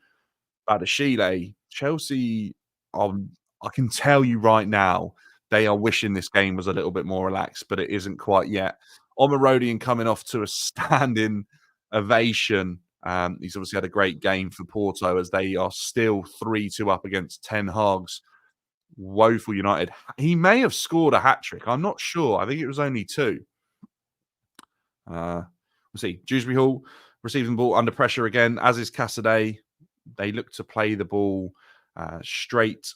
Badashile. Chelsea, I can tell you right now, they are wishing this game was a little bit more relaxed, but it isn't quite yet. Omarodian coming off to a standing ovation. He's obviously had a great game for Porto as they are still 3-2 up against Ten Hag's woeful United. He may have scored a hat-trick. I'm not sure. I think it was only 2. We'll see. Dewsbury Hall receiving the ball under pressure again, as is Cassaday. They look to play the ball straight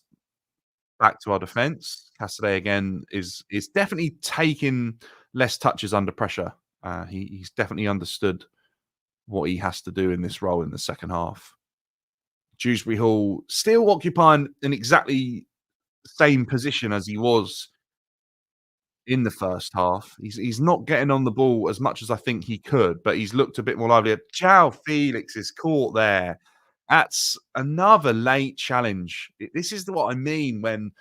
back to our defence. Cassaday again is definitely taking less touches under pressure. He's definitely understood what he has to do in this role in the second half. Dewsbury Hall still occupying an exactly same position as he was in the first half. He's not getting on the ball as much as I think he could, but he's looked a bit more lively. João Felix is caught there. That's another late challenge. This is what I mean when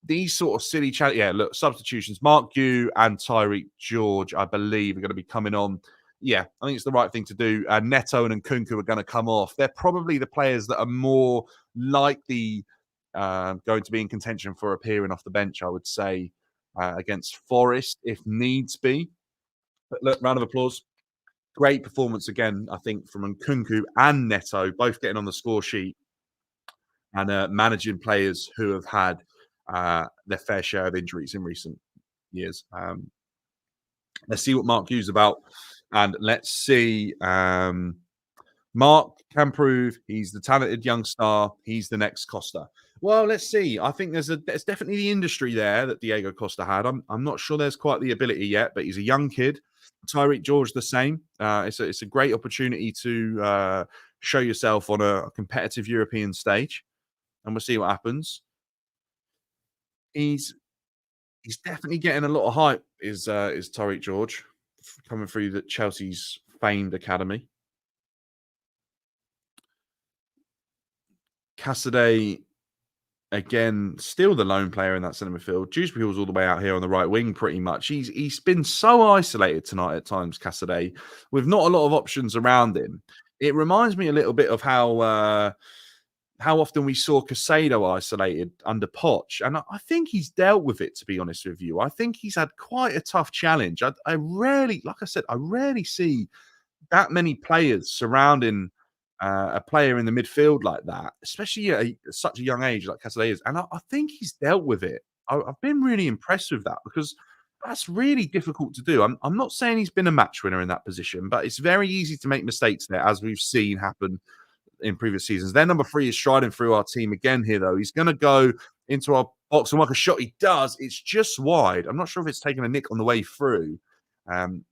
these sort of silly challenge. Yeah, look, substitutions. Mark Gu and Tyreek George, I believe, are going to be coming on. Yeah, I think it's the right thing to do. Neto and Nkunku are going to come off. They're probably the players that are more likely going to be in contention for appearing off the bench, I would say, against Forest if needs be. But look, round of applause. Great performance again, I think, from Nkunku and Neto, both getting on the score sheet and managing players who have had their fair share of injuries in recent years. Let's see what Mark Hughes about, and let's see. Mark can prove he's the talented young star. He's the next Costa. Well, let's see. I think there's definitely the industry there that Diego Costa had. I'm not sure there's quite the ability yet, but he's a young kid. Tyreek George the same. It's a great opportunity to show yourself on a competitive European stage, and we'll see what happens. He's he's definitely getting a lot of hype. Is Tyreek George coming through the Chelsea's famed academy? Cassaday again, still the lone player in that centre midfield. Dewsbury Hall's all the way out here on the right wing, pretty much. He's been so isolated tonight at times, Cassaday, with not a lot of options around him. It reminds me a little bit of how often we saw Casado isolated under Poch, and I think he's dealt with it. To be honest with you, I think he's had quite a tough challenge. I rarely, like I said, I rarely see that many players surrounding a player in the midfield like that, especially at such a young age like Casadei is. And I think he's dealt with it. I've been really impressed with that because that's really difficult to do. I'm not saying he's been a match winner in that position, but it's very easy to make mistakes there, as we've seen happen in previous seasons. Their number 3 is striding through our team again here, though. He's going to go into our box and work a shot. He does. It's just wide. I'm not sure if it's taken a nick on the way through.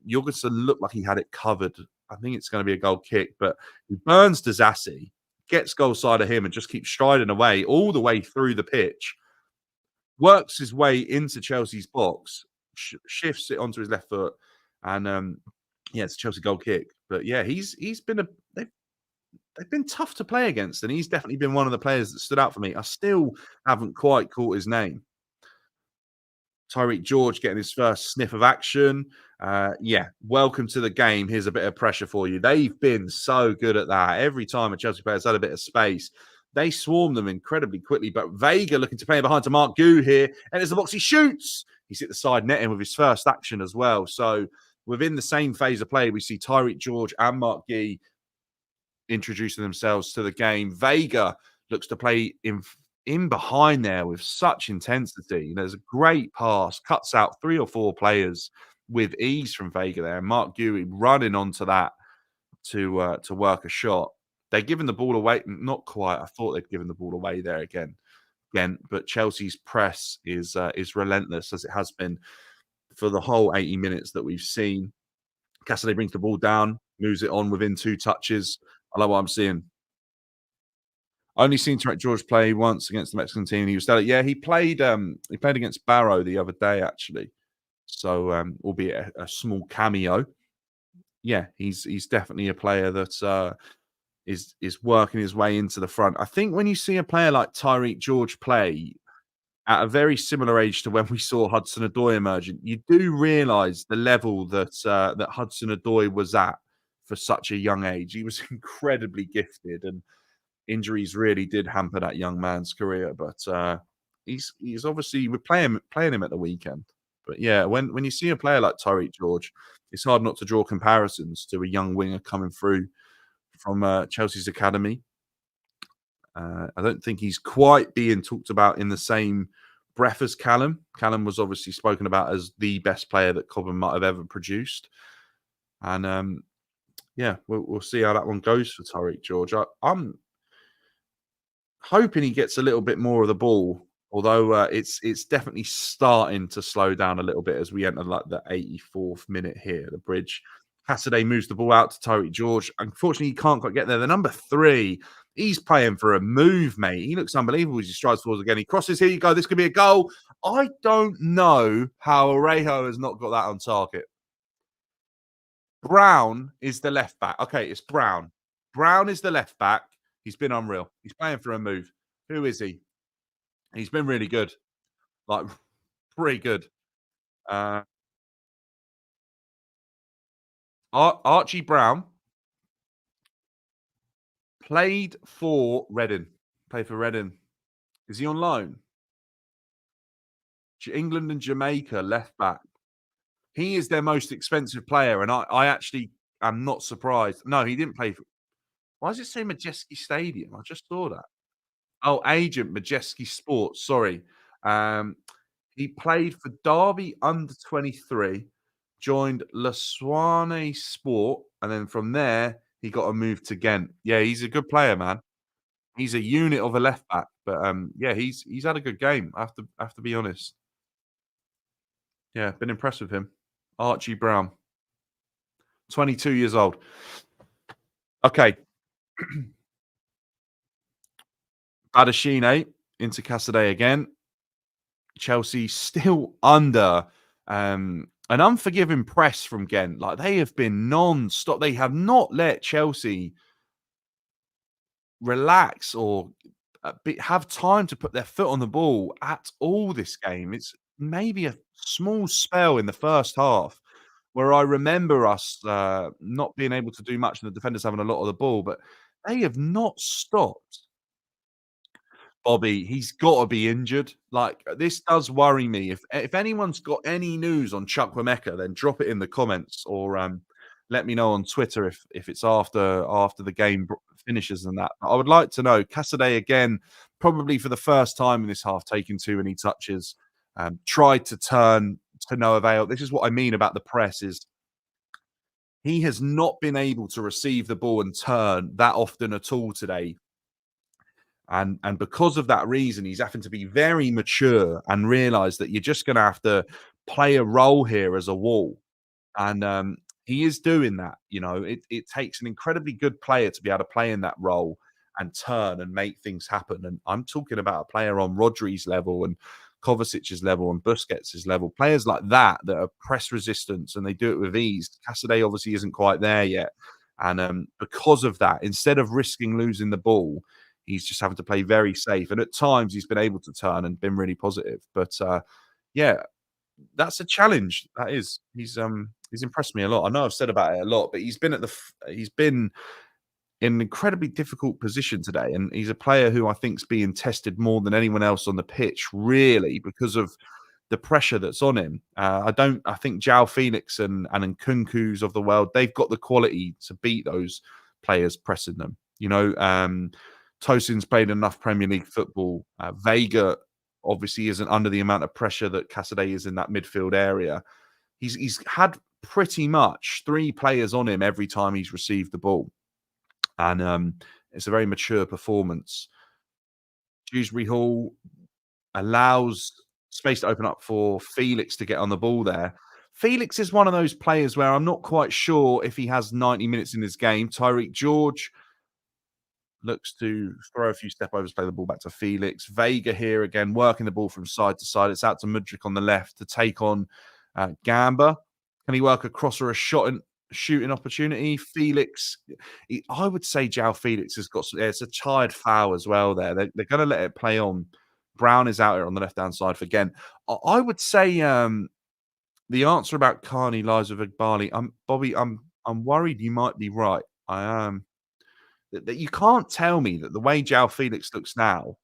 Jorgensen looked like he had it covered. I think it's going to be a goal kick, but he burns Dazassi, gets goal side of him, and just keeps striding away all the way through the pitch. Works his way into Chelsea's box, shifts it onto his left foot, and yeah, it's a Chelsea goal kick. But yeah, he's been they've been tough to play against, and he's definitely been one of the players that stood out for me. I still haven't quite caught his name. Tyreek George getting his first sniff of action. Yeah, welcome to the game. Here's a bit of pressure for you. They've been so good at that. Every time a Chelsea player's had a bit of space, they swarm them incredibly quickly. But Vega looking to play behind to Mark Gu here. And there's the box. He shoots. He's hit the side netting with his first action as well. So within the same phase of play, we see Tyreek George and Mark Gu introducing themselves to the game. Vega looks to play in behind there with such intensity. There's a great pass, cuts out 3 or 4 players with ease from Vega there. Mark Gu running onto that to work a shot. They're giving the ball away. Not quite. I thought they'd given the ball away there again. But Chelsea's press is relentless, as it has been for the whole 80 minutes that we've seen. Cassidy brings the ball down, moves it on within 2 touches. I love what I'm seeing. Only seen Tyreek George play once against the Mexican team. He was stellar. Yeah, he played against Barrow the other day, actually. So, albeit a small cameo. Yeah, he's definitely a player that is working his way into the front. I think when you see a player like Tyreek George play at a very similar age to when we saw Hudson Odoi emerging, you do realise the level that that Hudson Odoi was at for such a young age. He was incredibly gifted, and injuries really did hamper that young man's career. But he's obviously we're playing him at the weekend. But yeah, when you see a player like Tyreek George, it's hard not to draw comparisons to a young winger coming through from Chelsea's academy. I don't think he's quite being talked about in the same breath as Callum. Callum was obviously spoken about as the best player that Cobham might have ever produced. And yeah, we'll see how that one goes for Tariq George. I'm hoping he gets a little bit more of the ball, although it's definitely starting to slow down a little bit as we enter like the 84th minute here. The bridge. Cassidy moves the ball out to Tariq George. Unfortunately, he can't quite get there. The number three, he's playing for a move, mate. He looks unbelievable as he strides forwards again. He crosses. Here you go. This could be a goal. I don't know how Orejo has not got that on target. Brown is the left back. Okay, it's Brown. Brown is the left back. He's been unreal. He's playing for a move. Who is he? He's been really good, like pretty good. Uh, Archie Brown played for Reading. Played for Reading. Is he on loan? England and Jamaica left back. He is their most expensive player, and I actually am not surprised. No, he didn't play for. Why does it say Majeski Stadium? I just saw that. Oh, agent Majeski Sports. Sorry. Um, he played for Derby under 23, joined Lasswane Sport, and then from there he got a move to Gent. Yeah, he's a good player, man. He's a unit of a left back, but yeah, he's had a good game. I have to be honest. Yeah, been impressed with him. Archie Brown, 22 years old. Okay, Badashine into Cassidy again. Chelsea still under an unforgiving press from Gent. Like they have been non-stop. They have not let Chelsea relax or have time to put their foot on the ball at all this game. It's maybe a small spell in the first half where I remember us not being able to do much and the defenders having a lot of the ball, but they have not stopped. Bobby, he's gotta be injured. Like, this does worry me. If anyone's got any news on Chukwuemeka, then drop it in the comments or, let me know on Twitter if it's after the game finishes and that. I would like to know. Cassidy again, probably for the first time in this half, taking too many touches, tried to turn to no avail. This is what I mean about the press is he has not been able to receive the ball and turn that often at all today. And because of that reason, he's having to be very mature and realize that you're just going to have to play a role here as a wall. And he is doing that. You know, it takes an incredibly good player to be able to play in that role and turn and make things happen. And I'm talking about a player on Rodri's level and Kovacic's level and Busquets' level, players like that that are press resistance and they do it with ease. Cassidy obviously isn't quite there yet. And because of that, instead of risking losing the ball, he's just having to play very safe. And at times he's been able to turn and been really positive. But yeah, that's a challenge. That is. He's impressed me a lot. I know I've said about it a lot, but he's been in an incredibly difficult position today, and he's a player who I think's being tested more than anyone else on the pitch, really, because of the pressure that's on him. I think João Felix and Nkunku's of the world, they've got the quality to beat those players pressing them. You know, Tosin's played enough Premier League football. Vega obviously isn't under the amount of pressure that Cassidy is in that midfield area. He's had pretty much three players on him every time he's received the ball. And it's a very mature performance. Dewsbury Hall allows space to open up for Felix to get on the ball there. Felix is one of those players where I'm not quite sure if he has 90 minutes in his game. Tyreek George looks to throw a few step overs, play the ball back to Felix. Vega here again, working the ball from side to side. It's out to Mudryk on the left to take on Gamba. Can he work across or a shooting opportunity? Felix, I would say João Felix has got it's a tired foul as well there. They're going to let it play on. Brown is out here on the left-hand side for Gent. I would say the answer about Carney lies with Igbali. Bobby, I'm worried you might be right. I am. That you can't tell me that the way João Felix looks now,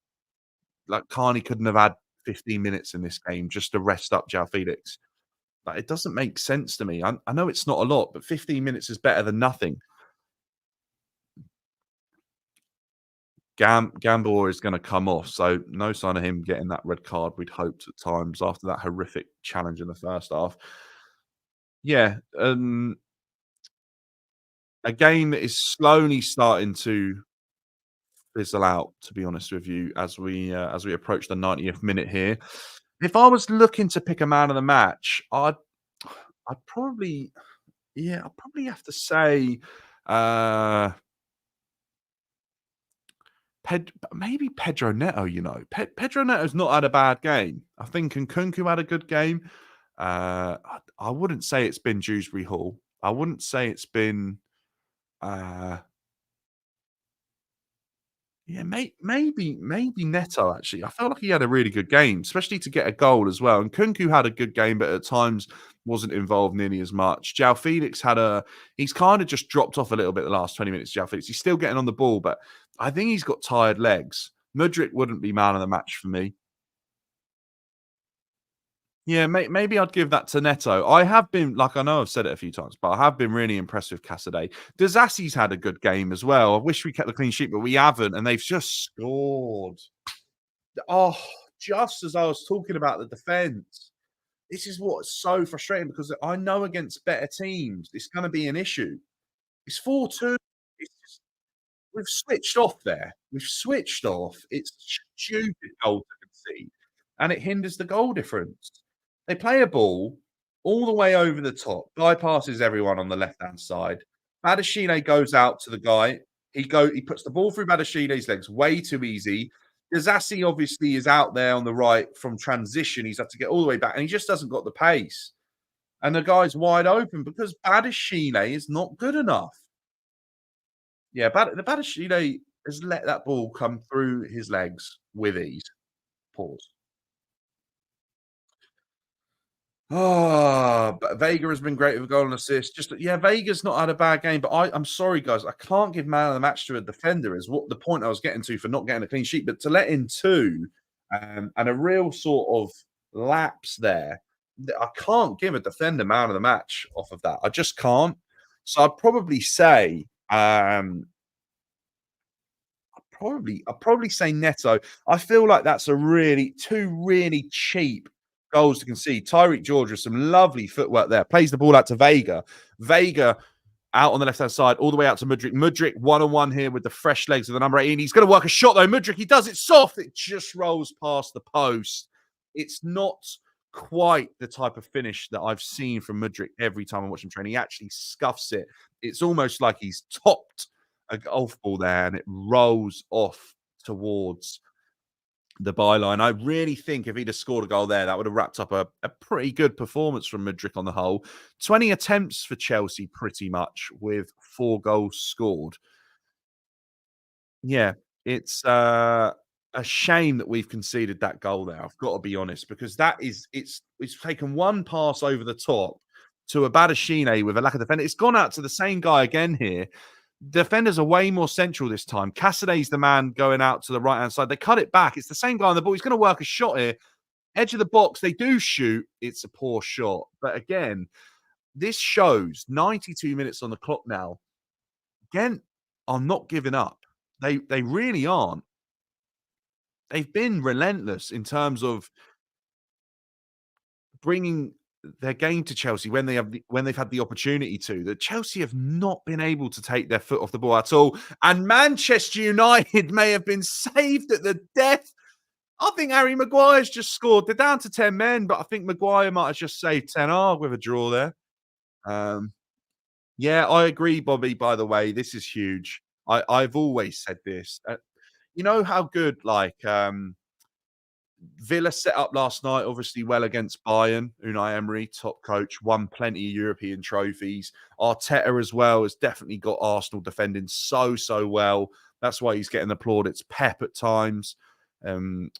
like Carney couldn't have had 15 minutes in this game just to rest up João Felix. Like, it doesn't make sense to me. I know it's not a lot, but 15 minutes is better than nothing. Gamboa is going to come off, so no sign of him getting that red card we'd hoped at times after that horrific challenge in the first half. Yeah, a game that is slowly starting to fizzle out, to be honest with you, as we approach the 90th minute here. If I was looking to pick a man of the match, I'd probably yeah, I'd probably have to say, uh, maybe Pedro Neto, you know. Pedro Neto's not had a bad game. I think Nkunku had a good game. I wouldn't say it's been Dewsbury Hall. I wouldn't say it's been, uh yeah, maybe Neto actually. I felt like he had a really good game, especially to get a goal as well. And Kunku had a good game, but at times wasn't involved nearly as much. Jao Felix had a he's kind of just dropped off a little bit the last 20 minutes, Jao Felix. He's still getting on the ball, but I think he's got tired legs. Mudryk wouldn't be man of the match for me. Yeah, maybe I'd give that to Neto. I have been, like I know I've said it a few times, but I have been really impressed with Casadei. Dizassi's had a good game as well. I wish we kept the clean sheet, but we haven't, and they've just scored. Oh, just as I was talking about the defense. This is what's so frustrating because I know against better teams, it's gonna be an issue. It's 4-2. It's just we've switched off there. We've switched off. It's a stupid goal to concede, and it hinders the goal difference. They play a ball all the way over the top, bypasses everyone on the left-hand side. Badiashile goes out to the guy. He puts the ball through Badashile's legs way too easy. Disassi obviously is out there on the right from transition. He's had to get all the way back, and he just hasn't got the pace. And the guy's wide open because Badashile is not good enough. Yeah, the Badashile has let that ball come through his legs with ease. Pause. But Vega has been great with a goal and assist. Just yeah, Vega's not had a bad game, but I'm sorry, guys, I can't give man of the match to a defender. Is what the point I was getting to for not getting a clean sheet, but to let in two, and a real sort of lapse there. I can't give a defender man of the match off of that. I just can't. So I'd probably say, I'd probably say Neto. I feel like that's a really two really cheap goals to concede. Tyreek George with some lovely footwork there. Plays the ball out to Vega. Vega out on the left-hand side, all the way out to Mudryk. Mudryk one-on-one here with the fresh legs of the number 18. He's going to work a shot, though. Mudryk, he does it soft. It just rolls past the post. It's not quite the type of finish that I've seen from Mudryk every time I watch him train. He actually scuffs it. It's almost like he's topped a golf ball there and it rolls off towards the byline. I really think if he'd have scored a goal there, that would have wrapped up a pretty good performance from Mudryk on the whole. 20 attempts for Chelsea, pretty much, with 4 goals scored. Yeah, it's a shame that we've conceded that goal there. I've got to be honest, because that is it's taken one pass over the top to a Badashine with a lack of defender. It's gone out to the same guy again here. Defenders are way more central this time. Casadei's the man going out to the right hand side. They cut it back. It's the same guy on the ball. He's going to work a shot here. Edge of the box. They do shoot. It's a poor shot. But again, this shows 92 minutes on the clock now. Gent are not giving up. They really aren't. They've been relentless in terms of bringing their game to Chelsea when when they've had the opportunity to. That Chelsea have not been able to take their foot off the ball at all. And Manchester United may have been saved at the death. I think Harry Maguire's just scored. They're down to 10 men, but I think Maguire might have just saved 10 with a draw there. Um, yeah, I agree, Bobby, by the way. This is huge. I've always said this. You know how good Villa set up last night, obviously well against Bayern. Unai Emery, top coach, won plenty of European trophies. Arteta as well has definitely got Arsenal defending so well. That's why he's getting applauded. It's Pep at times.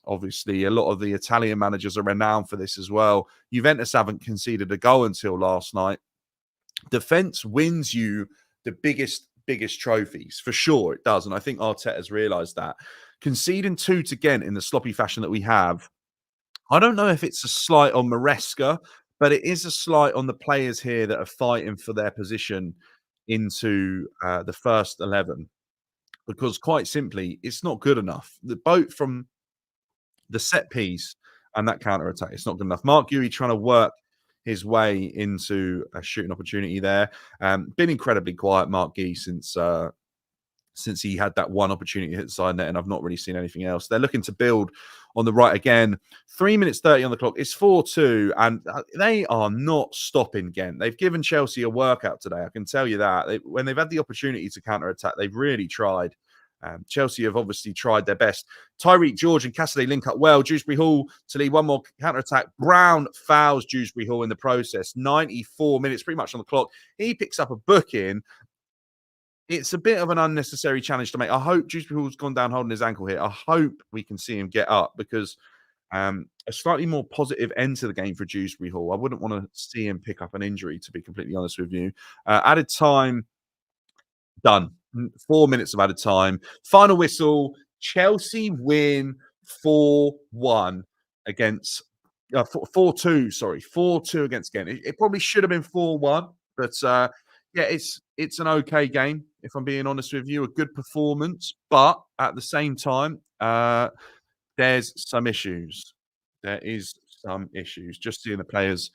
Obviously, a lot of the Italian managers are renowned for this as well. Juventus haven't conceded a goal until last night. Defense wins you the biggest trophies for sure. It does, and I think Arteta's realised that. Conceding 2 to Ghent in the sloppy fashion that we have, I don't know if it's a slight on Maresca, but it is a slight on the players here that are fighting for their position into the first 11. Because quite simply, it's not good enough. The boat from the set piece and that counter attack, it's not good enough. Mark Guéhi trying to work his way into a shooting opportunity there. Been incredibly quiet, Mark Gee, since he had that one opportunity to hit the side net, and I've not really seen anything else. They're looking to build on the right again. 3 minutes 30 on the clock. It's 4-2, and they are not stopping Gent. They've given Chelsea a workout today. I can tell you that. When they've had the opportunity to counter attack, they've really tried. Chelsea have obviously tried their best. Tyreek George and Cassidy link up well. Dewsbury Hall to lead one more counter attack. Brown fouls Dewsbury Hall in the process. 94 minutes, pretty much on the clock. He picks up a booking. It's a bit of an unnecessary challenge to make. I hope Dewsbury Hall's gone down holding his ankle here. I hope we can see him get up because a slightly more positive end to the game for Dewsbury Hall. I wouldn't want to see him pick up an injury, to be completely honest with you. Added time, done. 4 minutes of added time. Final whistle. Chelsea win 4-1 against 4-2, sorry. 4-2 against Gent. It probably should have been 4-1, but yeah, it's an okay game, if I'm being honest with you. A good performance, but at the same time, there's some issues. There is some issues. Just seeing the players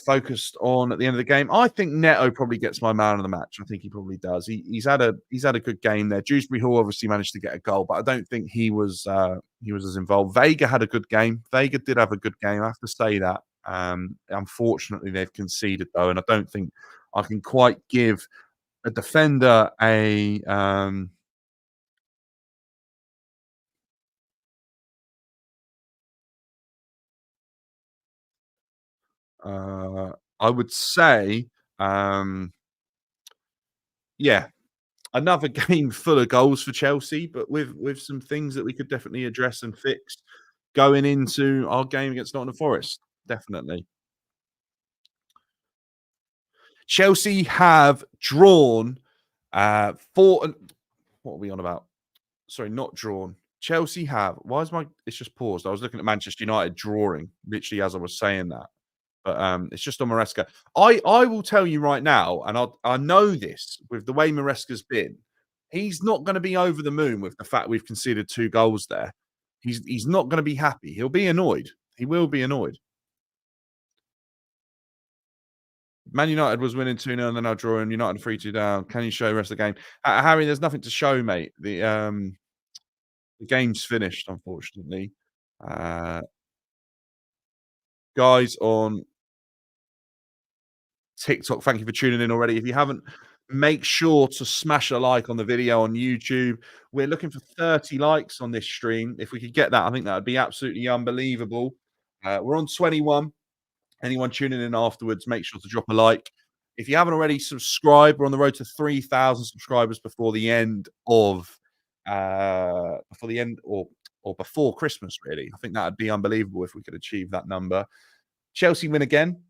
focused on at the end of the game. I think Neto probably gets my man of the match. I think he probably does. He's had a good game there. Dewsbury Hall obviously managed to get a goal, but I don't think he was as involved. Vega had a good game. Vega did have a good game. I have to say that. Unfortunately, they've conceded though, and I don't think I can quite give a defender a I would say, yeah, another game full of goals for Chelsea, but with some things that we could definitely address and fix going into our game against Nottingham Forest. Definitely. Chelsea have drawn four. What are we on about? Sorry, not drawn. Chelsea have. Why is my? It's just paused. I was looking at Manchester United drawing literally as I was saying that. But it's just on Maresca. I will tell you right now, and I know this with the way Maresca's been, he's not going to be over the moon with the fact we've conceded 2 goals there. He's not going to be happy. He'll be annoyed. He will be annoyed. Man United was winning 2-0 and then now drawing. United 3-2 down. Can you show the rest of the game? Harry, there's nothing to show, mate. The game's finished, unfortunately. Uh, guys on TikTok, thank you for tuning in already. If you haven't, make sure to smash a like on the video on YouTube. We're looking for 30 likes on this stream. If we could get that, I think that would be absolutely unbelievable. We're on 21. Anyone tuning in afterwards, make sure to drop a like. If you haven't already subscribed, we're on the road to 3,000 subscribers before the end of or before Christmas, really. I think that would be unbelievable if we could achieve that number. Chelsea win again.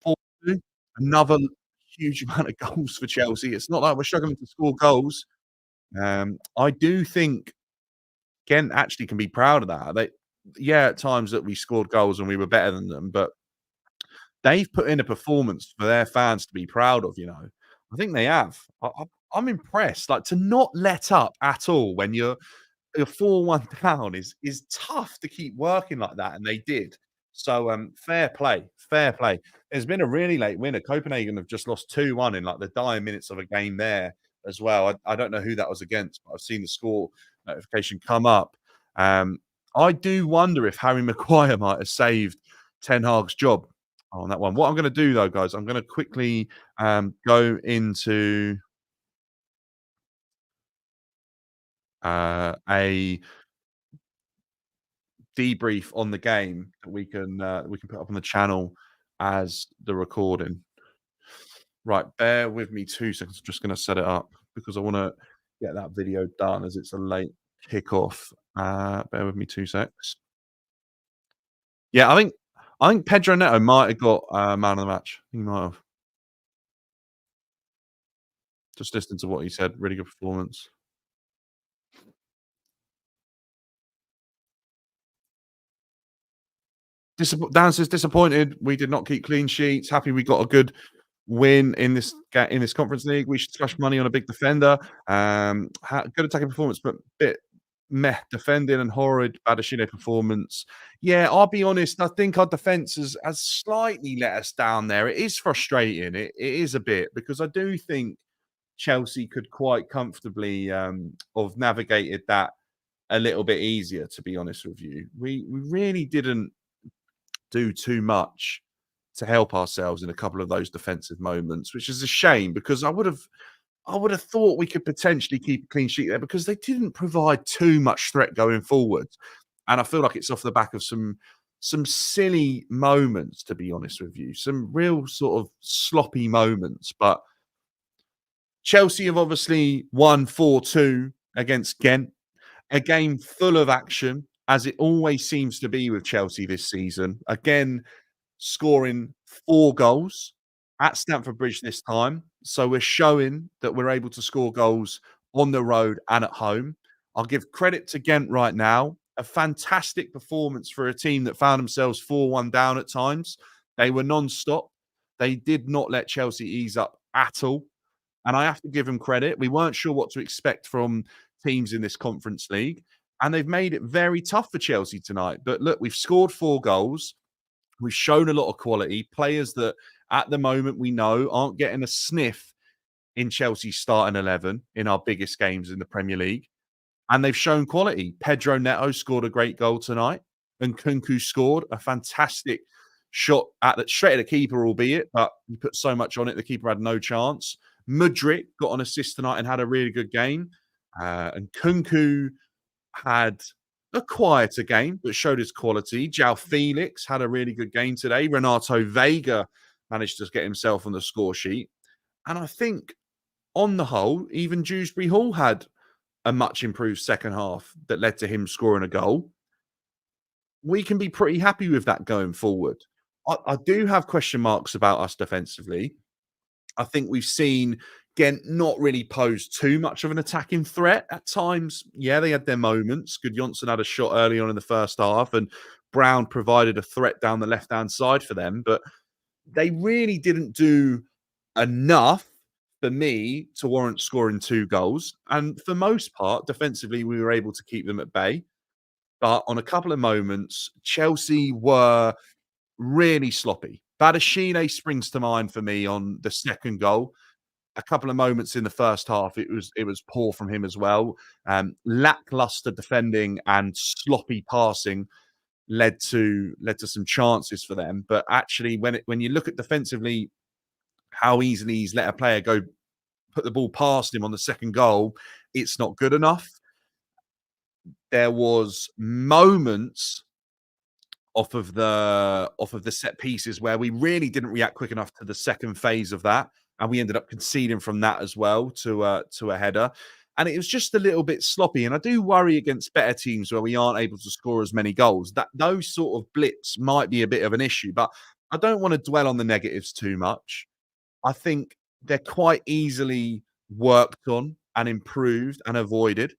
4-2. Another huge amount of goals for Chelsea. It's not like we're struggling to score goals. I do think Gent actually can be proud of that. Yeah, at times that we scored goals and we were better than them, but they've put in a performance for their fans to be proud of, you know. I think they have. I'm impressed. Like, to not let up at all when you're 4-1 down is tough to keep working like that, and they did. So, fair play, fair play. There's been a really late winner. Copenhagen have just lost 2-1 in, like, the dying minutes of a game there as well. I don't know who that was against, but I've seen the score notification come up. I do wonder if Harry Maguire might have saved Ten Hag's job on that one. What I'm gonna do, though, guys, I'm gonna quickly, go into a debrief on the game that we can put up on the channel as the recording. Right, bear with me 2 seconds. I'm just going to set it up because I want to get that video done as it's a late kickoff. Bear with me 2 secs. Yeah, I think Pedro Neto might have got man of the match. He might have. Just listen to what he said. Really good performance. Dan says disappointed. We did not keep clean sheets. Happy we got a good win in this conference league. We should splash money on a big defender. Good attacking performance, but bit meh defending and horrid Badashile performance. Yeah, I'll be honest, I think our defense has slightly let us down there. It is frustrating. It is a bit because I do think Chelsea could quite comfortably have navigated that a little bit easier, to be honest with you. We really didn't do too much to help ourselves in a couple of those defensive moments, which is a shame because I would have thought we could potentially keep a clean sheet there because they didn't provide too much threat going forward. And I feel like it's off the back of some silly moments, to be honest with you, some real sort of sloppy moments. But Chelsea have obviously won 4-2 against Gent, a game full of action, as it always seems to be with Chelsea this season. Again, scoring 4 goals at Stamford Bridge this time. So we're showing that we're able to score goals on the road and at home. I'll give credit to Gent right now. A fantastic performance for a team that found themselves 4-1 down at times. They were non-stop. They did not let Chelsea ease up at all. And I have to give them credit. We weren't sure what to expect from teams in this Conference League, and they've made it very tough for Chelsea tonight. But look, we've scored 4 goals. We've shown a lot of quality. Players that at the moment we know aren't getting a sniff in Chelsea's starting 11 in our biggest games in the Premier League. And they've shown quality. Pedro Neto scored a great goal tonight, and Kunku scored a fantastic shot straight at the keeper, albeit, but he put so much on it, the keeper had no chance. Mudryk got an assist tonight and had a really good game. And Kunku had a quieter game, but showed his quality. João Felix had a really good game today. Renato Vega managed to get himself on the score sheet. And I think, on the whole, even Dewsbury Hall had a much improved second half that led to him scoring a goal. We can be pretty happy with that going forward. I do have question marks about us defensively. I think we've seen Gent not really pose too much of an attacking threat at times. Yeah, they had their moments. Good Johnson had a shot early on in the first half, and Brown provided a threat down the left-hand side for them. But they really didn't do enough for me to warrant scoring 2 goals. And for most part, defensively, we were able to keep them at bay. But on a couple of moments, Chelsea were really sloppy. Badashile springs to mind for me on the second goal. A couple of moments in the first half, it was poor from him as well. Lackluster defending and sloppy passing led to some chances for them. But actually, when you look at defensively, how easily he's let a player go put the ball past him on the second goal, it's not good enough. There was moments off of the set pieces where we really didn't react quick enough to the second phase of that, and we ended up conceding from that as well to a header. And it was just a little bit sloppy. And I do worry against better teams where we aren't able to score as many goals. That those sort of blips might be a bit of an issue, but I don't want to dwell on the negatives too much. I think they're quite easily worked on and improved and avoided.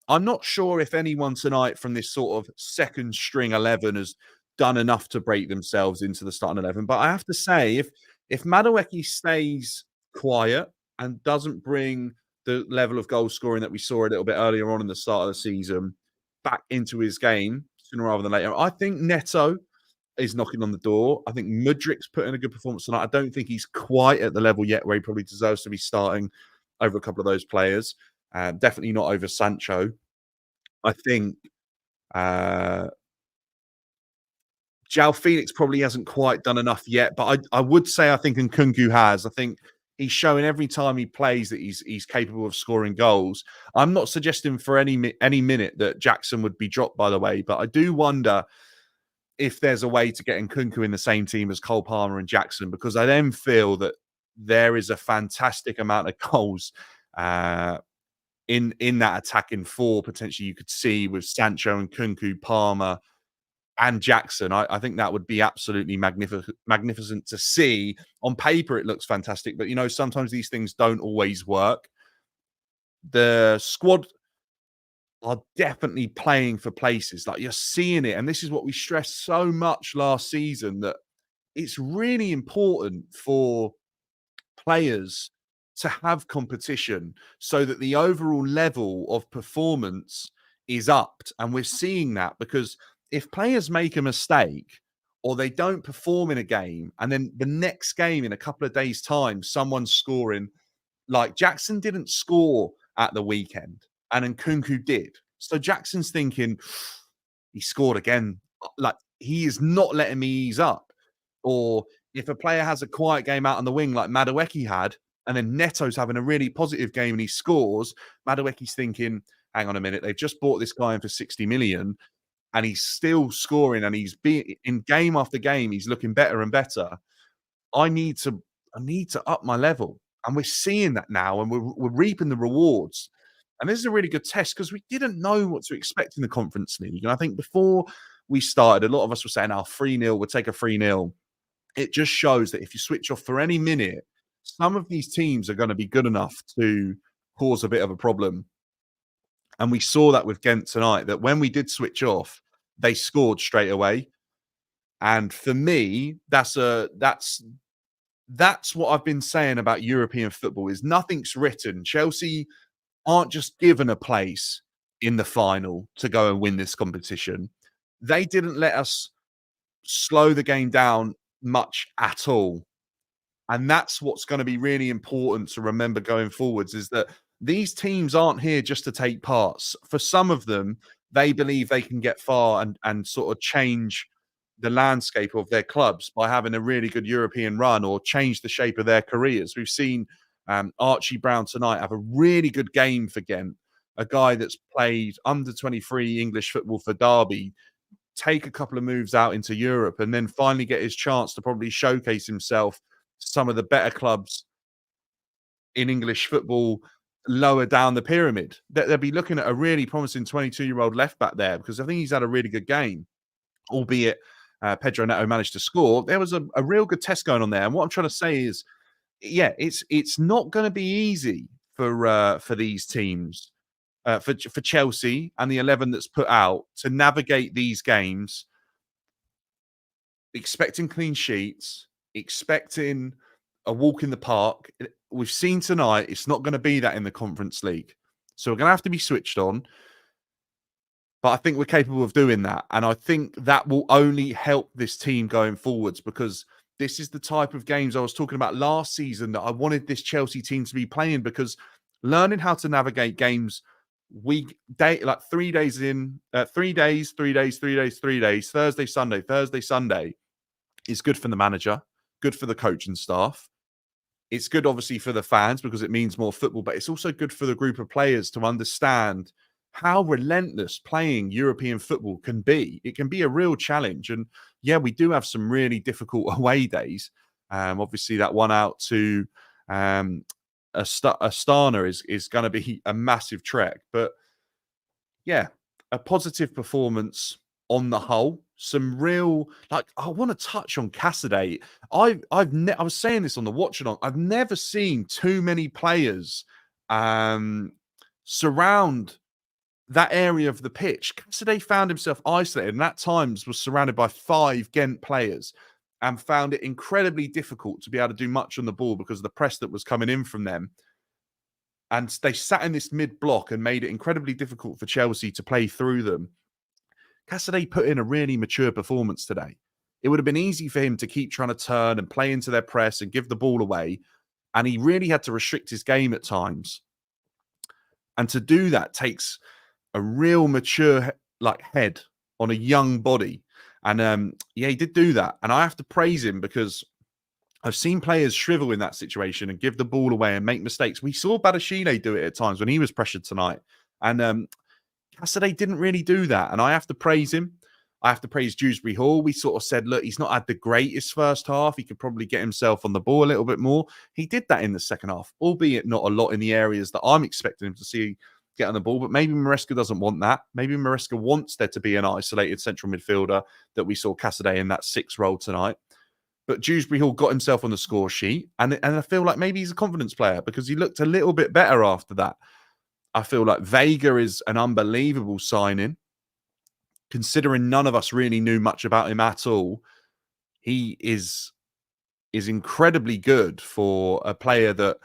I'm not sure if anyone tonight from this sort of second string 11 has done enough to break themselves into the starting 11. But I have to say, if Madueke stays quiet and doesn't bring the level of goal scoring that we saw a little bit earlier on in the start of the season back into his game sooner rather than later, I think Neto is knocking on the door. I think Mudryk's put in a good performance tonight. I don't think he's quite at the level yet where he probably deserves to be starting over a couple of those players. Definitely not over Sancho. I think uh, João Felix probably hasn't quite done enough yet, but I would say I think Nkunku has. I think he's showing every time he plays that he's capable of scoring goals. I'm not suggesting for any minute that Jackson would be dropped, by the way, but I do wonder if there's a way to get Nkunku in the same team as Cole Palmer and Jackson, because I then feel that there is a fantastic amount of goals in that attacking four potentially you could see with Sancho and Nkunku, Palmer and Jackson. I think that would be absolutely magnificent to see. On paper, it looks fantastic, but sometimes these things don't always work. The squad are definitely playing for places. Like, you're seeing it, and this is what we stressed so much last season, that it's really important for players to have competition so that the overall level of performance is upped. And we're seeing that because if players make a mistake or they don't perform in a game, and then the next game in a couple of days' time, someone's scoring, like Jackson didn't score at the weekend, and then Kunku did. So Jackson's thinking, he scored again. Like, he is not letting me ease up. Or if a player has a quiet game out on the wing, like Madueke had, and then Neto's having a really positive game and he scores, Madueke's thinking, hang on a minute, they've just bought this guy in for 60 million and he's still scoring and he's being in game after game, he's looking better and better. I need to I need to up my level. And we're seeing that now and we're reaping the rewards. And this is a really good test because we didn't know what to expect in the Conference League. And I think before we started, a lot of us were saying, oh, 3-0, we'll take a 3-0. It just shows that if you switch off for any minute, some of these teams are going to be good enough to cause a bit of a problem. And we saw that with Gent tonight, that when we did switch off, they scored straight away. And for me, that's what I've been saying about European football is nothing's written. Chelsea aren't just given a place in the final to go and win this competition. They didn't let us slow the game down much at all. And that's what's going to be really important to remember going forwards is that these teams aren't here just to take parts. For some of them, they believe they can get far and sort of change the landscape of their clubs by having a really good European run or change the shape of their careers. We've seen Archie Brown tonight have a really good game for Gent, a guy that's played under 23 English football for Derby, take a couple of moves out into Europe and then finally get his chance to probably showcase himself to some of the better clubs in English football lower down the pyramid. They'll be looking at a really promising 22-year-old left back there because I think he's had a really good game, albeit Pedro Neto managed to score. There was a real good test going on there. And what I'm trying to say is, yeah, it's not going to be easy for these teams, for Chelsea and the 11 that's put out to navigate these games, expecting clean sheets, expecting a walk in the park. We've seen tonight it's not going to be that in the Conference League. So we're going to have to be switched on. But I think we're capable of doing that. And I think that will only help this team going forwards because this is the type of games I was talking about last season that I wanted this Chelsea team to be playing because learning how to navigate games like 3 days in, 3 days, 3 days, 3 days, 3 days, Thursday, Sunday is good for the manager, good for the coaching staff. It's good, obviously, for the fans because it means more football, but it's also good for the group of players to understand how relentless playing European football can be. It can be a real challenge. And yeah, we do have some really difficult away days. Obviously, that one out to Astana is going to be a massive trek. But yeah, a positive performance on the whole. Some real, like, I want to touch on Cassidy. I was saying this on the watch along. I've never seen too many players surround that area of the pitch. Cassidy found himself isolated and at times was surrounded by 5 Gent players and found it incredibly difficult to be able to do much on the ball because of the press that was coming in from them. And they sat in this mid block and made it incredibly difficult for Chelsea to play through them. Cassidy put in a really mature performance today. It would have been easy for him to keep trying to turn and play into their press and give the ball away. And he really had to restrict his game at times. And to do that takes a real mature head on a young body. And yeah, he did do that. And I have to praise him because I've seen players shrivel in that situation and give the ball away and make mistakes. We saw Badashile do it at times when he was pressured tonight. And Cassidy didn't really do that. And I have to praise him. I have to praise Dewsbury Hall. We sort of said, look, he's not had the greatest first half. He could probably get himself on the ball a little bit more. He did that in the second half, albeit not a lot in the areas that I'm expecting him to see get on the ball. But maybe Maresca doesn't want that. Maybe Maresca wants there to be an isolated central midfielder that we saw Cassidy in that 6 role tonight. But Dewsbury Hall got himself on the score sheet. And I feel like maybe he's a confidence player because he looked a little bit better after that. I feel like Vega is an unbelievable signing. Considering none of us really knew much about him at all, he is incredibly good for a player that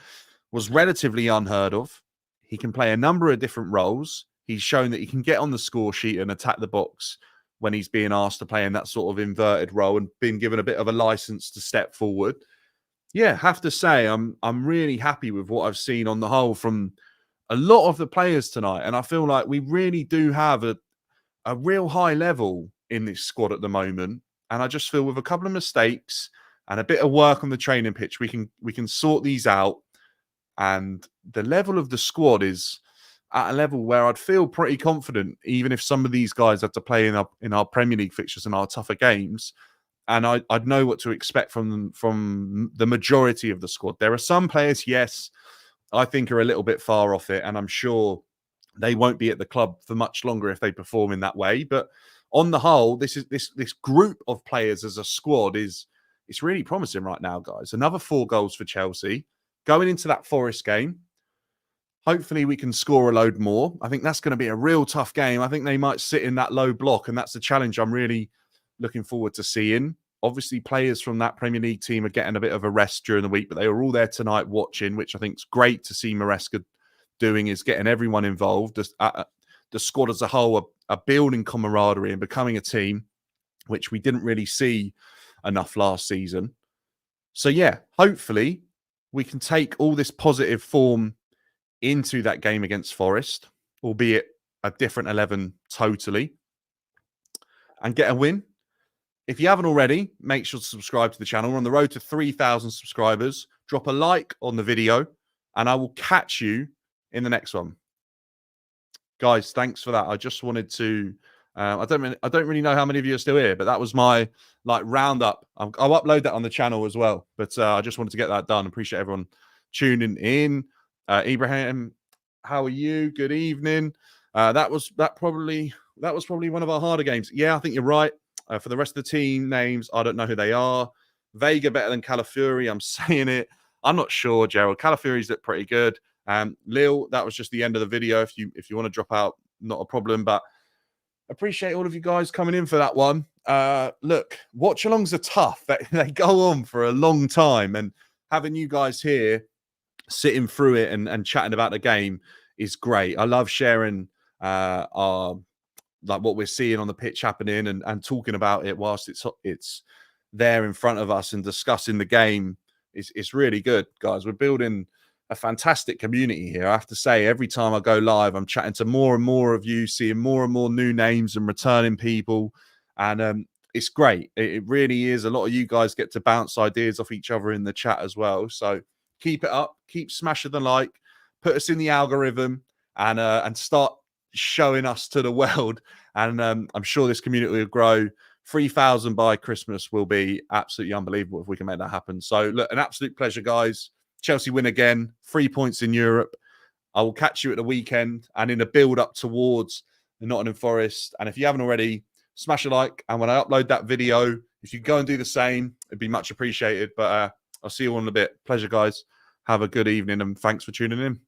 was relatively unheard of. He can play a number of different roles. He's shown that he can get on the score sheet and attack the box when he's being asked to play in that sort of inverted role and been given a bit of a license to step forward. Yeah, have to say I'm really happy with what I've seen on the whole from a lot of the players tonight, and I feel like we really do have a real high level in this squad at the moment. And I just feel with a couple of mistakes and a bit of work on the training pitch, we can sort these out. And the level of the squad is at a level where I'd feel pretty confident, even if some of these guys had to play in our Premier League fixtures and our tougher games. And I'd know what to expect from the majority of the squad. There are some players, yes, I think are a little bit far off it, and I'm sure they won't be at the club for much longer if they perform in that way. But on the whole, this group of players as a squad it's really promising right now, guys. Another 4 goals for Chelsea going into that Forest game. Hopefully we can score a load more. I think that's going to be a real tough game. I think they might sit in that low block, and that's the challenge I'm really looking forward to seeing. Obviously, players from that Premier League team are getting a bit of a rest during the week, but they were all there tonight watching, which I think is great to see Maresca doing, is getting everyone involved. The squad as a whole are building camaraderie and becoming a team, which we didn't really see enough last season. So yeah, hopefully we can take all this positive form into that game against Forest, albeit a different 11 totally, and get a win. If you haven't already, make sure to subscribe to the channel. We're on the road to 3,000 subscribers. Drop a like on the video, and I will catch you in the next one. Guys, thanks for that. I just wanted to... I don't really know how many of you are still here, but that was my roundup. I'll upload that on the channel as well. But I just wanted to get that done. Appreciate everyone tuning in. Ibrahim, how are you? Good evening. That was probably one of our harder games. Yeah, I think you're right. For the rest of the team names, I don't know who they are. Vega better than Calafiori. I'm saying it. I'm not sure, Gerald. Calafiori's looked pretty good. Lil, that was just the end of the video. If you want to drop out, not a problem. But appreciate all of you guys coming in for that one. Look, watch-alongs are tough. They go on for a long time, and having you guys here sitting through it and chatting about the game is great. I love sharing our what we're seeing on the pitch happening and talking about it whilst it's there in front of us and discussing the game. It's really good, guys. We're building a fantastic community here. I have to say, every time I go live, I'm chatting to more and more of you, seeing more and more new names and returning people. And it's great. It really is. A lot of you guys get to bounce ideas off each other in the chat as well. So keep it up. Keep smashing the like. Put us in the algorithm and start showing us to the world. And I'm sure this community will grow. 3,000 by Christmas will be absolutely unbelievable if we can make that happen. So look, an absolute pleasure, guys. Chelsea win again, 3 points in Europe. I will catch you at the weekend and in a build up towards the Nottingham Forest. And if you haven't already, smash a like. And when I upload that video, if you go and do the same, it'd be much appreciated. But I'll see you all in a bit. Pleasure, guys. Have a good evening and thanks for tuning in.